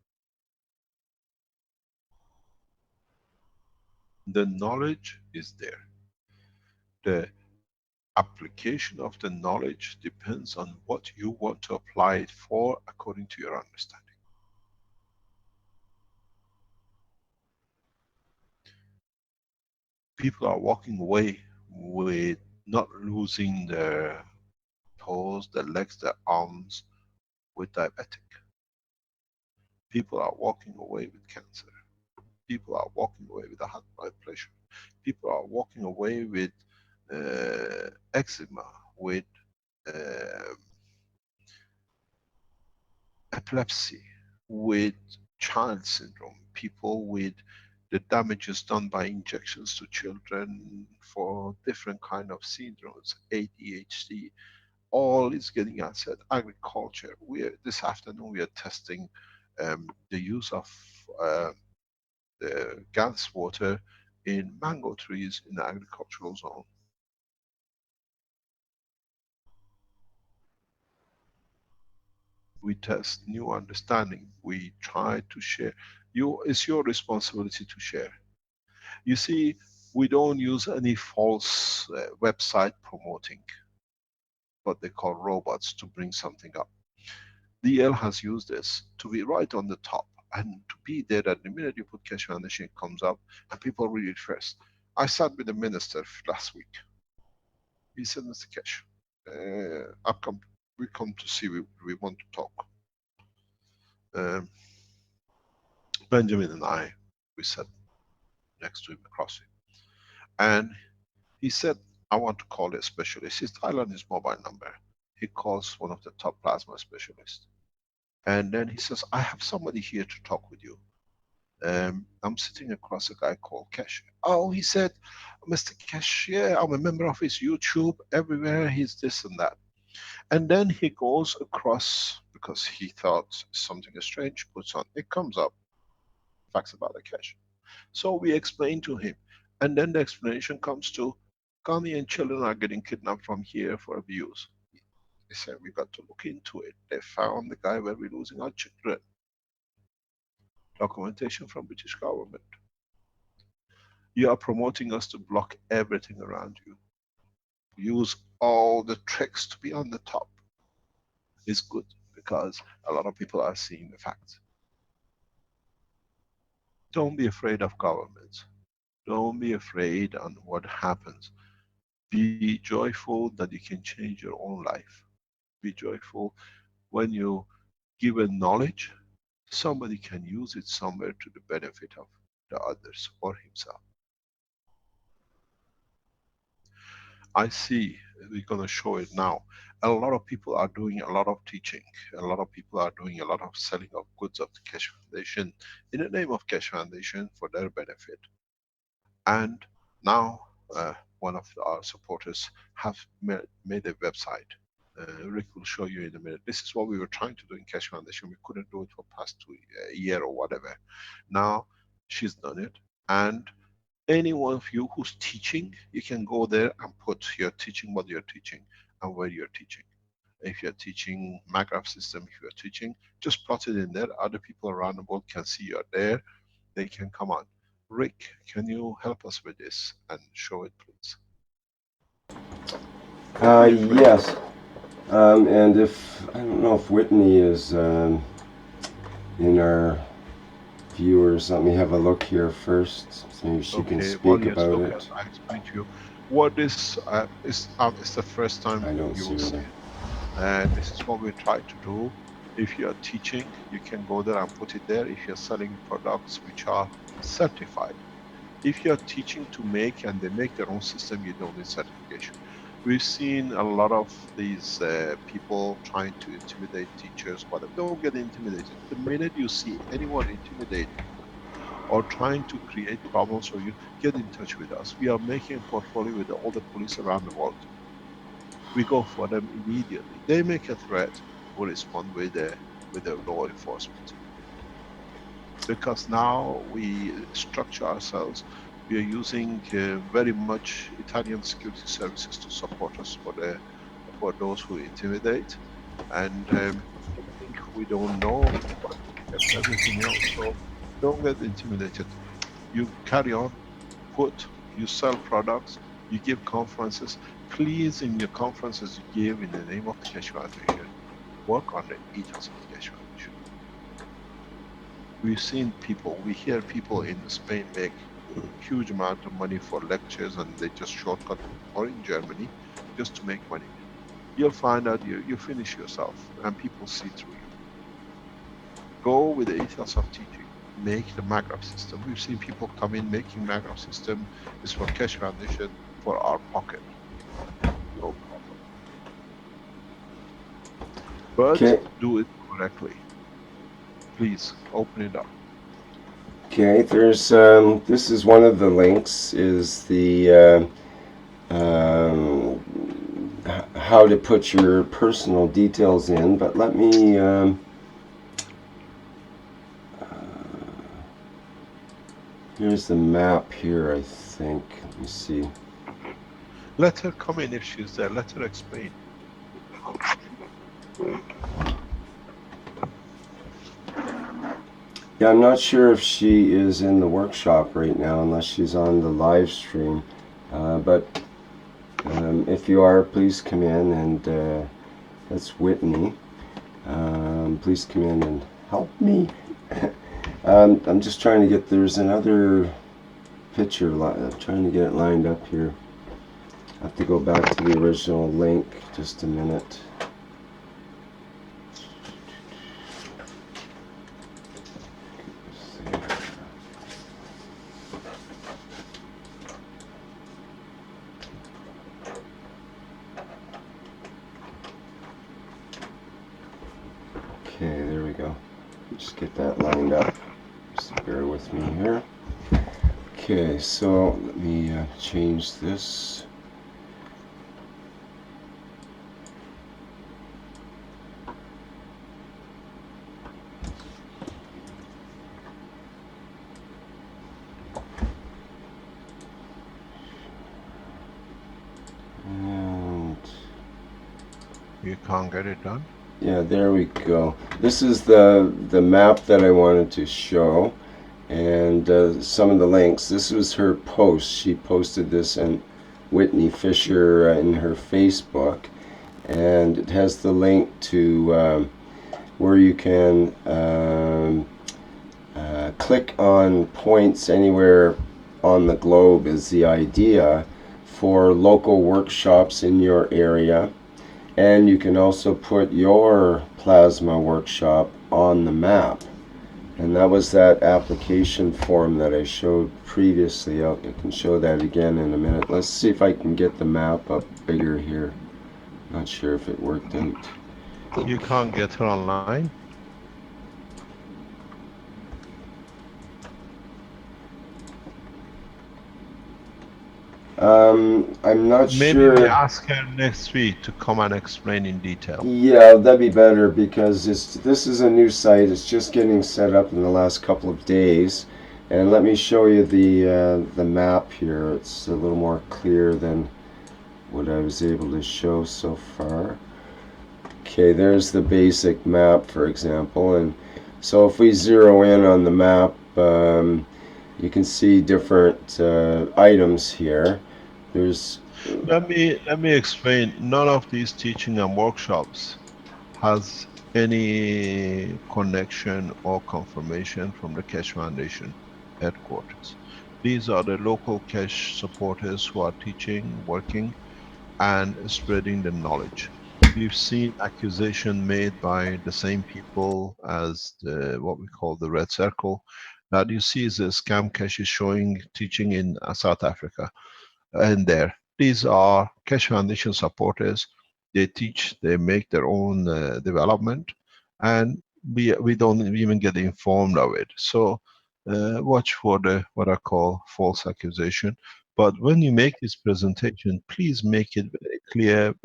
The knowledge is there. The application of the knowledge depends on what you want to apply it for according to your understanding. People are walking away with not losing their toes, their legs, their arms with diabetic. People are walking away with cancer. People are walking away with a high blood pressure. People are walking away with eczema, with epilepsy, with child syndrome, people with the damages done by injections to children for different kind of syndromes, ADHD, all is getting answered. Agriculture, this afternoon we are testing the use of the GaNS water in mango trees in the agricultural zone. We test new understanding. We try to share. It's your responsibility to share. You see, we don't use any false website promoting what they call robots to bring something up. DL has used this to be right on the top and to be there that the minute you put Keshe and the shit comes up and people read it first. I sat with the minister last week. He said, Mr. Keshe, we come to see, we want to talk. Benjamin and I, we sat next to him across him. And he said, I want to call a specialist. He's dialing his mobile number. He calls one of the top plasma specialists. And then he says, I have somebody here to talk with you. I'm sitting across a guy called Keshe. Oh, he said, Mr. Keshe, yeah, I'm a member of his YouTube, everywhere he's this and that. And then he goes across, because he thought something is strange, puts on, it comes up, facts about the Keshe. So we explain to him. And then the explanation comes to, Ghanaian children are getting kidnapped from here for abuse. They said, we got to look into it. They found the guy where we're losing our children. Documentation from British government. You are promoting us to block everything around you. Use all the tricks to be on the top. It's good, because a lot of people are seeing the facts. Don't be afraid of governments. Don't be afraid on what happens. Be joyful that you can change your own life. Be joyful when you given knowledge, somebody can use it somewhere to the benefit of the others or himself. I see, we're going to show it now. A lot of people are doing a lot of teaching. A lot of people are doing a lot of selling of goods of the Keshe Foundation in the name of Keshe Foundation for their benefit. And now one of our supporters have made a website. Rick will show you in a minute. This is what we were trying to do in Keshe Foundation. We couldn't do it for past a year or whatever. Now she's done it, and any one of you who's teaching, you can go there and put you're teaching what you're teaching and where you're teaching. If you're teaching Magrav system, if you're teaching, just plot it in there. Other people around the world can see you're there. They can come on. Rick, can you help us with this and show it, please? Yes. And if, I don't know if Whitney is in our viewers, let me have a look here first. Maybe she can speak about it. I explain to you what this is the first time you will see it. And this is what we try to do. If you are teaching, you can go there and put it there. If you're selling products which are certified. If you're teaching to make and they make their own system, you don't need certification. We've seen a lot of these people trying to intimidate teachers, but don't get intimidated. The minute you see anyone intimidating or trying to create problems for you, get in touch with us. We are making a portfolio with all the police around the world. We go for them immediately. They make a threat, we respond with the law enforcement. Because now we structure ourselves, we are using very much Italian security services to support us for those who intimidate, and think we don't know everything else. So don't get intimidated. You carry on, you sell products, you give conferences. Please, in your conferences you give in the name of the Keshe Foundation, work on the ethos of the Keshe Foundation. We've seen people, we hear people in Spain make huge amount of money for lectures and they just shortcut, or in Germany, just to make money. You'll find out you finish yourself and people see through you. Go with the ethos of teaching. Make the Magrav system. We've seen people come in making Magrav system is for Keshe Foundation, for our pocket. No problem. But do it correctly. Please open it up. Okay, there's this is one of the links, is the how to put your personal details in, but let me here's the map here, I think. Let me see. Let her come in if she's there. Let her explain. Yeah, I'm not sure if she is in the workshop right now, unless she's on the live stream. But if you are, please come in, and that's Whitney. Please come in and help me. I'm just trying to get, there's another picture, I'm trying to get it lined up here. I have to go back to the original link, just a minute. Okay, there we go. Just get that lined up. Just bear with me here. Okay, so let me change this. And you can't get it done? Yeah, there we go. This is the map that I wanted to show, and some of the links. This was her post. She posted this, and Whitney Fisher in her Facebook, and it has the link to where you can click on points anywhere on the globe is the idea for local workshops in your area. And you can also put your plasma workshop on the map. And that was that application form that I showed previously. I can show that again in a minute. Let's see if I can get the map up bigger here. Not sure if it worked out. You can't get her online. I'm not Maybe we sure. ask her next week to come and explain in detail. Yeah, that'd be better because this is a new site. It's just getting set up in the last couple of days. And let me show you the map here. It's a little more clear than what I was able to show so far. Okay, there's the basic map, for example. And so if we zero in on the map, you can see different items here. There's Let me explain. None of these teaching and workshops has any connection or confirmation from the Keshe Foundation headquarters. These are the local Keshe supporters who are teaching, working, and spreading the knowledge. We've seen accusation made by the same people as what we call the Red Circle. That you see is a scam Keshe showing teaching in South Africa. And there, these are Keshe Foundation supporters. They teach, they make their own development, and we don't even get informed of it. So watch for the what I call false accusation. But when you make this presentation, please make it very clear,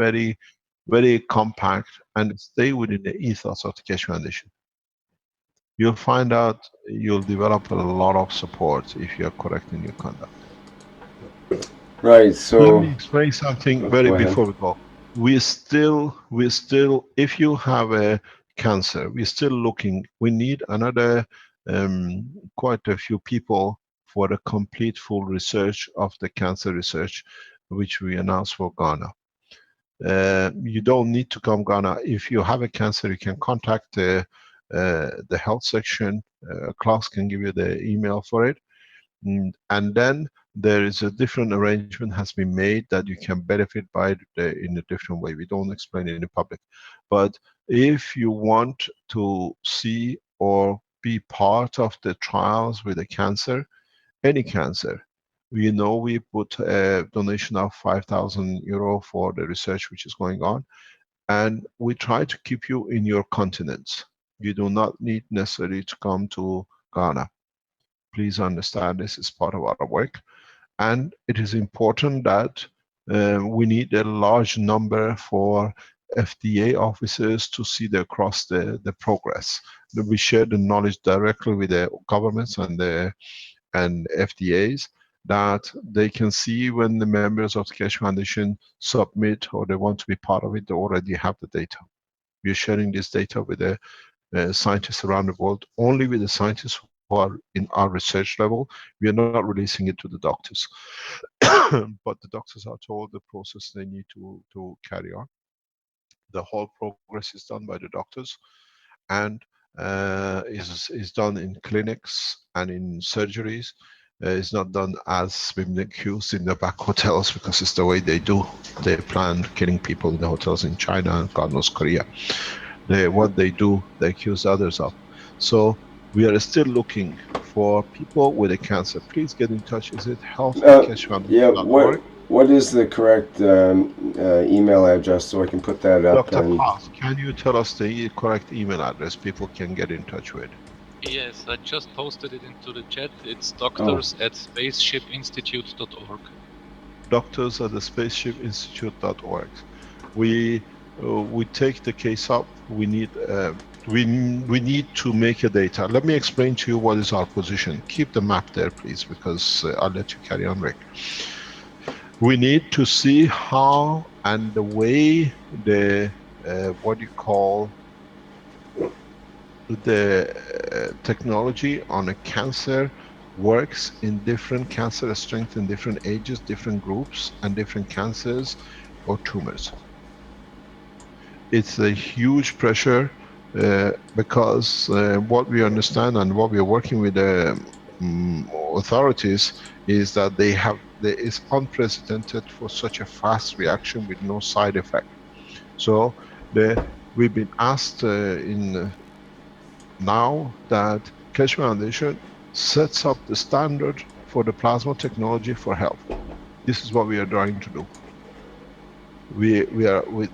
very compact, and stay within the ethos of the Keshe Foundation. You'll find out you'll develop a lot of support if you're correct in your conduct. right. So Let me explain something very go ahead. before we go. We still, if you have a cancer, we're still looking. We need another quite a few people for the complete full research of the cancer research, which we announced for Ghana. You don't need to come Ghana. If you have a cancer, you can contact the health section. Klaus can give you the email for it. And then there is a different arrangement has been made that you can benefit by in a different way. We don't explain it in the public. But if you want to see or be part of the trials with a cancer, any cancer, we know we put a donation of 5,000 euro for the research which is going on. And we try to keep you in your continents. You do not need necessarily to come to Ghana. Please understand this is part of our work. And it is important that we need a large number for FDA officers to see across the progress. That we share the knowledge directly with the governments and FDAs, that they can see when the members of the Keshe Foundation submit or they want to be part of it, they already have the data. We are sharing this data with the scientists around the world, only with the scientists who are in our research level. We are not releasing it to the doctors. But the doctors are told the process they need to carry on. The whole progress is done by the doctors, and is done in clinics and in surgeries. It's not done as been accused in the back hotels, because it's the way they do. They plan killing people in the hotels in China and God knows Korea. What they do, they accuse others of. So we are still looking for people with a cancer. Please get in touch. Is it health@keshefoundation.org? What is the correct email address so I can put that up? Dr. Klaus, can you tell us the correct email address people can get in touch with? Yes, I just posted it into the chat. It's doctors@spaceshipinstitute.org. doctors@spaceshipinstitute.org. We take the case up. We need to make a data. Let me explain to you what is our position. Keep the map there, please, because I'll let you carry on, Rick. We need to see how and the way the what you call the technology on a cancer works in different cancer strength in different ages, different groups, and different cancers or tumors. It's a huge pressure because what we understand and what we are working with the authorities is that there is unprecedented for such a fast reaction with no side effect. So we've been asked now that Keshe Foundation sets up the standard for the plasma technology for health. This is what we are trying to do.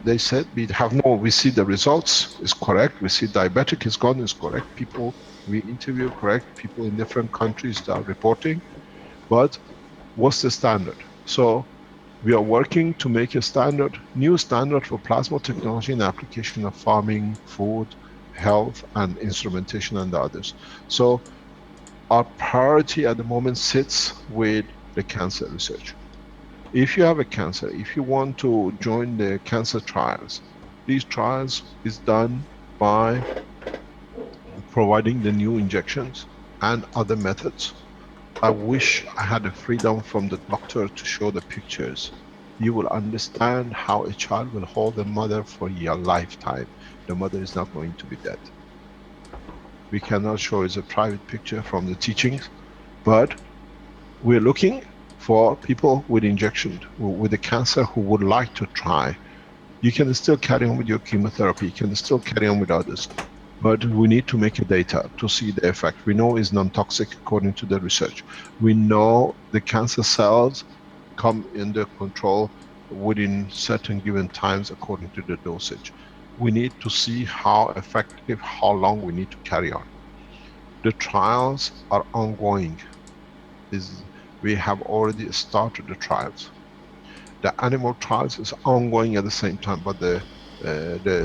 They said we see the results is correct. We see diabetic is gone is correct. People we interview correct. People in different countries that are reporting. But what's the standard? So we are working to make a standard, new standard for plasma technology in application of farming, food, health, and instrumentation and the others. So our priority at the moment sits with the cancer research. If you have a cancer, if you want to join the cancer trials, these trials is done by providing the new injections and other methods. I wish I had the freedom from the doctor to show the pictures. You will understand how a child will hold the mother for your lifetime. The mother is not going to be dead. We cannot show as a private picture from the teachings, but we're looking for people with injection, with the cancer who would like to try. You can still carry on with your chemotherapy, you can still carry on with others, but we need to make a data to see the effect. We know it's non-toxic according to the research. We know the cancer cells come under control within certain given times according to the dosage. We need to see how effective, how long we need to carry on. The trials are ongoing. We have already started the trials. The animal trials is ongoing at the same time, but the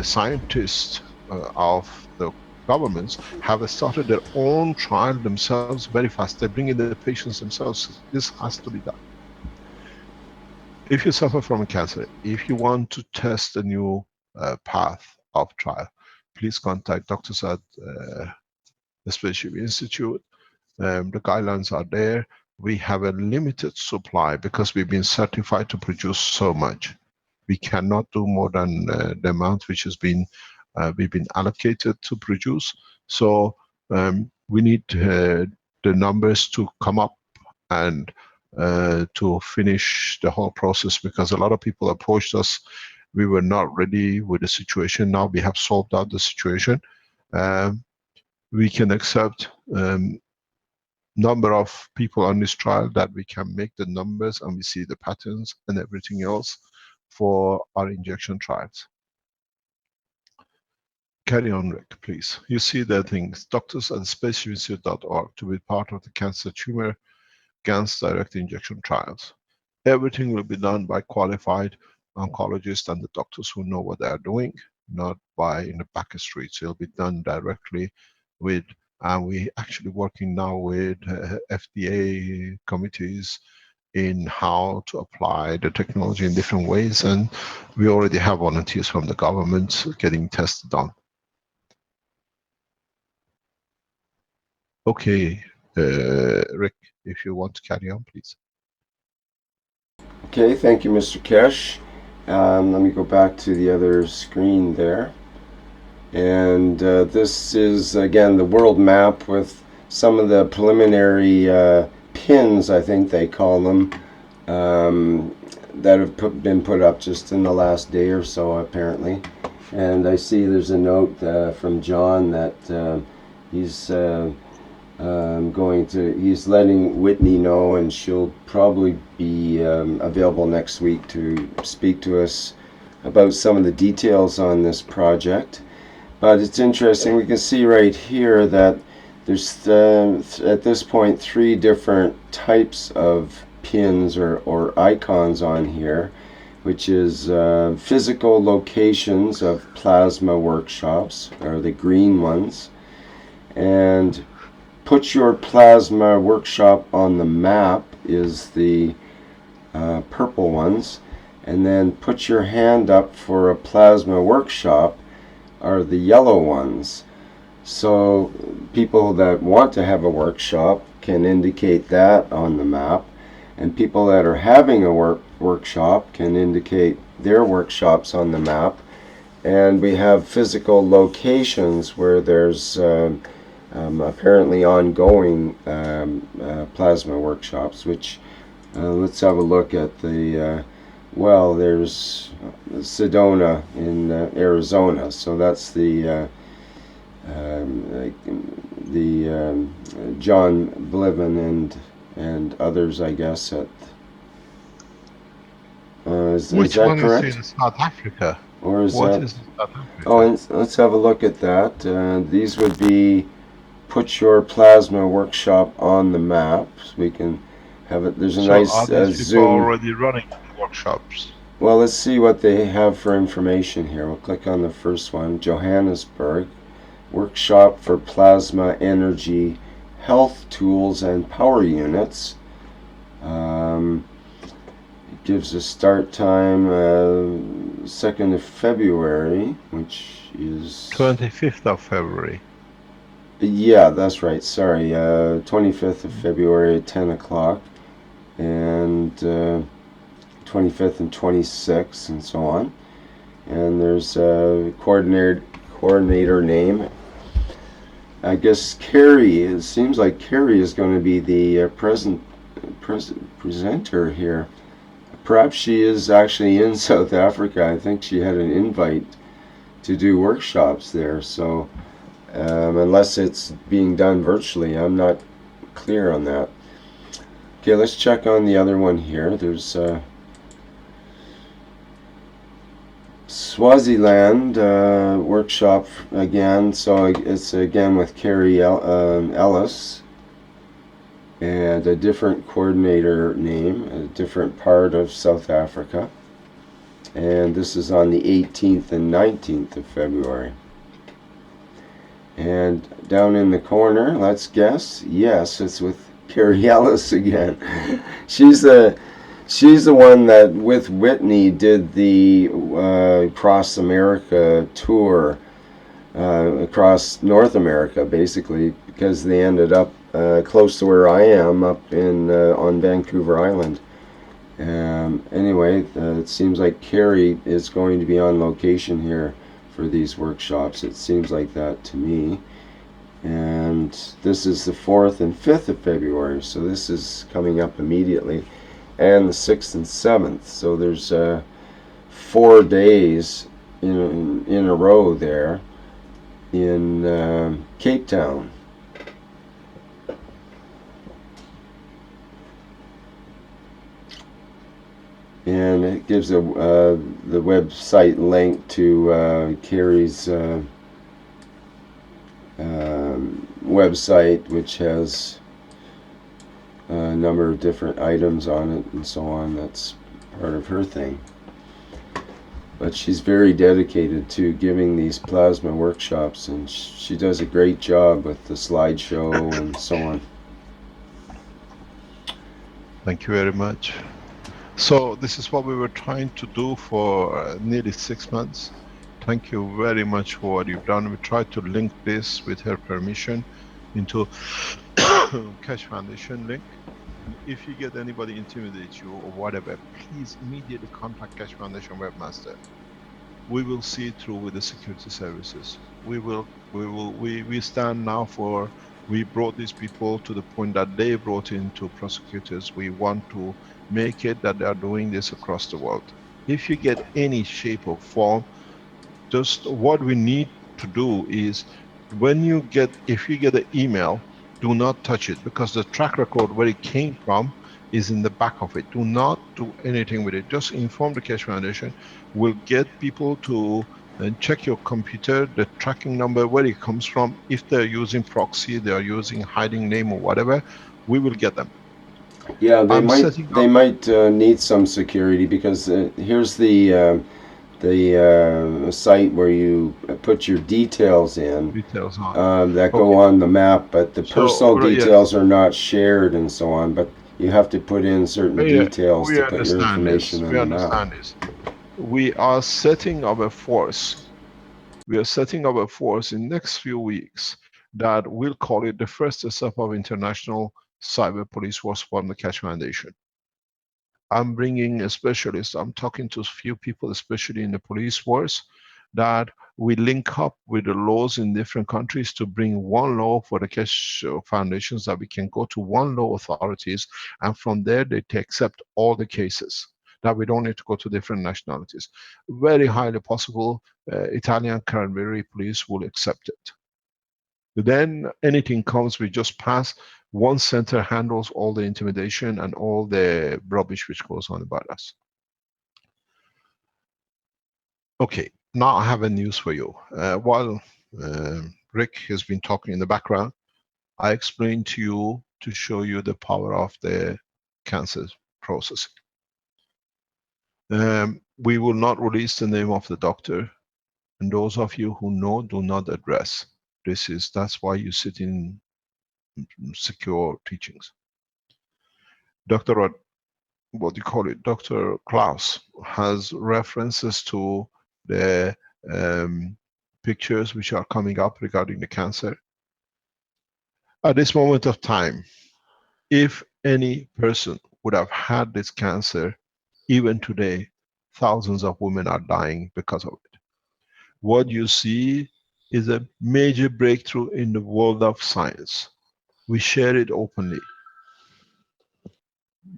scientists of the governments have started their own trial themselves very fast. They bring in the patients themselves. This has to be done. If you suffer from a cancer, if you want to test a new path of trial, please contact doctors at the Spaceship Institute. The guidelines are there. We have a limited supply because we've been certified to produce so much. We cannot do more than the amount which has been we've been allocated to produce. So we need the numbers to come up and to finish the whole process, because a lot of people approached us. We were not ready with the situation. Now we have solved out the situation. We can accept number of people on this trial that we can make the numbers and we see the patterns and everything else for our injection trials. Carry on, Rick, please. You see the things. Doctors at spaceshiపింstitute.org to be part of the cancer tumor GaNS direct injection trials. Everything will be done by qualified oncologists and the doctors who know what they are doing, not by in the back streets. It'll be done directly with, and we actually working now with FDA committees in how to apply the technology in different ways, and we already have volunteers from the government getting tested on. Okay, Rick, if you want to carry on, please. Okay, thank you, Mr. Keshe. Let me go back to the other screen there. And this is, again, the world map with some of the preliminary pins, I think they call them, that have been put up just in the last day or so, apparently. And I see there's a note from John that he's he's letting Whitney know, and she'll probably be available next week to speak to us about some of the details on this project. But it's interesting, we can see right here that there's at this point 3 different types of pins or icons on here, which is physical locations of plasma workshops, are the green ones, and put your plasma workshop on the map is the purple ones, and then put your hand up for a plasma workshop are the yellow ones. So people that want to have a workshop can indicate that on the map, and people that are having a workshop can indicate their workshops on the map. And we have physical locations where there's apparently ongoing plasma workshops, which let's have a look at the well, there's Sedona in Arizona. So that's the John Bliven and others, I guess. Is Which that one correct? is in South Africa? Or is What that? is in South Africa? Oh, and let's have a look at that. These would be put your plasma workshop on the map. So we can have it. There's a So nice are these people zoom. already running workshops? Well, let's see what they have for information here. We'll click on the first one, Johannesburg, workshop for plasma energy, health tools and power units. It gives a start time 2nd of February, which is 25th of February. Yeah, that's right. Sorry, 25th of February at 10 o'clock, and 25th and 26th, and so on. And there's a coordinator name. I guess Carrie. It seems like Carrie is going to be the presenter here. Perhaps she is actually in South Africa. I think she had an invite to do workshops there. So unless it's being done virtually, I'm not clear on that. Okay, let's check on the other one here. There's Swaziland workshop again. So it's again with Carrie Ellis, and a different coordinator name, a different part of South Africa. And this is on the 18th and 19th of February. And down in the corner, let's guess. Yes, it's with Carrie Ellis again. She's the one that with Whitney did the Cross America tour, across North America, basically, because they ended up close to where I am, up in on Vancouver Island. Anyway, it seems like Carrie is going to be on location here for these workshops. It seems like that to me. And this is the 4th and 5th of February, so this is coming up immediately, and the 6th and 7th. So there's 4 days in a row there in Cape Town. And it gives the website link to Carrie's website, which has a number of different items on it and so on. That's part of her thing. But she's very dedicated to giving these plasma workshops, and she does a great job with the slideshow and so on. Thank you very much. So this is what we were trying to do for nearly 6 months. Thank you very much for what you've done. We tried to link this with her permission into Keshe Foundation link. And if you get anybody intimidate you or whatever, please immediately contact Keshe Foundation webmaster. We will see it through with the security services. We stand now for, we brought these people to the point that they brought into prosecutors. We want to make it that they are doing this across the world. If you get any shape or form, just what we need to do is, when you get, if you get an email, do not touch it, because the track record where it came from is in the back of it. Do not do anything with it. Just inform the Keshe Foundation. We'll get people to check your computer, the tracking number, where it comes from. If they're using proxy, they are using hiding name or whatever, we will get them. Yeah, they might need some security, because here's the site where you put your details in, that go on the map, but the personal details are not shared and so on, but you have to put in certain details to put your information on the map. We are setting up a force. We are setting up a force in next few weeks that we'll call it the first step of international cyber police force from the Keshe Foundation. I'm bringing a specialist. I'm talking to a few people, especially in the police force, that we link up with the laws in different countries to bring one law for the Keshe Foundations, that we can go to one law authorities, and from there they accept all the cases. that we don't need to go to different nationalities. Very highly possible Italian Carabinieri police will accept it. Then anything comes, we just pass. One center handles all the intimidation and all the rubbish which goes on about us. Okay, now I have a news for you. While Rick has been talking in the background, I explained to you to show you the power of the cancer processing. We will not release the name of the doctor, and those of you who know, do not address. That's why you sit in secure teachings. Dr. What do you call it? Dr. Klaus has references to the pictures which are coming up regarding the cancer. At this moment of time, if any person would have had this cancer, even today, thousands of women are dying because of it. What you see is a major breakthrough in the world of science. We share it openly.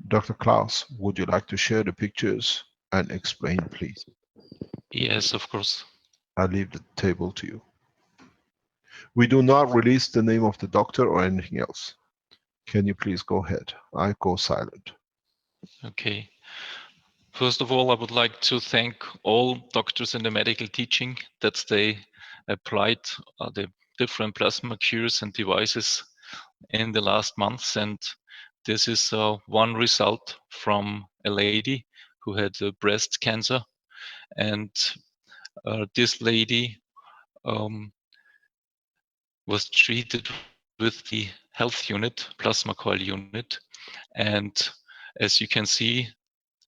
Dr. Klaus, would you like to share the pictures and explain, please? Yes, of course. I leave the table to you. We do not release the name of the doctor or anything else. Can you please go ahead? I go silent. Okay. First of all, I would like to thank all doctors in the medical teaching that they applied the different plasma cures and devices in the last months. And this is one result from a lady who had breast cancer. And this lady was treated with the health unit, plasma coil unit. And as you can see,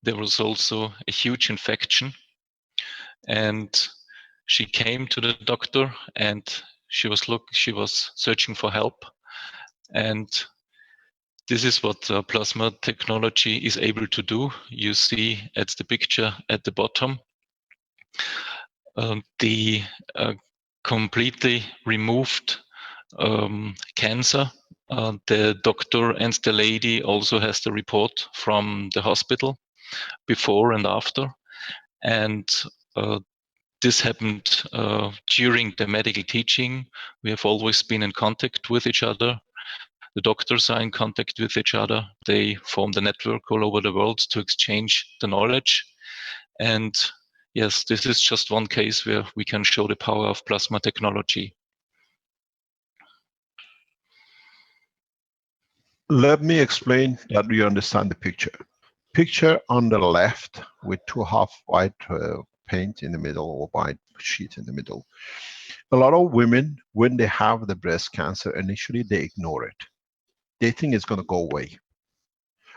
there was also a huge infection. And she came to the doctor and she was searching for help. And this is what plasma technology is able to do. You see at the picture at the bottom, the completely removed cancer. The doctor and the lady also has the report from the hospital before and after. And this happened during the medical teaching. We have always been in contact with each other. The doctors are in contact with each other. They form the network all over the world to exchange the knowledge. And yes, this is just one case where we can show the power of plasma technology. Let me explain that you understand the picture. Picture on the left with two half white paint in the middle or white sheet in the middle. A lot of women, when they have the breast cancer, initially they ignore it. They think it's going to go away.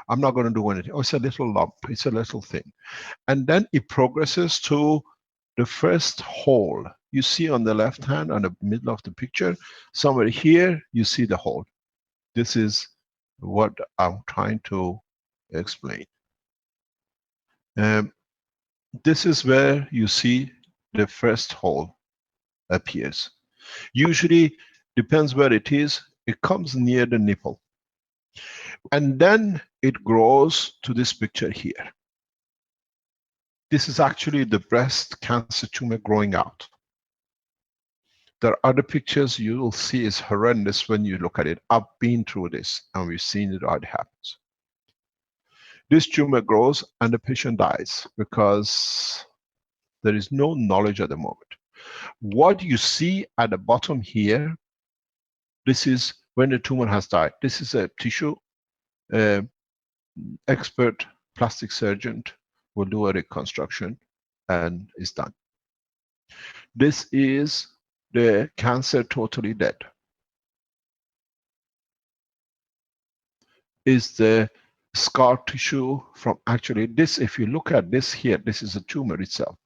I'm not going to do anything. Oh, it's a little lump. It's a little thing. And then it progresses to the first hole. You see on the left hand, on the middle of the picture, somewhere here, you see the hole. This is what I'm trying to explain. This is where you see the first hole appears. Usually, depends where it is, it comes near the nipple. And then it grows to this picture here. This is actually the breast cancer tumor growing out. There are other pictures you will see is horrendous when you look at it. I've been through this and we've seen it how it happens. This tumor grows and the patient dies because there is no knowledge at the moment. What you see at the bottom here, this is when the tumor has died. This is a tissue. Expert plastic surgeon will do a reconstruction and it's done. This is the cancer totally dead. Is the scar tissue from actually this, if you look at this here, this is a tumor itself.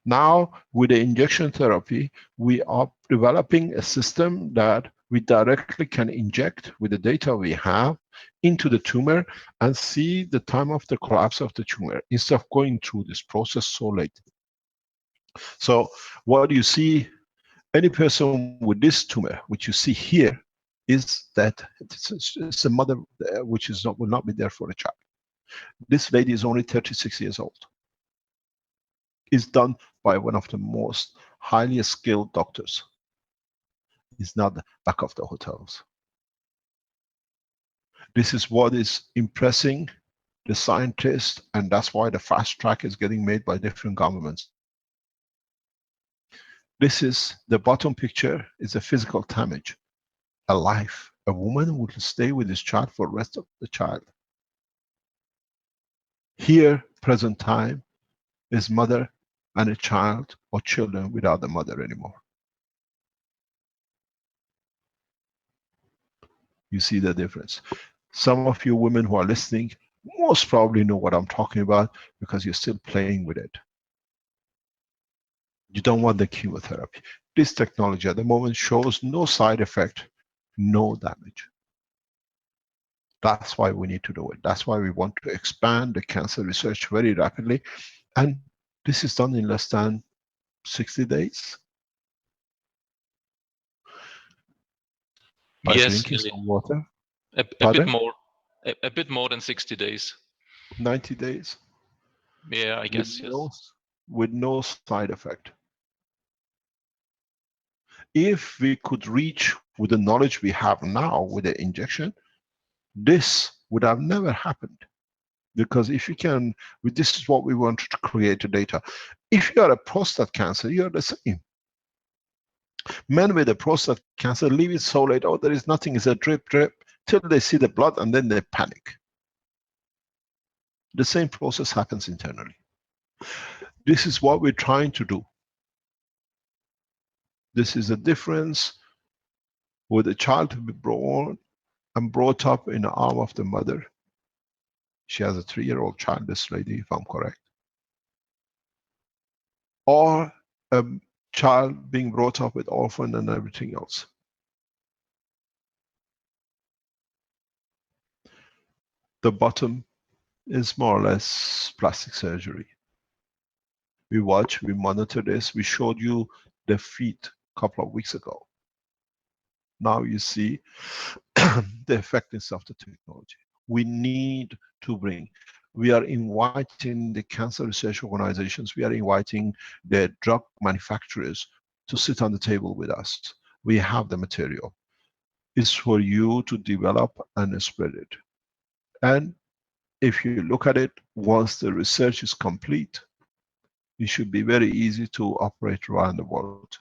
Now, with the injection therapy, we are developing a system that we directly can inject with the data we have into the tumor and see the time of the collapse of the tumor instead of going through this process so late. So what you see, any person with this tumor, which you see here, is that it's a mother which will not be there for a child. This lady is only 36 years old. It's done by one of the most highly skilled doctors. It's not the back of the hotels. This is what is impressing the scientists, and that's why the fast track is getting made by different governments. This is the bottom picture, is a physical damage. A life. A woman would stay with this child for the rest of the child. Here, present time, is mother and a child or children without the mother anymore. You see the difference. Some of you women who are listening most probably know what I'm talking about because you're still playing with it. You don't want the chemotherapy. This technology at the moment shows no side effect, no damage. That's why we need to do it. That's why we want to expand the cancer research very rapidly. And this is done in less than 60 days. By Yes, drinking some water. a bit more than 60 days. 90 days. Yeah, I guess, yes. With no side effect. If we could reach with the knowledge we have now with the injection, this would have never happened. Because if you can, this is what we wanted to create the data. If you are a prostate cancer, you are the same. Men with a prostate cancer leave it so late, oh, there is nothing, it's a drip, till they see the blood and then they panic. The same process happens internally. This is what we're trying to do. This is the difference with a child to be born and brought up in the arm of the mother. She has a 3-year-old child, this lady, if I'm correct. Or a child being brought up with orphan and everything else. The bottom is more or less plastic surgery. We watch, we monitor this. We showed you the feet a couple of weeks ago. Now you see the effectiveness of the technology. We need to bring. We are inviting the cancer research organizations, we are inviting the drug manufacturers to sit on the table with us. We have the material. It's for you to develop and spread it. And if you look at it, once the research is complete, it should be very easy to operate around the world.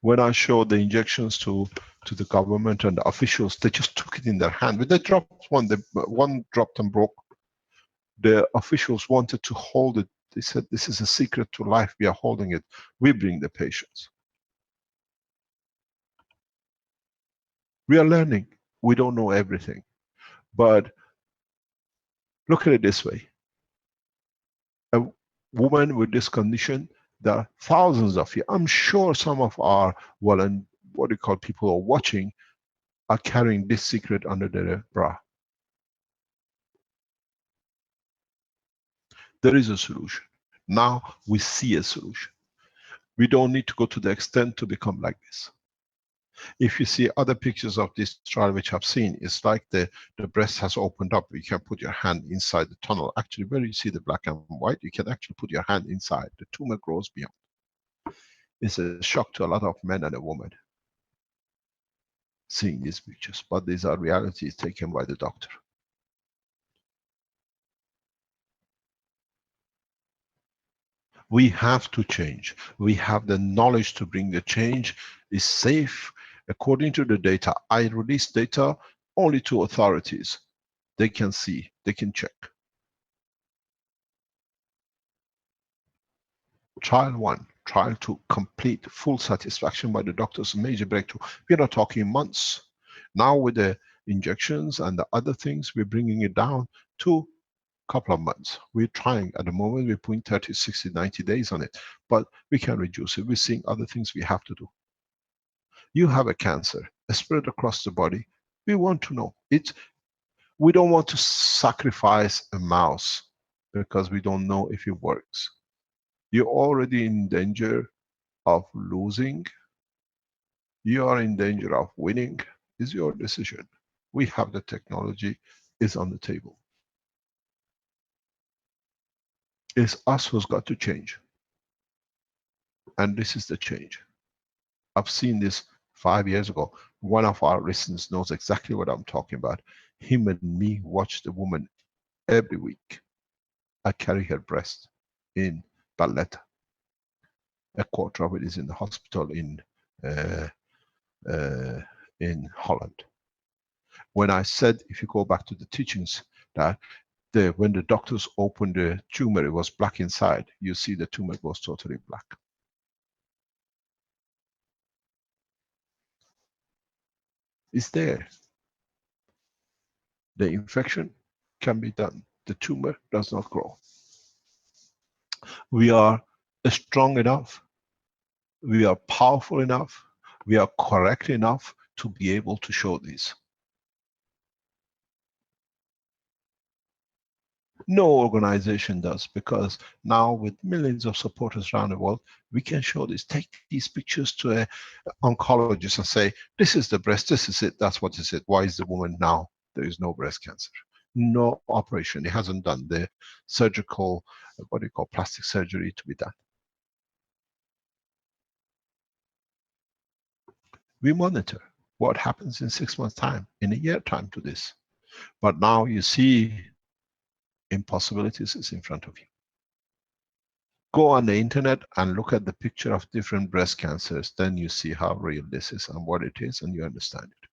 When I showed the injections to the government and the officials, they just took it in their hand. When they dropped one, one dropped and broke. The officials wanted to hold it. They said, this is a secret to life. We are holding it. We bring the patients. We are learning. We don't know everything. But look at it this way. A woman with this condition, there are thousands of you. I'm sure some of our, well, and what you call people who are watching, are carrying this secret under their bra. There is a solution. Now we see a solution. We don't need to go to the extent to become like this. If you see other pictures of this trial which I've seen, it's like the breast has opened up. You can put your hand inside the tunnel. Actually, where you see the black and white, you can actually put your hand inside. The tumor grows beyond. It's a shock to a lot of men and a woman seeing these pictures, but these are realities taken by the doctor. We have to change. We have the knowledge to bring the change. It's safe. According to the data, I release data only to authorities. They can see, they can check. Trial 1, trial 2, complete, full satisfaction by the doctors, major breakthrough. We're not talking months. Now with the injections and the other things, we're bringing it down to a couple of months. We're trying at the moment, we're putting 30, 60, 90 days on it, but we can reduce it. We're seeing other things we have to do. You have a cancer, spread across the body. We want to know. We don't want to sacrifice a mouse because we don't know if it works. You're already in danger of losing. You are in danger of winning. It's your decision. We have the technology, is on the table. It's us who's got to change. And this is the change. I've seen this 5 years ago. One of our listeners knows exactly what I'm talking about. Him and me watch the woman every week. I carry her breast in Valletta. A quarter of it is in the hospital in Holland. When I said, if you go back to the teachings, that when the doctors opened the tumor, it was black inside. You see the tumor was totally black. It's there. The infection can be done. The tumor does not grow. We are strong enough. We are powerful enough. We are correct enough to be able to show this. No organization does, because now with millions of supporters around the world, we can show this. Take these pictures to an oncologist and say, this is the breast, this is it, that's what is it. Why is the woman now? There is no breast cancer. No operation. He hasn't done the surgical, what do you call, plastic surgery to be done. We monitor what happens in 6 months' time, in a year time to this. But now you see impossibilities is in front of you. Go on the internet and look at the picture of different breast cancers. Then you see how real this is and what it is, and you understand it.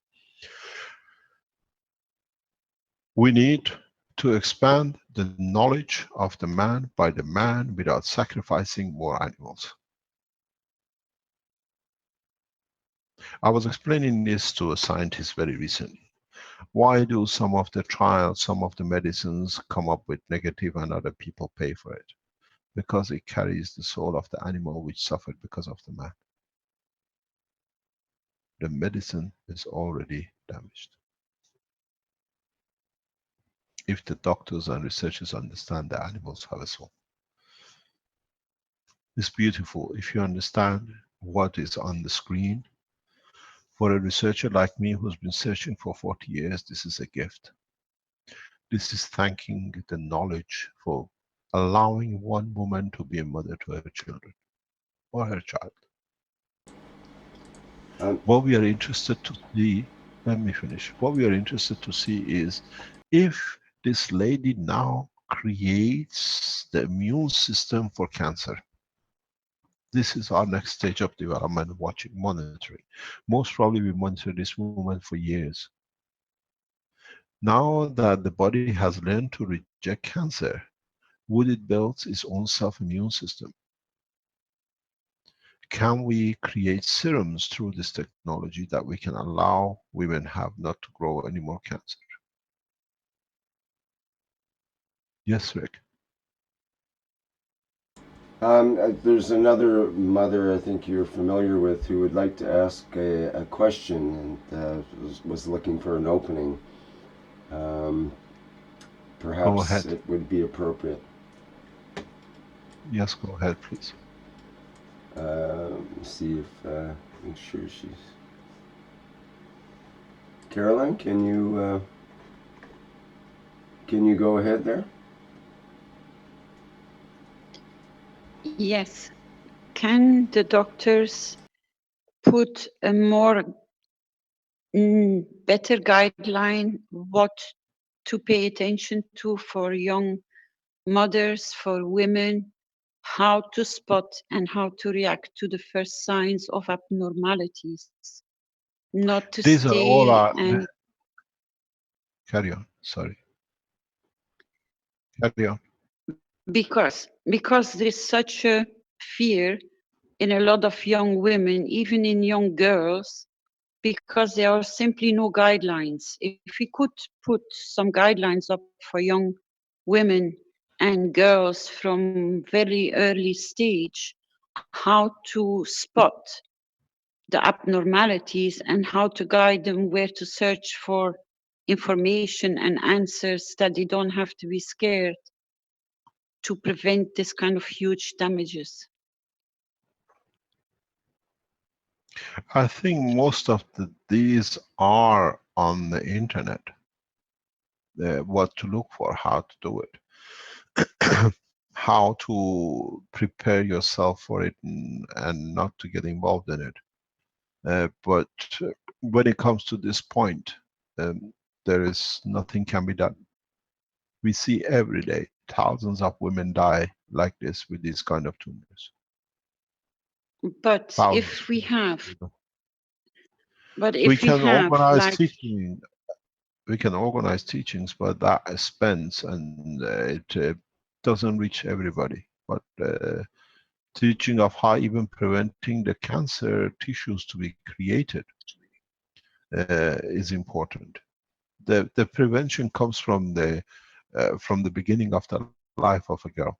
We need to expand the knowledge of the man by the man without sacrificing more animals. I was explaining this to a scientist very recently. Why do some of the trials, some of the medicines come up with negative and other people pay for it? Because it carries the soul of the animal which suffered because of the man. The medicine is already damaged. If the doctors and researchers understand the animals have a soul. It's beautiful if you understand what is on the screen. For a researcher like me who's been searching for 40 years, this is a gift. This is thanking the knowledge for allowing one woman to be a mother to her children, or her child. What we are interested to see, let me finish. What we are interested to see is if this lady now creates the immune system for cancer. This is our next stage of development, watching, monitoring. Most probably we monitor this woman for years. Now that the body has learned to reject cancer, would it build its own self-immune system? Can we create serums through this technology that we can allow women have not to grow any more cancer? Yes, Rick. There's another mother I think you're familiar with who would like to ask a question and was looking for an opening. Perhaps it would be appropriate. Yes, go ahead, please. See if, make sure she's... Caroline, can you go ahead there? Yes. Can the doctors put a more better guideline what to pay attention to for young mothers, for women, how to spot and how to react to the first signs of abnormalities? Not to These are all our... and Carry on, sorry. Carry on. because there's such a fear in a lot of young women, even in young girls, because there are simply no guidelines. If we could put some guidelines up for young women and girls from very early stage, how to spot the abnormalities and how to guide them where to search for information and answers, that they don't have to be scared to prevent this kind of huge damages. I think most of these are on the internet. What to look for, how to do it, how to prepare yourself for it, and not to get involved in it. But when it comes to this point, there is nothing can be done. We see every day thousands of women die like this with these kind of tumors. But Thousands. if we have, we can organize like, teaching. We can organize teachings, but that spends and it doesn't reach everybody. But teaching of how even preventing the cancer tissues to be created is important. The prevention comes from the beginning of the life of a girl.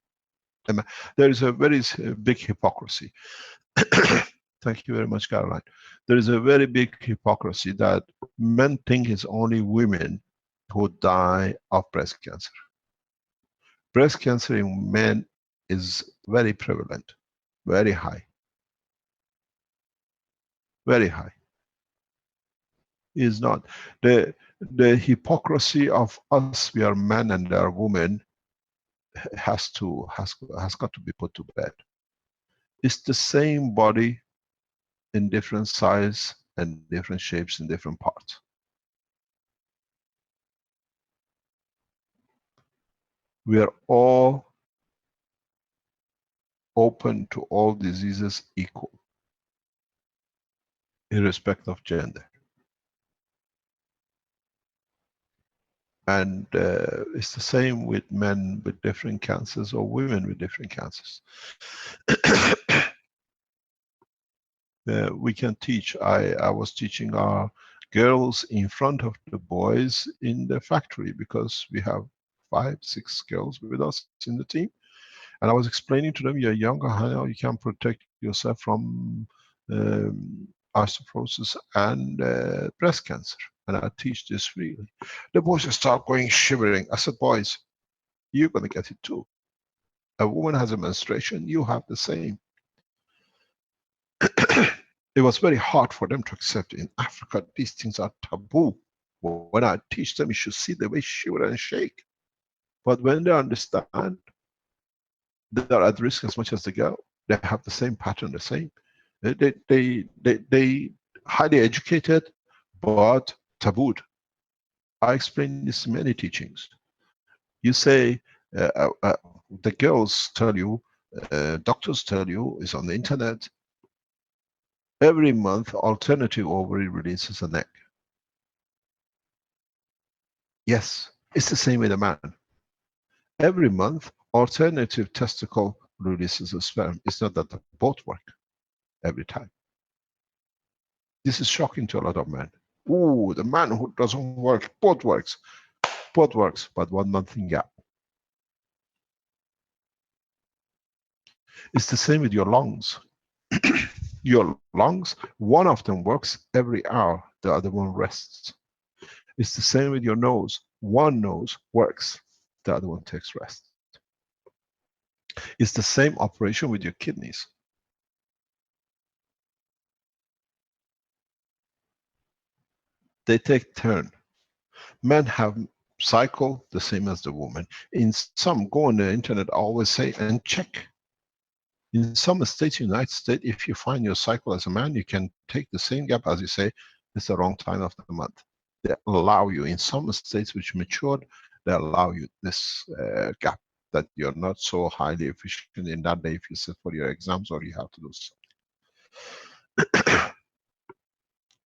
There is a very big hypocrisy. Thank you very much, Caroline. There is a very big hypocrisy that men think it's only women who die of breast cancer. Breast cancer in men is very prevalent, very high. Very high. Is not. The hypocrisy of us, we are men and they are women, has got to be put to bed. It's the same body in different size and different shapes in different parts. We are all open to all diseases equal, irrespective of gender. And it's the same with men with different cancers or women with different cancers. We can teach. I was teaching our girls in front of the boys in the factory because we have 5, 6 girls with us in the team. And I was explaining to them, you're younger, how you can protect yourself from osteoporosis and breast cancer. And I teach this freely. The boys start going shivering. I said, boys, you're going to get it too. A woman has a menstruation, you have the same. It was very hard for them to accept. In Africa, these things are taboo. When I teach them, you should see the way shiver and shake. But when they understand, they are at risk as much as the girl. They have the same pattern, the same. They highly educated, but tabooed. I explain this in many teachings. You say, the girls tell you, doctors tell you, it's on the internet, every month alternative ovary releases an egg. Yes, it's the same with a man. Every month alternative testicle releases a sperm. It's not that they both work every time. This is shocking to a lot of men. Ooh, the man who doesn't work, both works. Both works, but 1 month in gap. It's the same with your lungs. Your lungs, one of them works every hour, the other one rests. It's the same with your nose. One nose works, the other one takes rest. It's the same operation with your kidneys. They take turn. Men have cycle the same as the woman. In some, go on the internet, I always say, and check. In some states, United States, if you find your cycle as a man, you can take the same gap as you say, it's the wrong time of the month. They allow you, in some states which matured, they allow you this gap, that you're not so highly efficient in that day if you sit for your exams or you have to do something.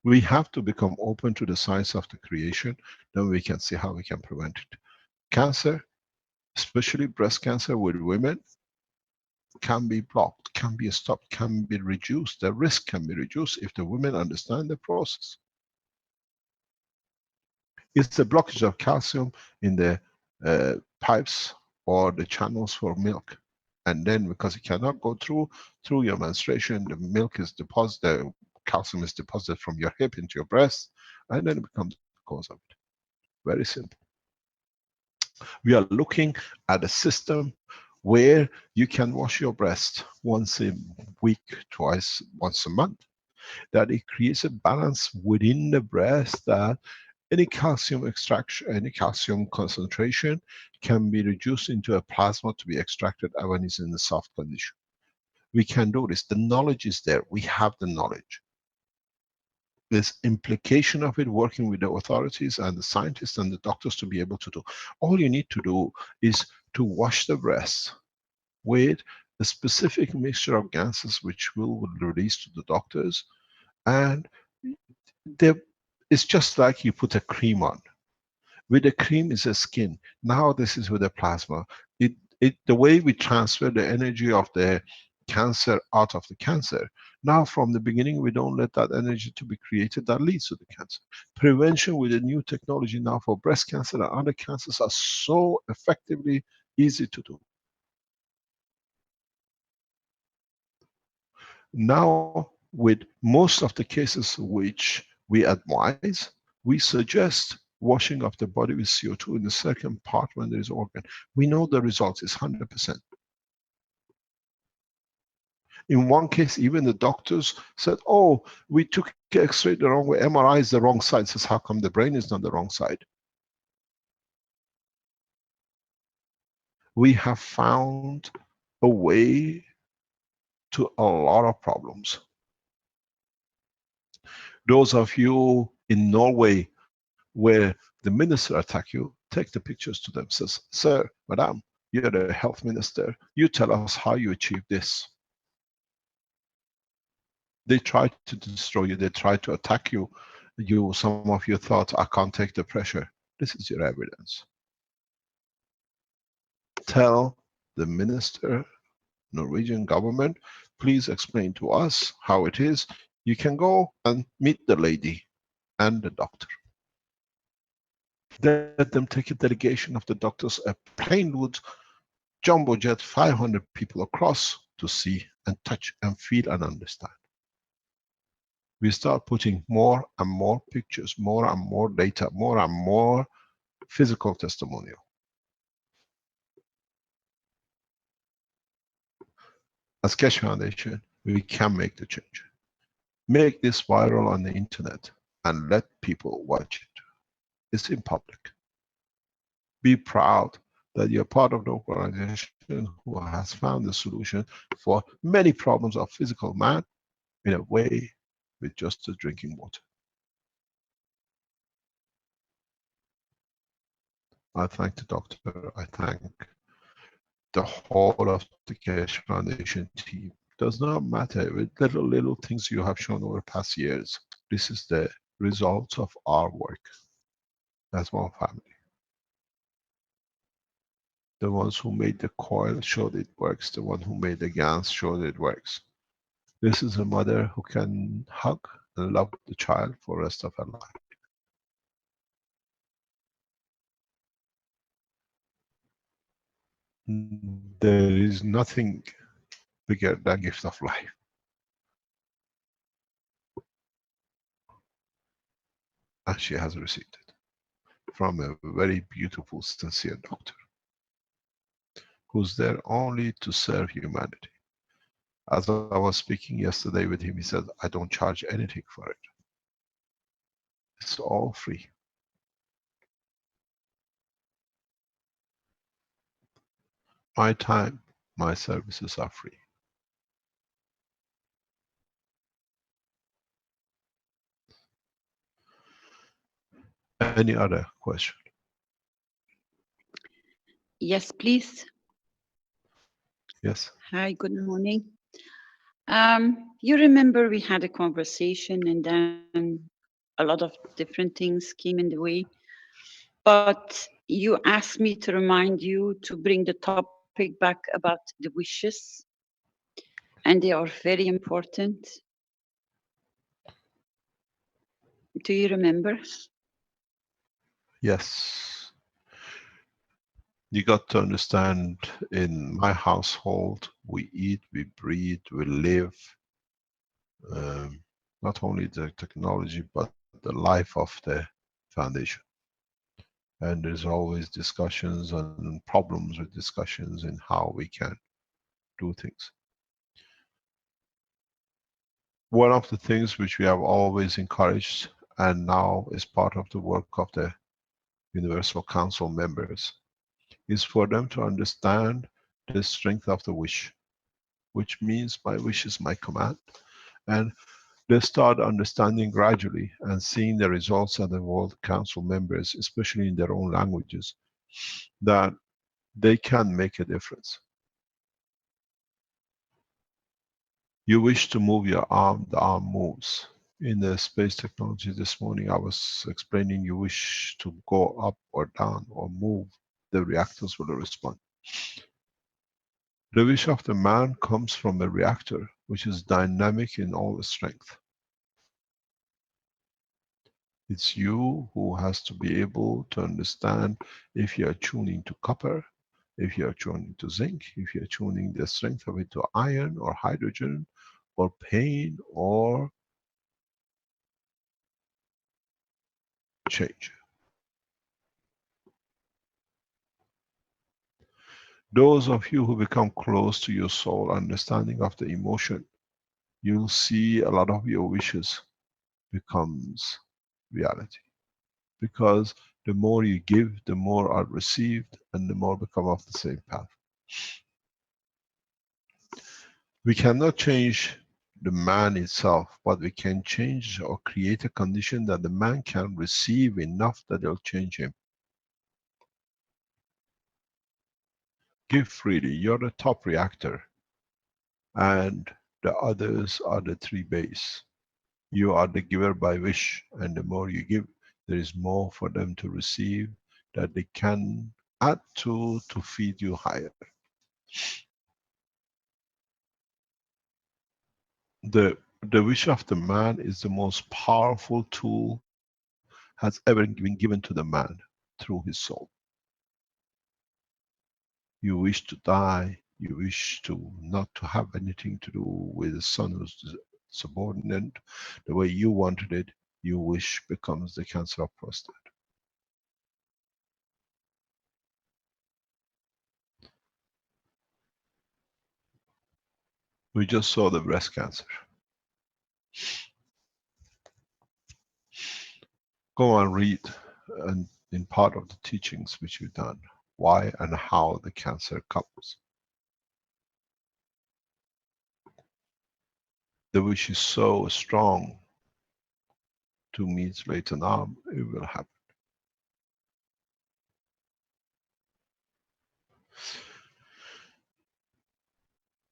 We have to become open to the science of the creation, then we can see how we can prevent it. Cancer, especially breast cancer with women, can be blocked, can be stopped, can be reduced. The risk can be reduced if the women understand the process. It's the blockage of calcium in the pipes or the channels for milk. And then because it cannot go through your menstruation, the milk is deposited, the calcium is deposited from your hip into your breast, and then it becomes the cause of it. Very simple. We are looking at a system where you can wash your breast once a week, twice, once a month. that it creates a balance within the breast, that any calcium extraction, any calcium concentration can be reduced into a plasma to be extracted when it's in a soft condition. We can do this. The knowledge is there. We have the knowledge. There's implication of it working with the authorities and the scientists and the doctors to be able to do. All you need to do is to wash the breast with a specific mixture of gases which will release to the doctors, and it's just like you put a cream on. With the cream is a skin. Now this is with the plasma. The way we transfer the energy of the cancer out of the cancer. Now from the beginning we don't let that energy to be created that leads to the cancer. Prevention with the new technology now for breast cancer and other cancers are so effectively easy to do. Now with most of the cases which we advise, we suggest washing of the body with CO2 in the second part when there is organ. We know the result is 100%. In one case, even the doctors said, oh, we took X-ray the wrong way, MRI is the wrong side. Says, how come the brain is not the wrong side? We have found a way to a lot of problems. Those of you in Norway where the minister attack you, take the pictures to them, says, sir, madam, you're the health minister, you tell us how you achieve this. They try to destroy you, they try to attack you. Some of you thought, I can't take the pressure. This is your evidence. Tell the minister, Norwegian government, please explain to us how it is. You can go and meet the lady and the doctor. Let them take a delegation of the doctors, a planewood jumbo jet, 500 people across to see and touch and feel and understand. We start putting more and more pictures, more and more data, more and more physical testimonial. As Keshe Foundation, we can make the change. Make this viral on the internet and let people watch it. It's in public. Be proud that you're part of the organization who has found the solution for many problems of physical man in a way with just the drinking water. I thank the doctor, I thank the whole of the Keshe Foundation team. Does not matter with little things you have shown over past years. This is the result of our work as one family. The ones who made the coil showed it works. The one who made the GaNS showed it works. This is a mother who can hug and love the child for the rest of her life. There is nothing bigger than gift of life. And she has received it from a very beautiful, sincere doctor who's there only to serve humanity. As I was speaking yesterday with him, he said, I don't charge anything for it. It's all free. My time, my services are free. Any other question? Yes, please. Yes. Hi, good morning. You remember we had a conversation and then a lot of different things came in the way. But you asked me to remind you to bring the topic back about the wishes. And they are very important. Do you remember? Yes. You got to understand, in my household, we eat, we breathe, we live. Not only the technology, but the life of the foundation. And there's always discussions and problems with discussions in how we can do things. One of the things which we have always encouraged, and now is part of the work of the Universal Council members, is for them to understand the strength of the wish, which means my wish is my command. And they start understanding gradually and seeing the results of the World Council members, especially in their own languages, that they can make a difference. You wish to move your arm, the arm moves. In the space technology this morning, I was explaining you wish to go up or down or move, the reactors will respond. The wish of the man comes from a reactor, which is dynamic in all its strength. It's you who has to be able to understand if you are tuning to copper, if you are tuning to zinc, if you are tuning the strength of it to iron or hydrogen or pain or change. Those of you who become close to your soul understanding of the emotion, you'll see a lot of your wishes becomes reality. Because the more you give, the more are received, and the more become of the same path. We cannot change the man itself, but we can change or create a condition that the man can receive enough that it'll change him. Give freely, you're the top reactor, and the others are the three base. You are the giver by wish, and the more you give, there is more for them to receive that they can add to feed you higher. The wish of the man is the most powerful tool has ever been given to the man through his soul. You wish to die, you wish to not to have anything to do with the son who's subordinate, the way you wanted it, your wish becomes the cancer of prostate. We just saw the breast cancer. Go and read and in part of the teachings which we've done, why and how the cancer comes. The wish is so strong to mutilate an arm, it will happen.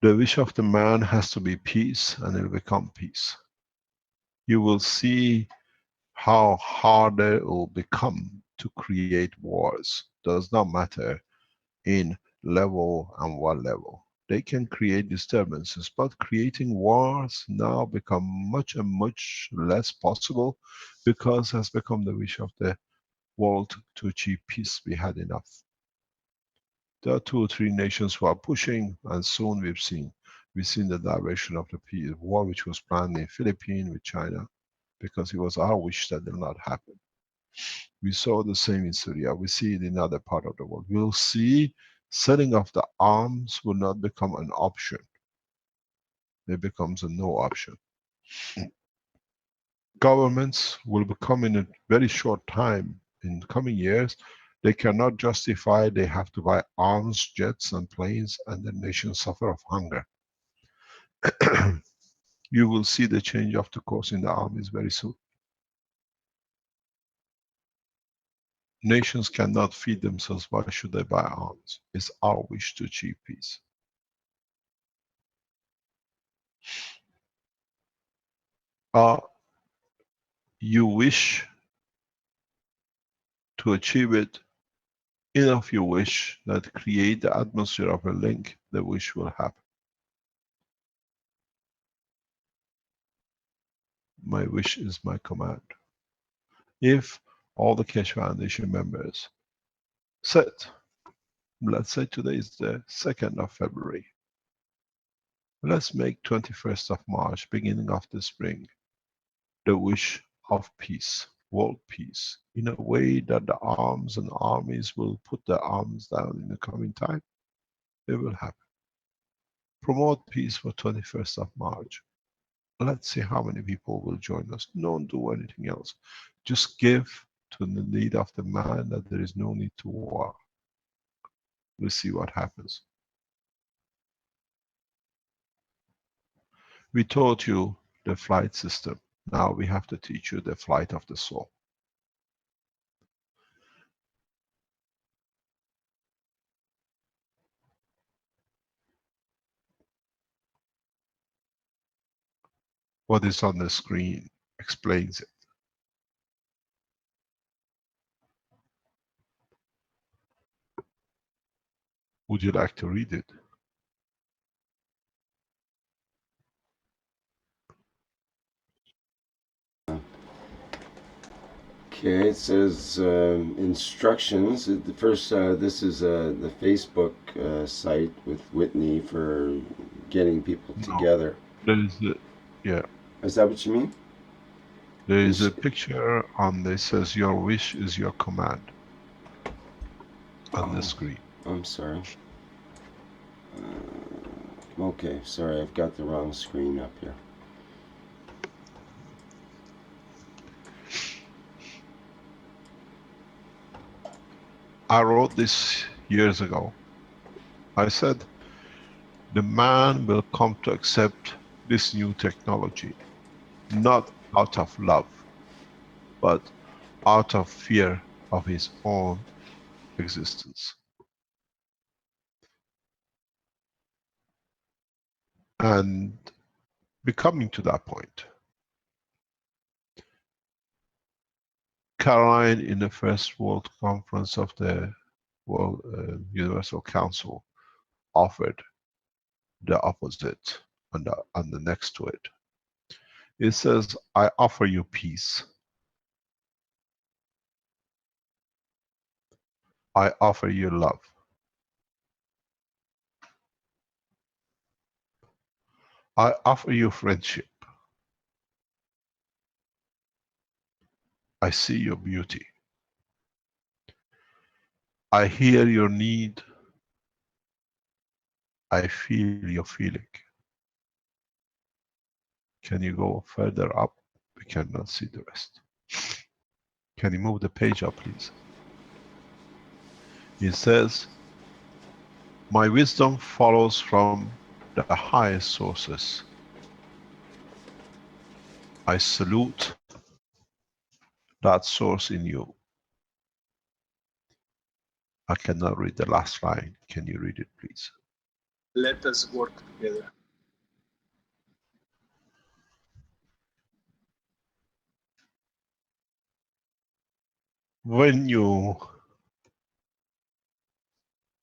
The wish of the man has to be peace, and it will become peace. You will see how harder it will become to create wars. Does not matter in level and what level. They can create disturbances, but creating wars now become much and much less possible because it has become the wish of the world to achieve peace. We had enough. There are 2 or 3 nations who are pushing, and soon we've seen the direction of the war which was planned in Philippines with China, because it was our wish that will not happen. We saw the same in Syria. We see it in other part of the world. We'll see setting off the arms will not become an option. It becomes a no option. Governments will become in a very short time, in coming years, they cannot justify they have to buy arms, jets and planes, and the nation suffer of hunger. You will see the change of the course in the armies very soon. Nations cannot feed themselves, why should they buy arms? It's our wish to achieve peace. You wish to achieve it, enough you wish that create the atmosphere of a link, the wish will happen. My wish is my command. If all the Keshe Foundation members said, let's say today is the 2nd of February, let's make 21st of March, beginning of the spring, the wish of peace, world peace, in a way that the arms and armies will put their arms down in the coming time, it will happen. Promote peace for 21st of March. let's see how many people will join us. Don't do anything else. Just give to the need of the man, that there is no need to war. We'll see what happens. We taught you the flight system. Now we have to teach you the flight of the soul. What is on the screen explains it. Would you like to read it? Okay, it says instructions. The first, this is the Facebook site with Whitney for getting people together. There is a, yeah. Is that what you mean? There is a picture on this says your wish is your command on the screen. I'm sorry. Okay, sorry, I've got the wrong screen up here. I wrote this years ago. I said, the man will come to accept this new technology, not out of love, but out of fear of his own existence. And becoming to that point, Caroline, in the first World Conference of the World Universal Council, offered the opposite on the next to it. It says, I offer you peace. I offer you love. I offer you friendship. I see your beauty. I hear your need. I feel your feeling. Can you go further up? We cannot see the rest. Can you move the page up, please? It says, my wisdom follows from the highest sources. I salute that source in you. I cannot read the last line. Can you read it, please? Let us work together. When you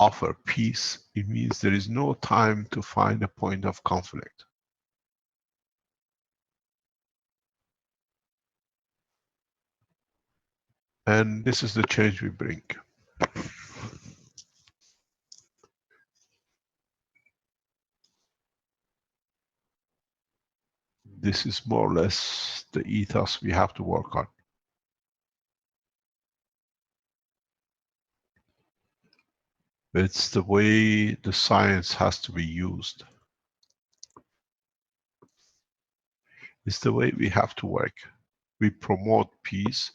offer peace, it means there is no time to find a point of conflict. And this is the change we bring. This is more or less the ethos we have to work on. It's the way the science has to be used. It's the way we have to work. We promote peace.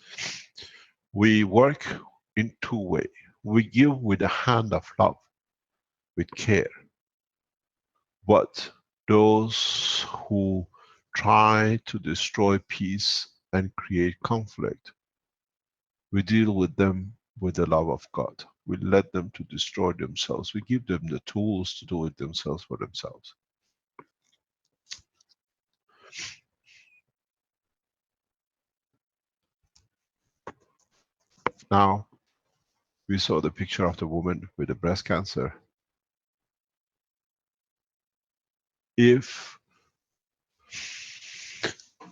We work in two ways. We give with a hand of love, with care. But those who try to destroy peace and create conflict, we deal with them with the love of God. We let them to destroy themselves. We give them the tools to do it themselves for themselves. Now, we saw the picture of the woman with the breast cancer. If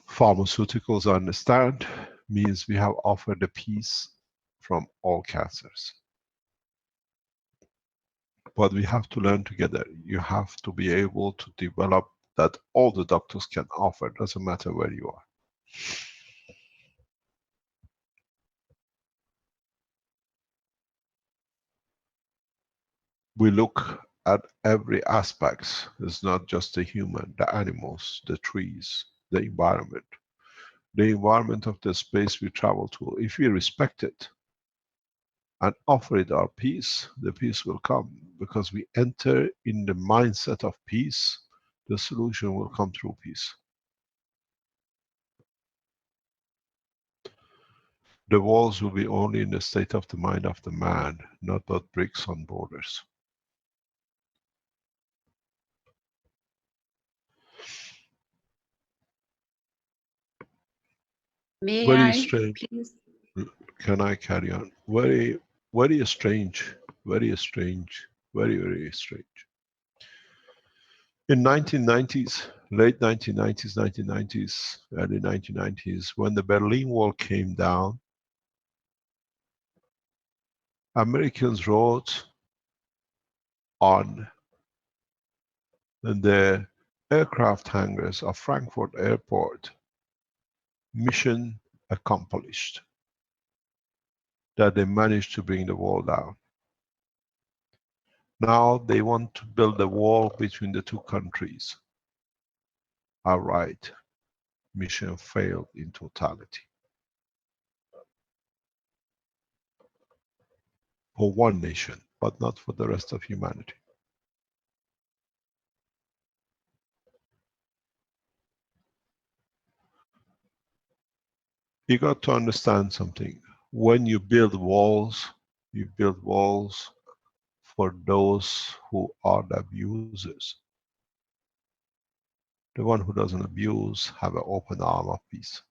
pharmaceuticals understand, means we have offered the peace from all cancers. But we have to learn together. You have to be able to develop that all the doctors can offer, doesn't matter where you are. We look at every aspect. It's not just the human, the animals, the trees, the environment. The environment of the space we travel to. If we respect it and offer it our peace, the peace will come. Because we enter in the mindset of peace, the solution will come through peace. The walls will be only in the state of the mind of the man, not but bricks on borders. May Very I, strange. please? Can I carry on? Very, very strange. Very strange. Very, very strange. In 1990s, late 1990s, 1990s, early 1990s, when the Berlin Wall came down, Americans wrote on the aircraft hangars of Frankfurt Airport, mission accomplished, that they managed to bring the wall down. Now they want to build a wall between the two countries. All right, mission failed in totality. For one nation, but not for the rest of humanity. You got to understand something. When you build walls for those who are the abusers. The one who doesn't abuse have an open arm of peace.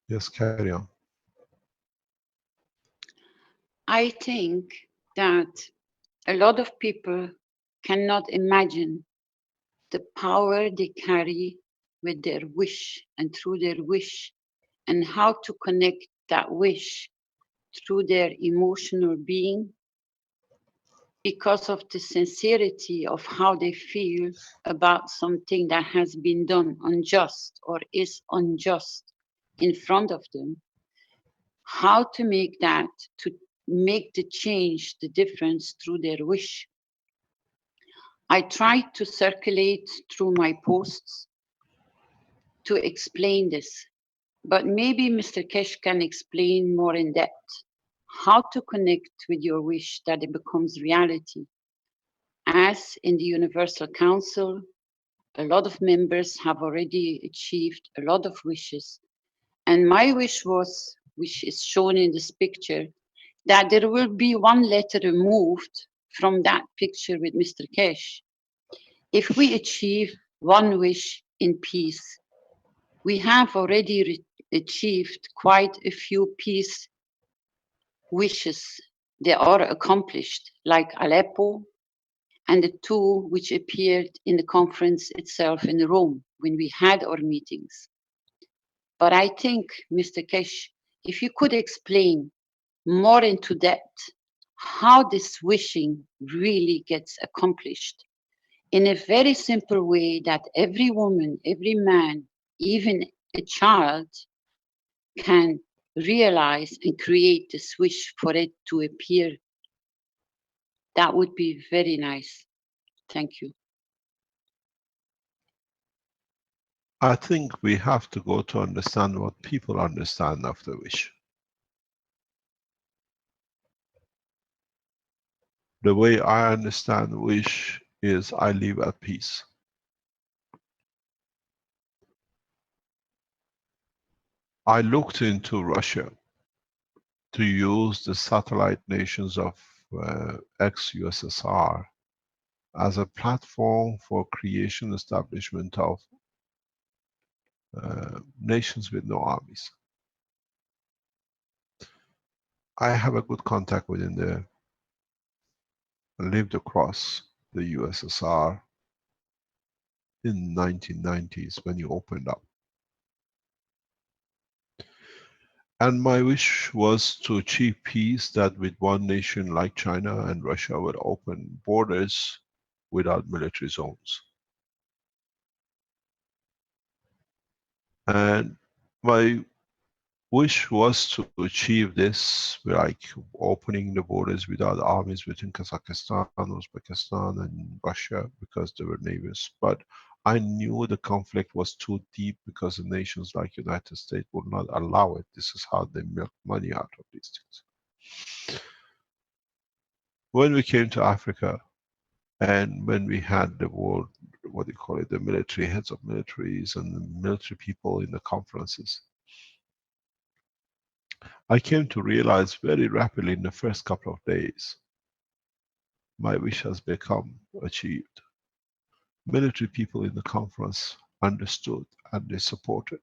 Yes, carry on. I think that a lot of people cannot imagine the power they carry with their wish and through their wish, and how to connect that wish through their emotional being because of the sincerity of how they feel about something that has been done unjust or is unjust in front of them. How to make that, to make the change, the difference through their wish. I tried to circulate through my posts to explain this, but maybe Mr. Keshe can explain more in depth how to connect with your wish that it becomes reality. As in the Universal Council, a lot of members have already achieved a lot of wishes. And my wish was, which is shown in this picture, that there will be one letter removed from that picture with Mr. Keshe. If we achieve one wish in peace, we have already achieved quite a few peace wishes. They are accomplished, like Aleppo and the two which appeared in the conference itself in Rome when we had our meetings. But I think, Mr. Keshe, if you could explain more into depth how this wishing really gets accomplished in a very simple way that every woman, every man, even a child can realize and create this wish for it to appear. That would be very nice. Thank you. I think we have to go to understand what people understand of the wish. The way I understand wish is I live at peace. I looked into Russia to use the satellite nations of ex-USSR as a platform for creation establishment of nations with no armies. I have a good contact within there. I lived across the USSR in 1990s when you opened up. And my wish was to achieve peace, that with one nation like China and Russia would open borders without military zones. And my wish was to achieve this, like opening the borders without armies between Kazakhstan, Uzbekistan, and Russia because they were neighbors. But I knew the conflict was too deep because the nations like United States would not allow it. This is how they milk money out of these things. When we came to Africa, and when we had the world, what do you call it, the military heads of militaries and the military people in the conferences, I came to realize very rapidly in the first couple of days, my wish has become achieved. Military people in the conference understood and they supported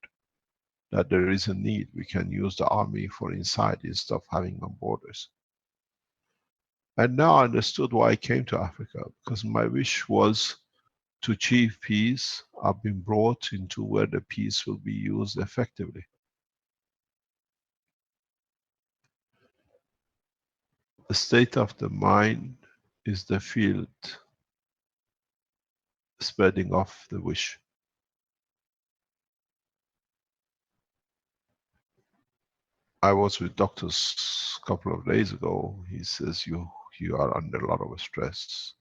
that there is a need. We can use the army for inside instead of having on borders. And now I understood why I came to Africa, because my wish was to achieve peace. I've been brought into where the peace will be used effectively. The state of the mind is the field spreading off the wish. I was with doctors a couple of days ago. He says, you are under a lot of stress.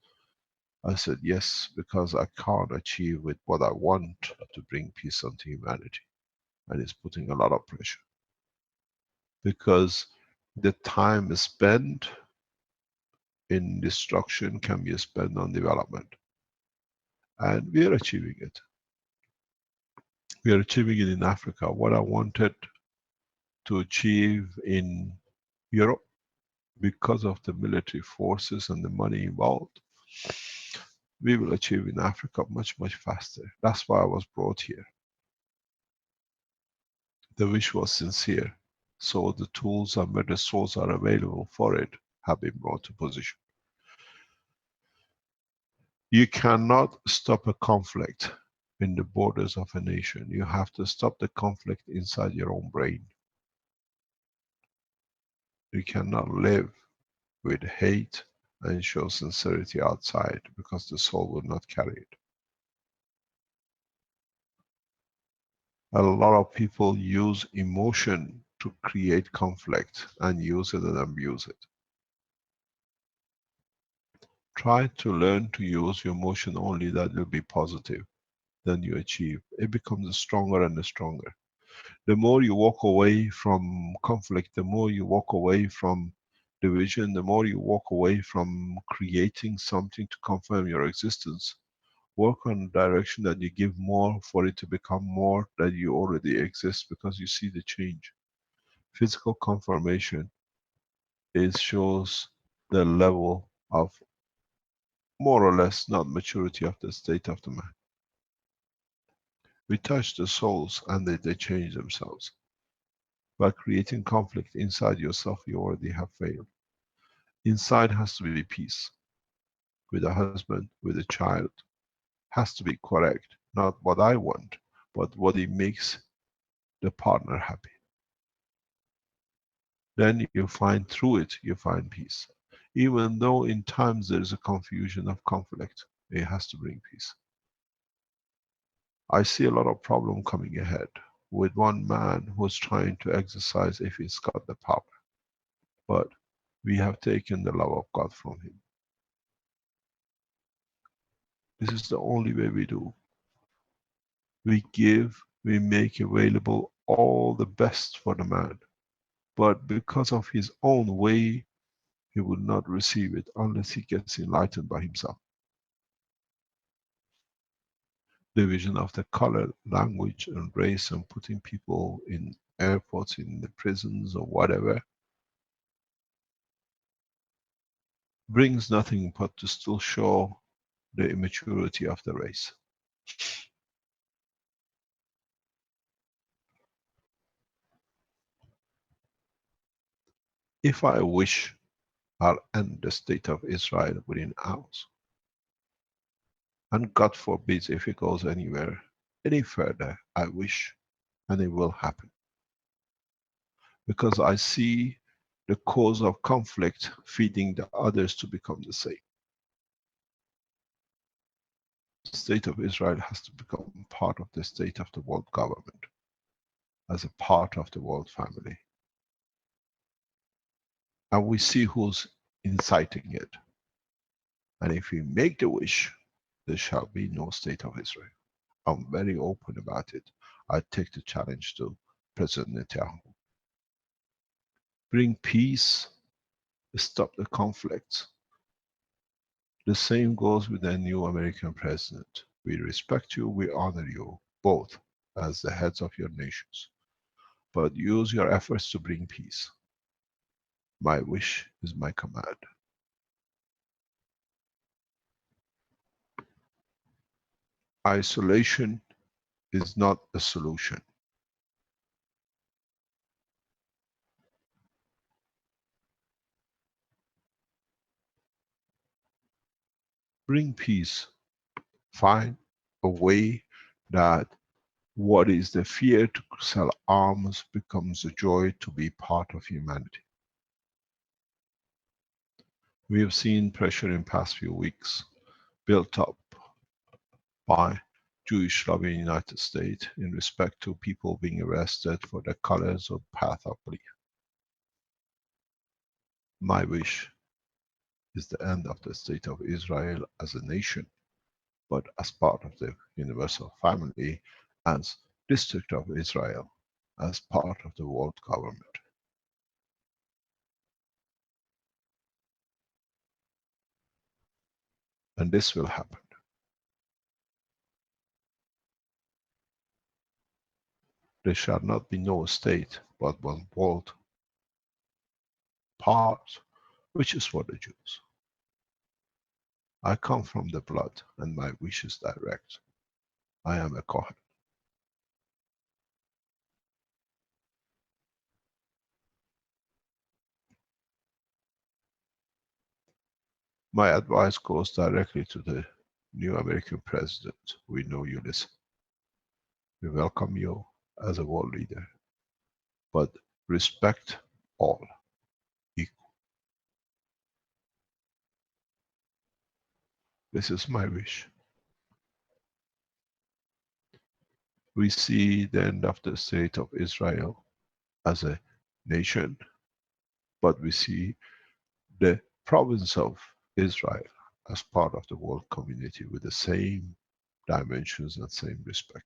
I said, yes, because I can't achieve with what I want to bring peace onto humanity. And it's putting a lot of pressure. Because the time spent in destruction can be spent on development. And we are achieving it. We are achieving it in Africa. What I wanted to achieve in Europe, because of the military forces and the money involved, we will achieve in Africa much, much faster. That's why I was brought here. The wish was sincere. So the tools and where the souls are available for it have been brought to position. You cannot stop a conflict in the borders of a nation. You have to stop the conflict inside your own brain. You cannot live with hate and show sincerity outside, because the soul will not carry it. A lot of people use emotion to create conflict and use it and abuse it. Try to learn to use your emotion only that will be positive. Then you achieve. It becomes stronger and stronger. The more you walk away from conflict, the more you walk away from division, the more you walk away from creating something to confirm your existence. Work on the direction that you give more for it to become more that you already exist, because you see the change. Physical confirmation shows the level of more or less not maturity of the state of the man. We touch the souls and they change themselves. By creating conflict inside yourself, you already have failed. Inside has to be peace. With a husband, with a child, has to be correct. Not what I want, but what it makes the partner happy. Then you find through it, you find peace. Even though in times there is a confusion of conflict, it has to bring peace. I see a lot of problem coming ahead with one man who's trying to exercise if he's got the power. But we have taken the love of God from him. This is the only way we do. We give, we make available all the best for the man. But because of his own way, he will not receive it unless he gets enlightened by himself. Division of the color, language, and race, and putting people in airports, in the prisons, or whatever, brings nothing but to still show the immaturity of the race. If I wish, I'll end the state of Israel within hours. And God forbids if it goes anywhere any further, I wish, and it will happen. Because I see the cause of conflict feeding the others to become the same. The state of Israel has to become part of the state of the world government. as a part of the world family. And we see who's inciting it. And if we make the wish, there shall be no state of Israel. I'm very open about it. I take the challenge to President Netanyahu. Bring peace, stop the conflicts. The same goes with the new American president. We respect you, we honor you, both as the heads of your nations. But use your efforts to bring peace. My wish is my command. Isolation is not a solution. Bring peace. Find a way that what is the fear to sell arms becomes a joy to be part of humanity. We have seen pressure in past few weeks built up by Jewish lobby in the United States in respect to people being arrested for their colors or path of belief. My wish is the end of the state of Israel as a nation, but as part of the universal family, as District of Israel, as part of the world government. And this will happen. There shall not be no state, but one world part, which is for the Jews. I come from the blood, and my wish is direct. I am a Kohen. My advice goes directly to the new American president. We know you listen. We welcome you as a world leader, but respect all equal. This is my wish. We see the end of the state of Israel as a nation, but we see the province of Israel as part of the world community with the same dimensions and same respect.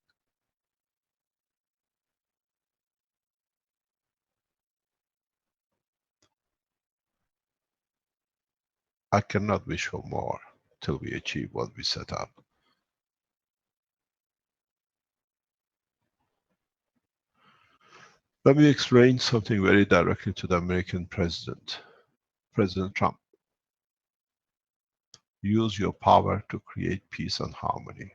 I cannot wish for more till we achieve what we set up. Let me explain something very directly to the American president. President Trump, use your power to create peace and harmony.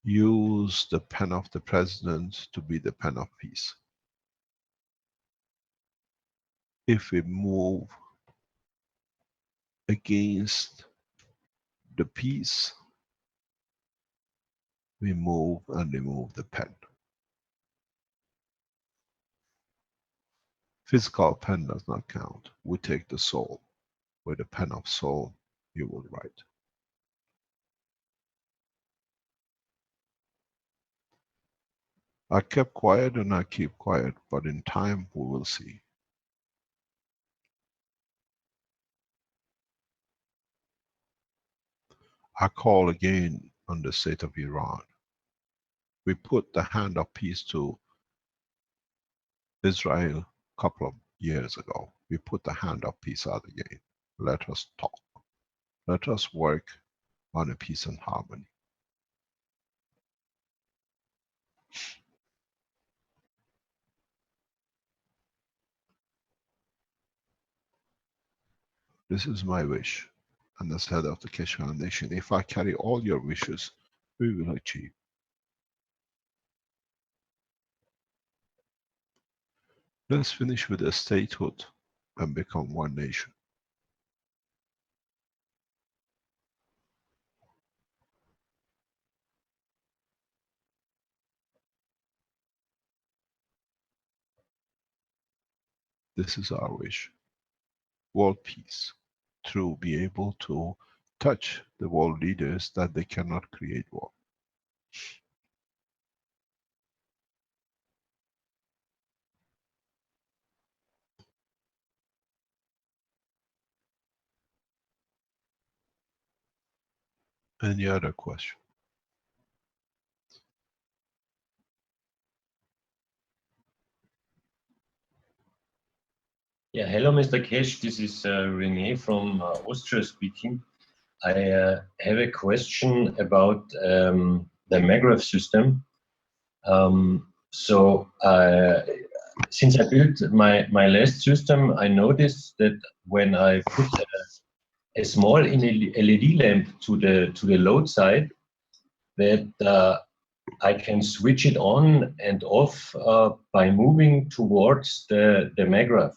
Use the pen of the president to be the pen of peace. If we move against the peace, we move and remove the pen. Physical pen does not count. We take the soul. With the pen of soul, you will write. I kept quiet and I keep quiet, but in time we will see. I call again on the state of Iran. We put the hand of peace to Israel a couple of years ago. We put the hand of peace out again. Let us talk. Let us work on a peace and harmony. This is my wish. And as head of the Keshe Foundation, if I carry all your wishes, we will achieve. Let's finish with a statehood and become one nation. This is our wish. World peace, through be able to touch the world leaders that they cannot create war. Any other question? Yeah, hello, Mr. Keshe. This is Renee from Austria speaking. I have a question about the Magrav system. Since I built my last system, I noticed that when I put a small LED lamp to the load side, that I can switch it on and off by moving towards the Magrav.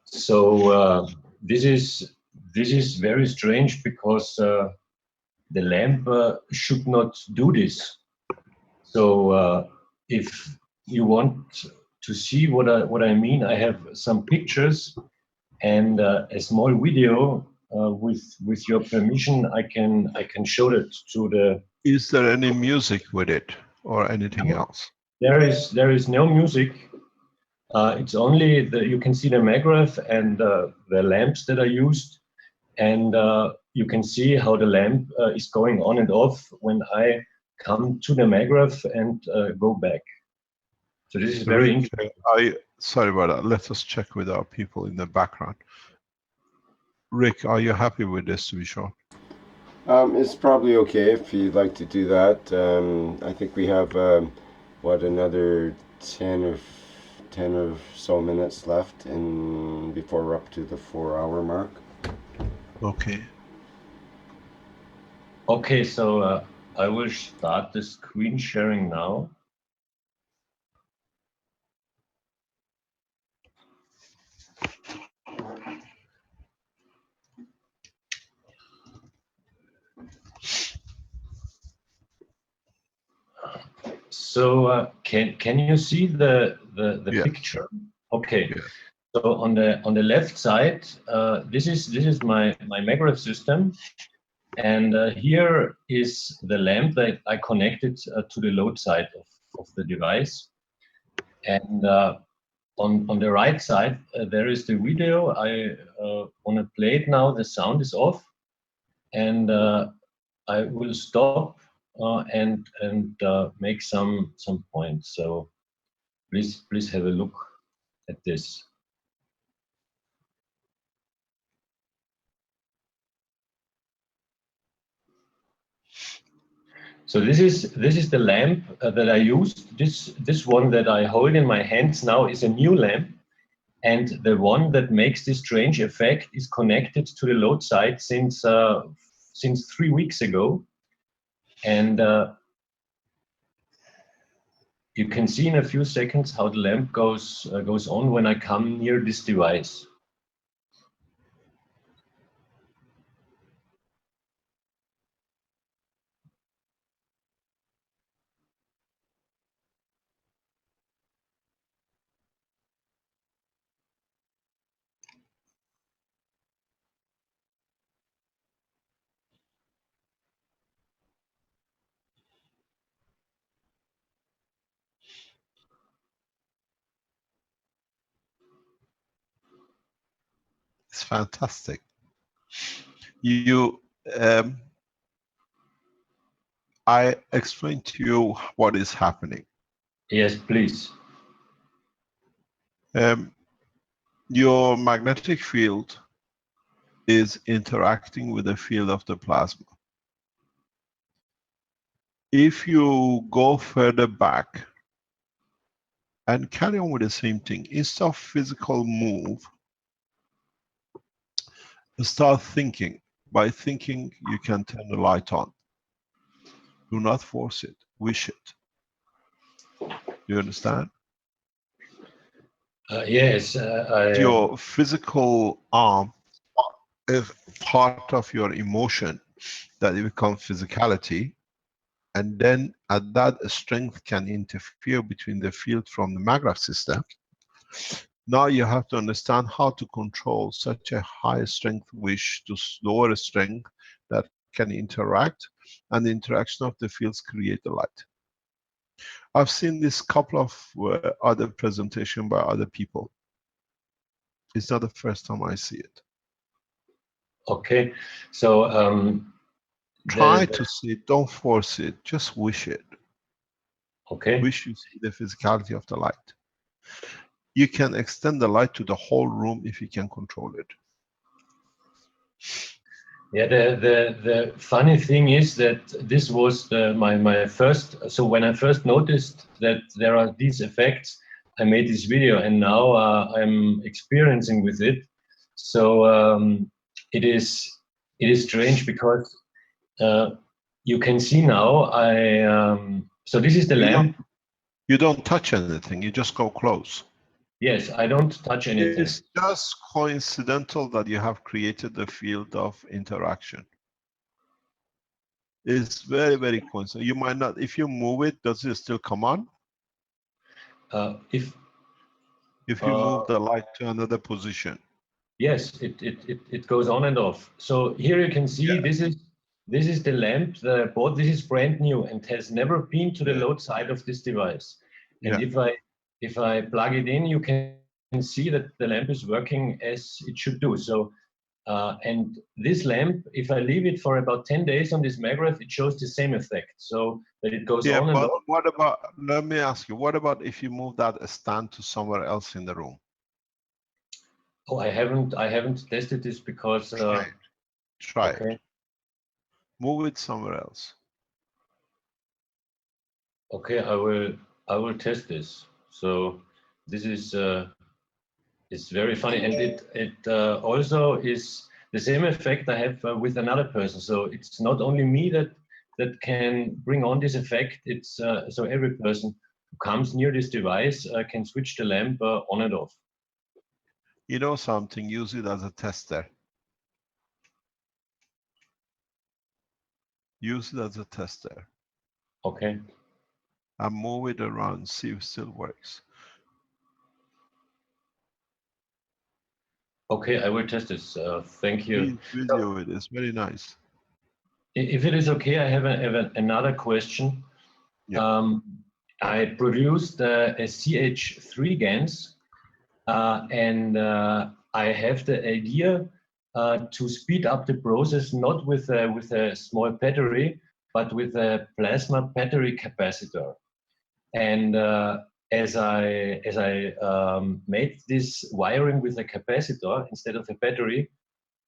So this is very strange because the lamp should not do this. So if you want to see what I mean, I have some pictures and a small video. With your permission, I can show it to the. Is there any music with it or anything else? There is no music. It's only you can see the Magrav and the lamps that are used, and you can see how the lamp is going on and off when I come to the Magrav and go back. So this is very interesting. Sorry about that. Let us check with our people in the background. Rick, are you happy with this, to be sure? It's probably okay if you'd like to do that. I think we have, another 10 or so minutes left before we're up to the 4-hour mark. Okay. Okay, so I will start the screen sharing now. So can you see the yeah. picture? Okay. Yeah. So on the left side, this is my Magrav system, and here is the lamp that I connected to the load side of the device. And on the right side, there is the video. I want to play it now. The sound is off, and I will stop and make some points. So please have a look at this. So this is the lamp that I used. This one that I hold in my hands now is a new lamp, and the one that makes this strange effect is connected to the load side since 3 weeks ago, and you can see in a few seconds how the lamp goes on when I come near this device. It's fantastic. I explained to you what is happening. Yes, please. Your magnetic field is interacting with the field of the plasma. If you go further back and carry on with the same thing, instead of physical move, start thinking. By thinking, you can turn the light on. Do not force it, wish it. You understand? Yes. Your physical arm is part of your emotion that it becomes physicality, and then at that strength can interfere between the field from the Magrav system. Now you have to understand how to control such a high strength wish to lower strength can interact, and the interaction of the fields create the light. I've seen this couple of other presentation by other people. It's not the first time I see it. Okay, so try to see it, don't force it, just wish it. Okay. Wish you see the physicality of the light. You can extend the light to the whole room if you can control it. Yeah, the funny thing is that this was my first. So when I first noticed that there are these effects, I made this video, and now I'm experiencing with it. So it is strange because you can see now. So this is the lamp. You don't touch anything. You just go close. Yes, I don't touch anything. It's just coincidental that you have created the field of interaction. It's very, very coincidental. You might not, if you move it, does it still come on? If you move the light to another position. Yes, it goes on and off. So here you can see this is the lamp that I bought. This is brand new and has never been to the load side of this device. And if I plug it in, you can see that the lamp is working as it should do. So and this lamp, if I leave it for about 10 days on this Magrav, it shows the same effect. So that it goes on and off. What about, let me ask you, what about if you move that stand to somewhere else in the room? Oh, I haven't tested this because try it. Move it somewhere else. Okay, I will test this. So this is it's very funny, and it also is the same effect I have with another person. So it's not only me that can bring on this effect. It's so every person who comes near this device can switch the lamp on and off. You know something, use it as a tester. Use it as a tester. Okay. And move it around, see if it still works. Okay, I will test this. Thank you. Please video it, it's very nice. If it is okay, I have another question. Yeah. I produced a CH3 GaNS, and I have the idea to speed up the process not with a small battery, but with a plasma battery capacitor. And as I made this wiring with a capacitor instead of a battery,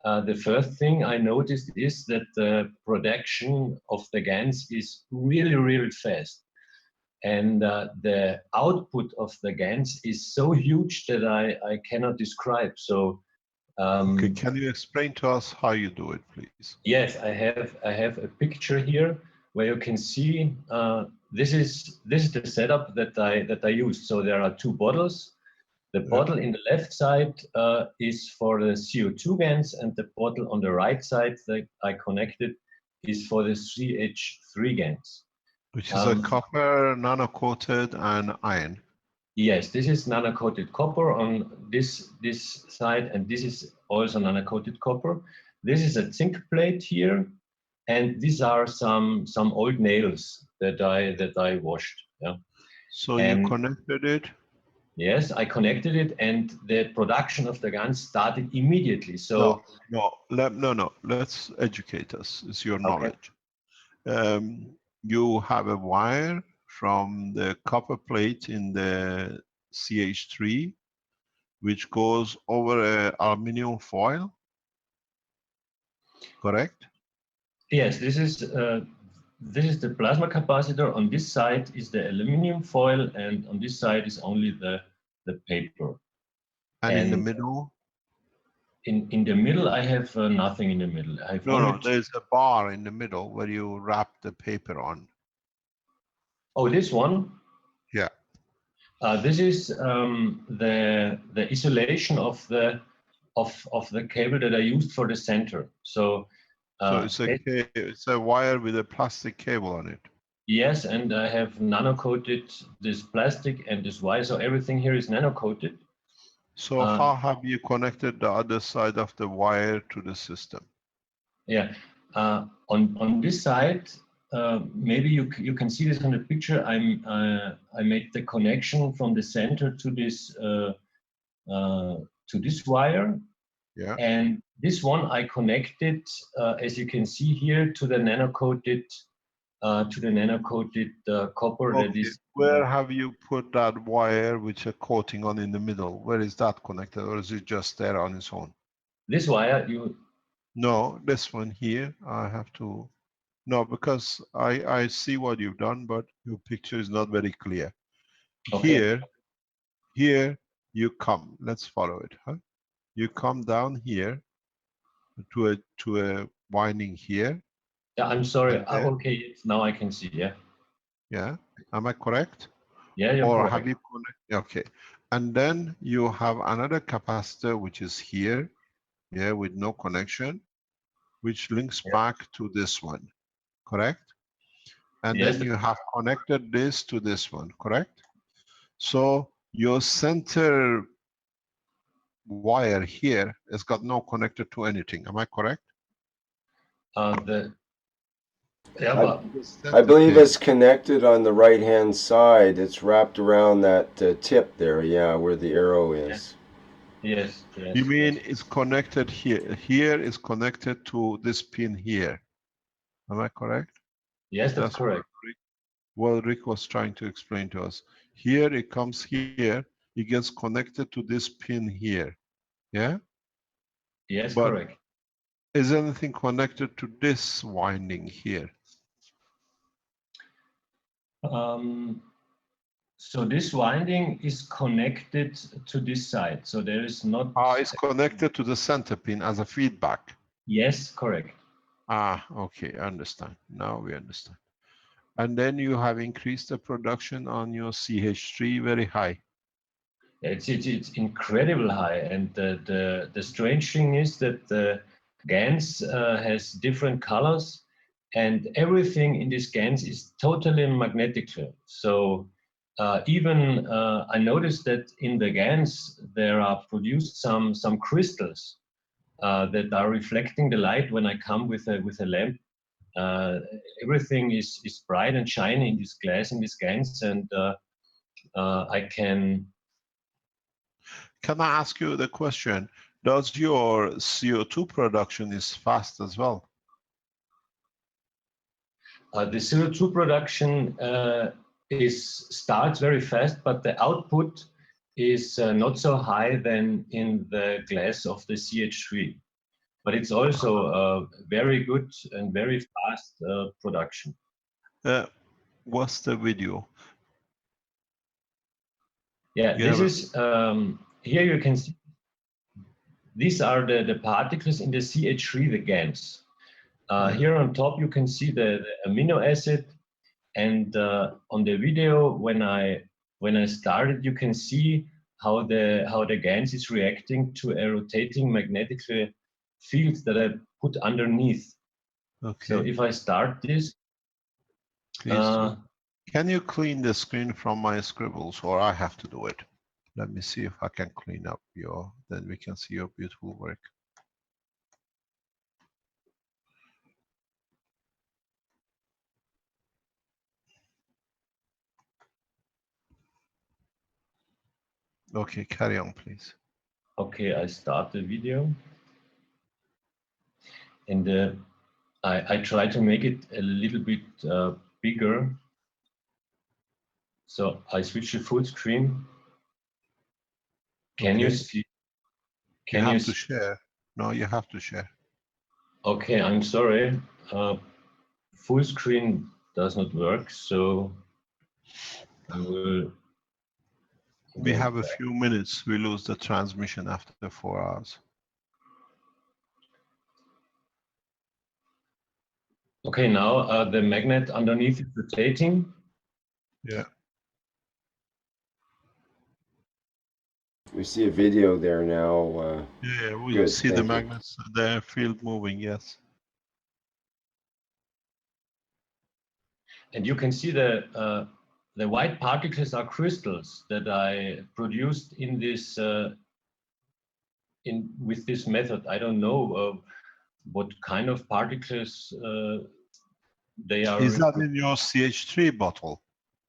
the first thing I noticed is that the production of the GaNs is really, really fast. And the output of the GaNs is so huge that I cannot describe. So okay, can you explain to us how you do it, please? Yes, I have a picture here where you can see this is the setup that I used. So there are two bottles. The bottle in the left side is for the CO2 GaNs, and the bottle on the right side that I connected is for the CH3 GaNs. Which is a copper, nano-coated, and iron. Yes, this is nano-coated copper on this side, and this is also nano-coated copper. This is a zinc plate here, and these are some old nails that I washed. Yeah. So you connected it? Yes, I connected it, and the production of the GaNs started immediately. So no. Let's educate us. It's your knowledge. You have a wire from the copper plate in the CH3, which goes over an aluminum foil, correct? Yes, this is the plasma capacitor. On this side is the aluminum foil, and on this side is only the paper. And in the middle? In the middle, I have nothing in the middle. I have No, there's a bar in the middle where you wrap the paper on. Oh, this one? Yeah. This is the isolation of the cable that I used for the center. So it's a wire with a plastic cable on it. Yes, and I have nano-coated this plastic and this wire, so everything here is nano-coated. So how have you connected the other side of the wire to the system? Yeah, On this side, maybe you can see this on the picture. I made the connection from the center to this wire. Yeah. And this one I connected, as you can see here, to the nano-coated copper. Okay. That is. Where have you put that wire which a coating on in the middle? Where is that connected, or is it just there on its own? This wire, No, this one here. I have to. No, because I see what you've done, but your picture is not very clear. Okay. Here you come. Let's follow it. Huh? You come down here to a winding here. Yeah, I'm sorry. Then, Okay, now I can see. Yeah. Yeah. Am I correct? Yeah, you're or correct. have you connected? Okay. And then you have another capacitor which is here, yeah, with no connection, which links back to this one, correct? And Yes. then you have connected this to this one, correct? So your center wire here has got no connector to anything. Am I correct? I believe it's connected on the right-hand side. It's wrapped around that tip there, yeah, where the arrow is. Yes. You mean it's connected here? Here is connected to this pin here. Am I correct? Yes, that's correct. What Rick was trying to explain to us. Here it comes here, it gets connected to this pin here. Yeah? Yes, but correct. Is anything connected to this winding here? So this winding is connected to this side. So there is not. It's connected to the center pin as a feedback. Yes, correct. Okay, I understand. Now we understand. And then you have increased the production on your CH3 very high. It's incredible high, and the strange thing is that the GaNs has different colors, and everything in this GaNs is totally magnetic. So even I noticed that in the GaNs there are produced some crystals that are reflecting the light when I come with a lamp. Everything is bright and shiny in this glass, in this GaNs, and I can. Can I ask you the question? Does your CO2 production is fast as well? The CO2 production starts very fast, but the output is not so high than in the glass of the CH3. But it's also a very good and very fast production. What's the video? Yeah, this is, here you can see, these are the particles in the CH3, the GaNs. Here on top you can see the amino acid, and on the video when I started, you can see how the GaNs is reacting to a rotating magnetic field that I put underneath. Okay. So if I start this, please can you clean the screen from my scribbles, or I have to do it? Let me see if I can clean up then we can see your beautiful work. Okay, carry on, please. Okay, I start the video, and I try to make it a little bit bigger. So I switch to full screen. Can you see? Can you have to share? No, you have to share. Okay, I'm sorry. Full screen does not work, so I will. We have a few minutes. We lose the transmission after 4 hours. Okay, now the magnet underneath is rotating. Yeah. We see a video there now. Yeah, we good, see the thank you. magnets, the field moving, yes. And you can see the white particles are crystals that I produced in this with this method. I don't know what kind of particles they are. Is that in your CH3 bottle?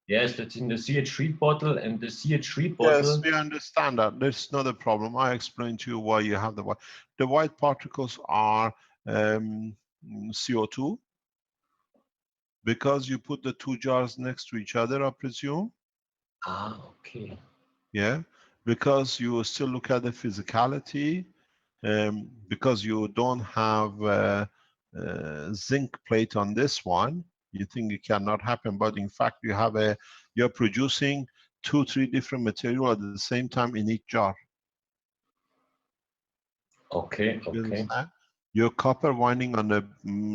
Yes, that's in the CH3 bottle, and the CH3 Yes, bottle. we understand that. That's not a problem. I explained to you why you have the white. The white particles are CO2, because you put the two jars next to each other, I presume. Ah, okay. Yeah, because you still look at the physicality, because you don't have zinc plate on this one. You think it cannot happen, but in fact you're producing 2-3 different material at the same time in each jar. Okay, You okay. understand? Your copper winding on the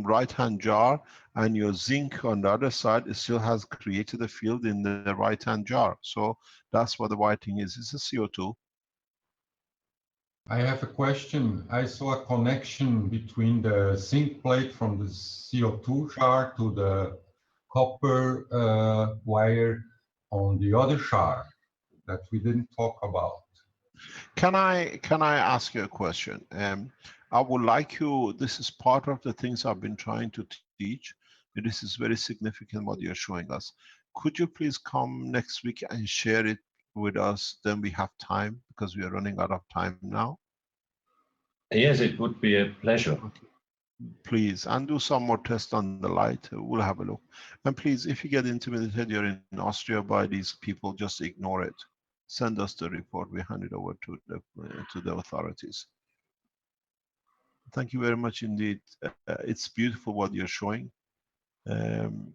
right-hand jar and your zinc on the other side, it still has created a field in the right-hand jar. So that's what the whiting is. It's a CO2. I have a question. I saw a connection between the zinc plate from the CO2 jar to the copper wire on the other jar that we didn't talk about. Can I ask you a question? I would like you, this is part of the things I've been trying to teach. This is very significant what you're showing us. Could you please come next week and share it with us? Then we have time, because we are running out of time now. Yes, it would be a pleasure. Okay. Please, and do some more tests on the light. We'll have a look. And please, if you get intimidated, you're in Austria by these people, just ignore it. Send us the report. We hand it over to the authorities. Thank you very much indeed. It's beautiful what you're showing, and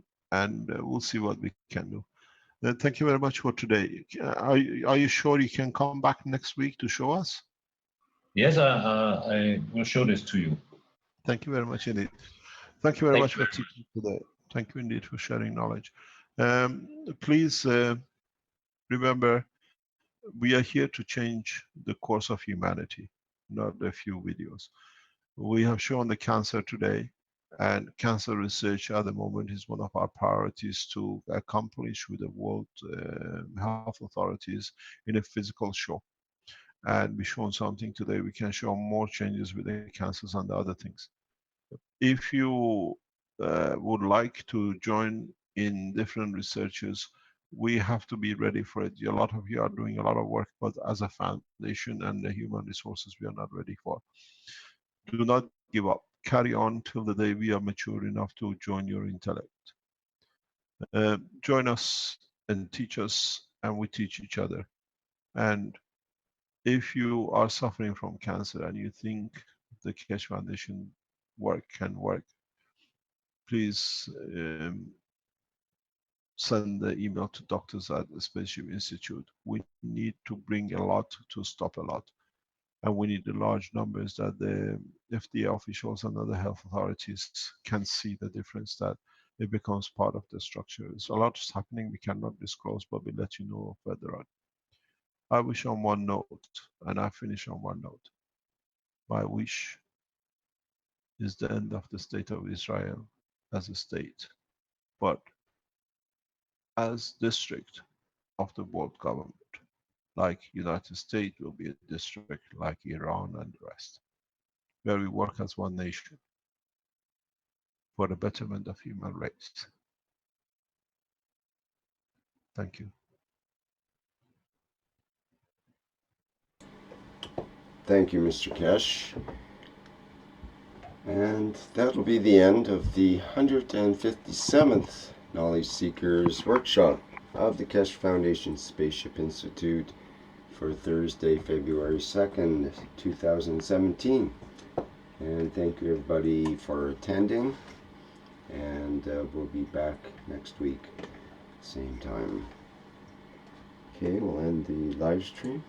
we'll see what we can do. Thank you very much for today. Are you sure you can come back next week to show us? Yes, I will show this to you. Thank you very much indeed. Thank you very much for teaching today. Thank you indeed for sharing knowledge. Please remember, we are here to change the course of humanity, not a few videos. We have shown the cancer today, and cancer research at the moment is one of our priorities to accomplish with the World Health Authorities in a physical show. And we've shown something today. We can show more changes with the cancers and the other things. If you would like to join in different researches, we have to be ready for it. A lot of you are doing a lot of work, but as a foundation and the human resources, we are not ready for. Do not give up. Carry on till the day we are mature enough to join your intellect. Join us and teach us, and we teach each other. And if you are suffering from cancer and you think the Keshe Foundation work can work, please send the email to doctors at the Spaceship Institute. We need to bring a lot to stop a lot. And we need the large numbers that the FDA officials and other health authorities can see the difference, that it becomes part of the structure. So a lot is happening we cannot disclose, but we'll let you know further on. I wish on one note, and I finish on one note. My wish is the end of the state of Israel as a state, but as district of the world government, like United States will be a district like Iran and the rest, where we work as one nation for the betterment of human race. Thank you. Thank you, Mr. Keshe. And that'll be the end of the 157th Knowledge Seekers Workshop of the Keshe Foundation Spaceship Institute for Thursday, February 2nd, 2017. And thank you everybody for attending, and we'll be back next week, same time. Okay, we'll end the live stream.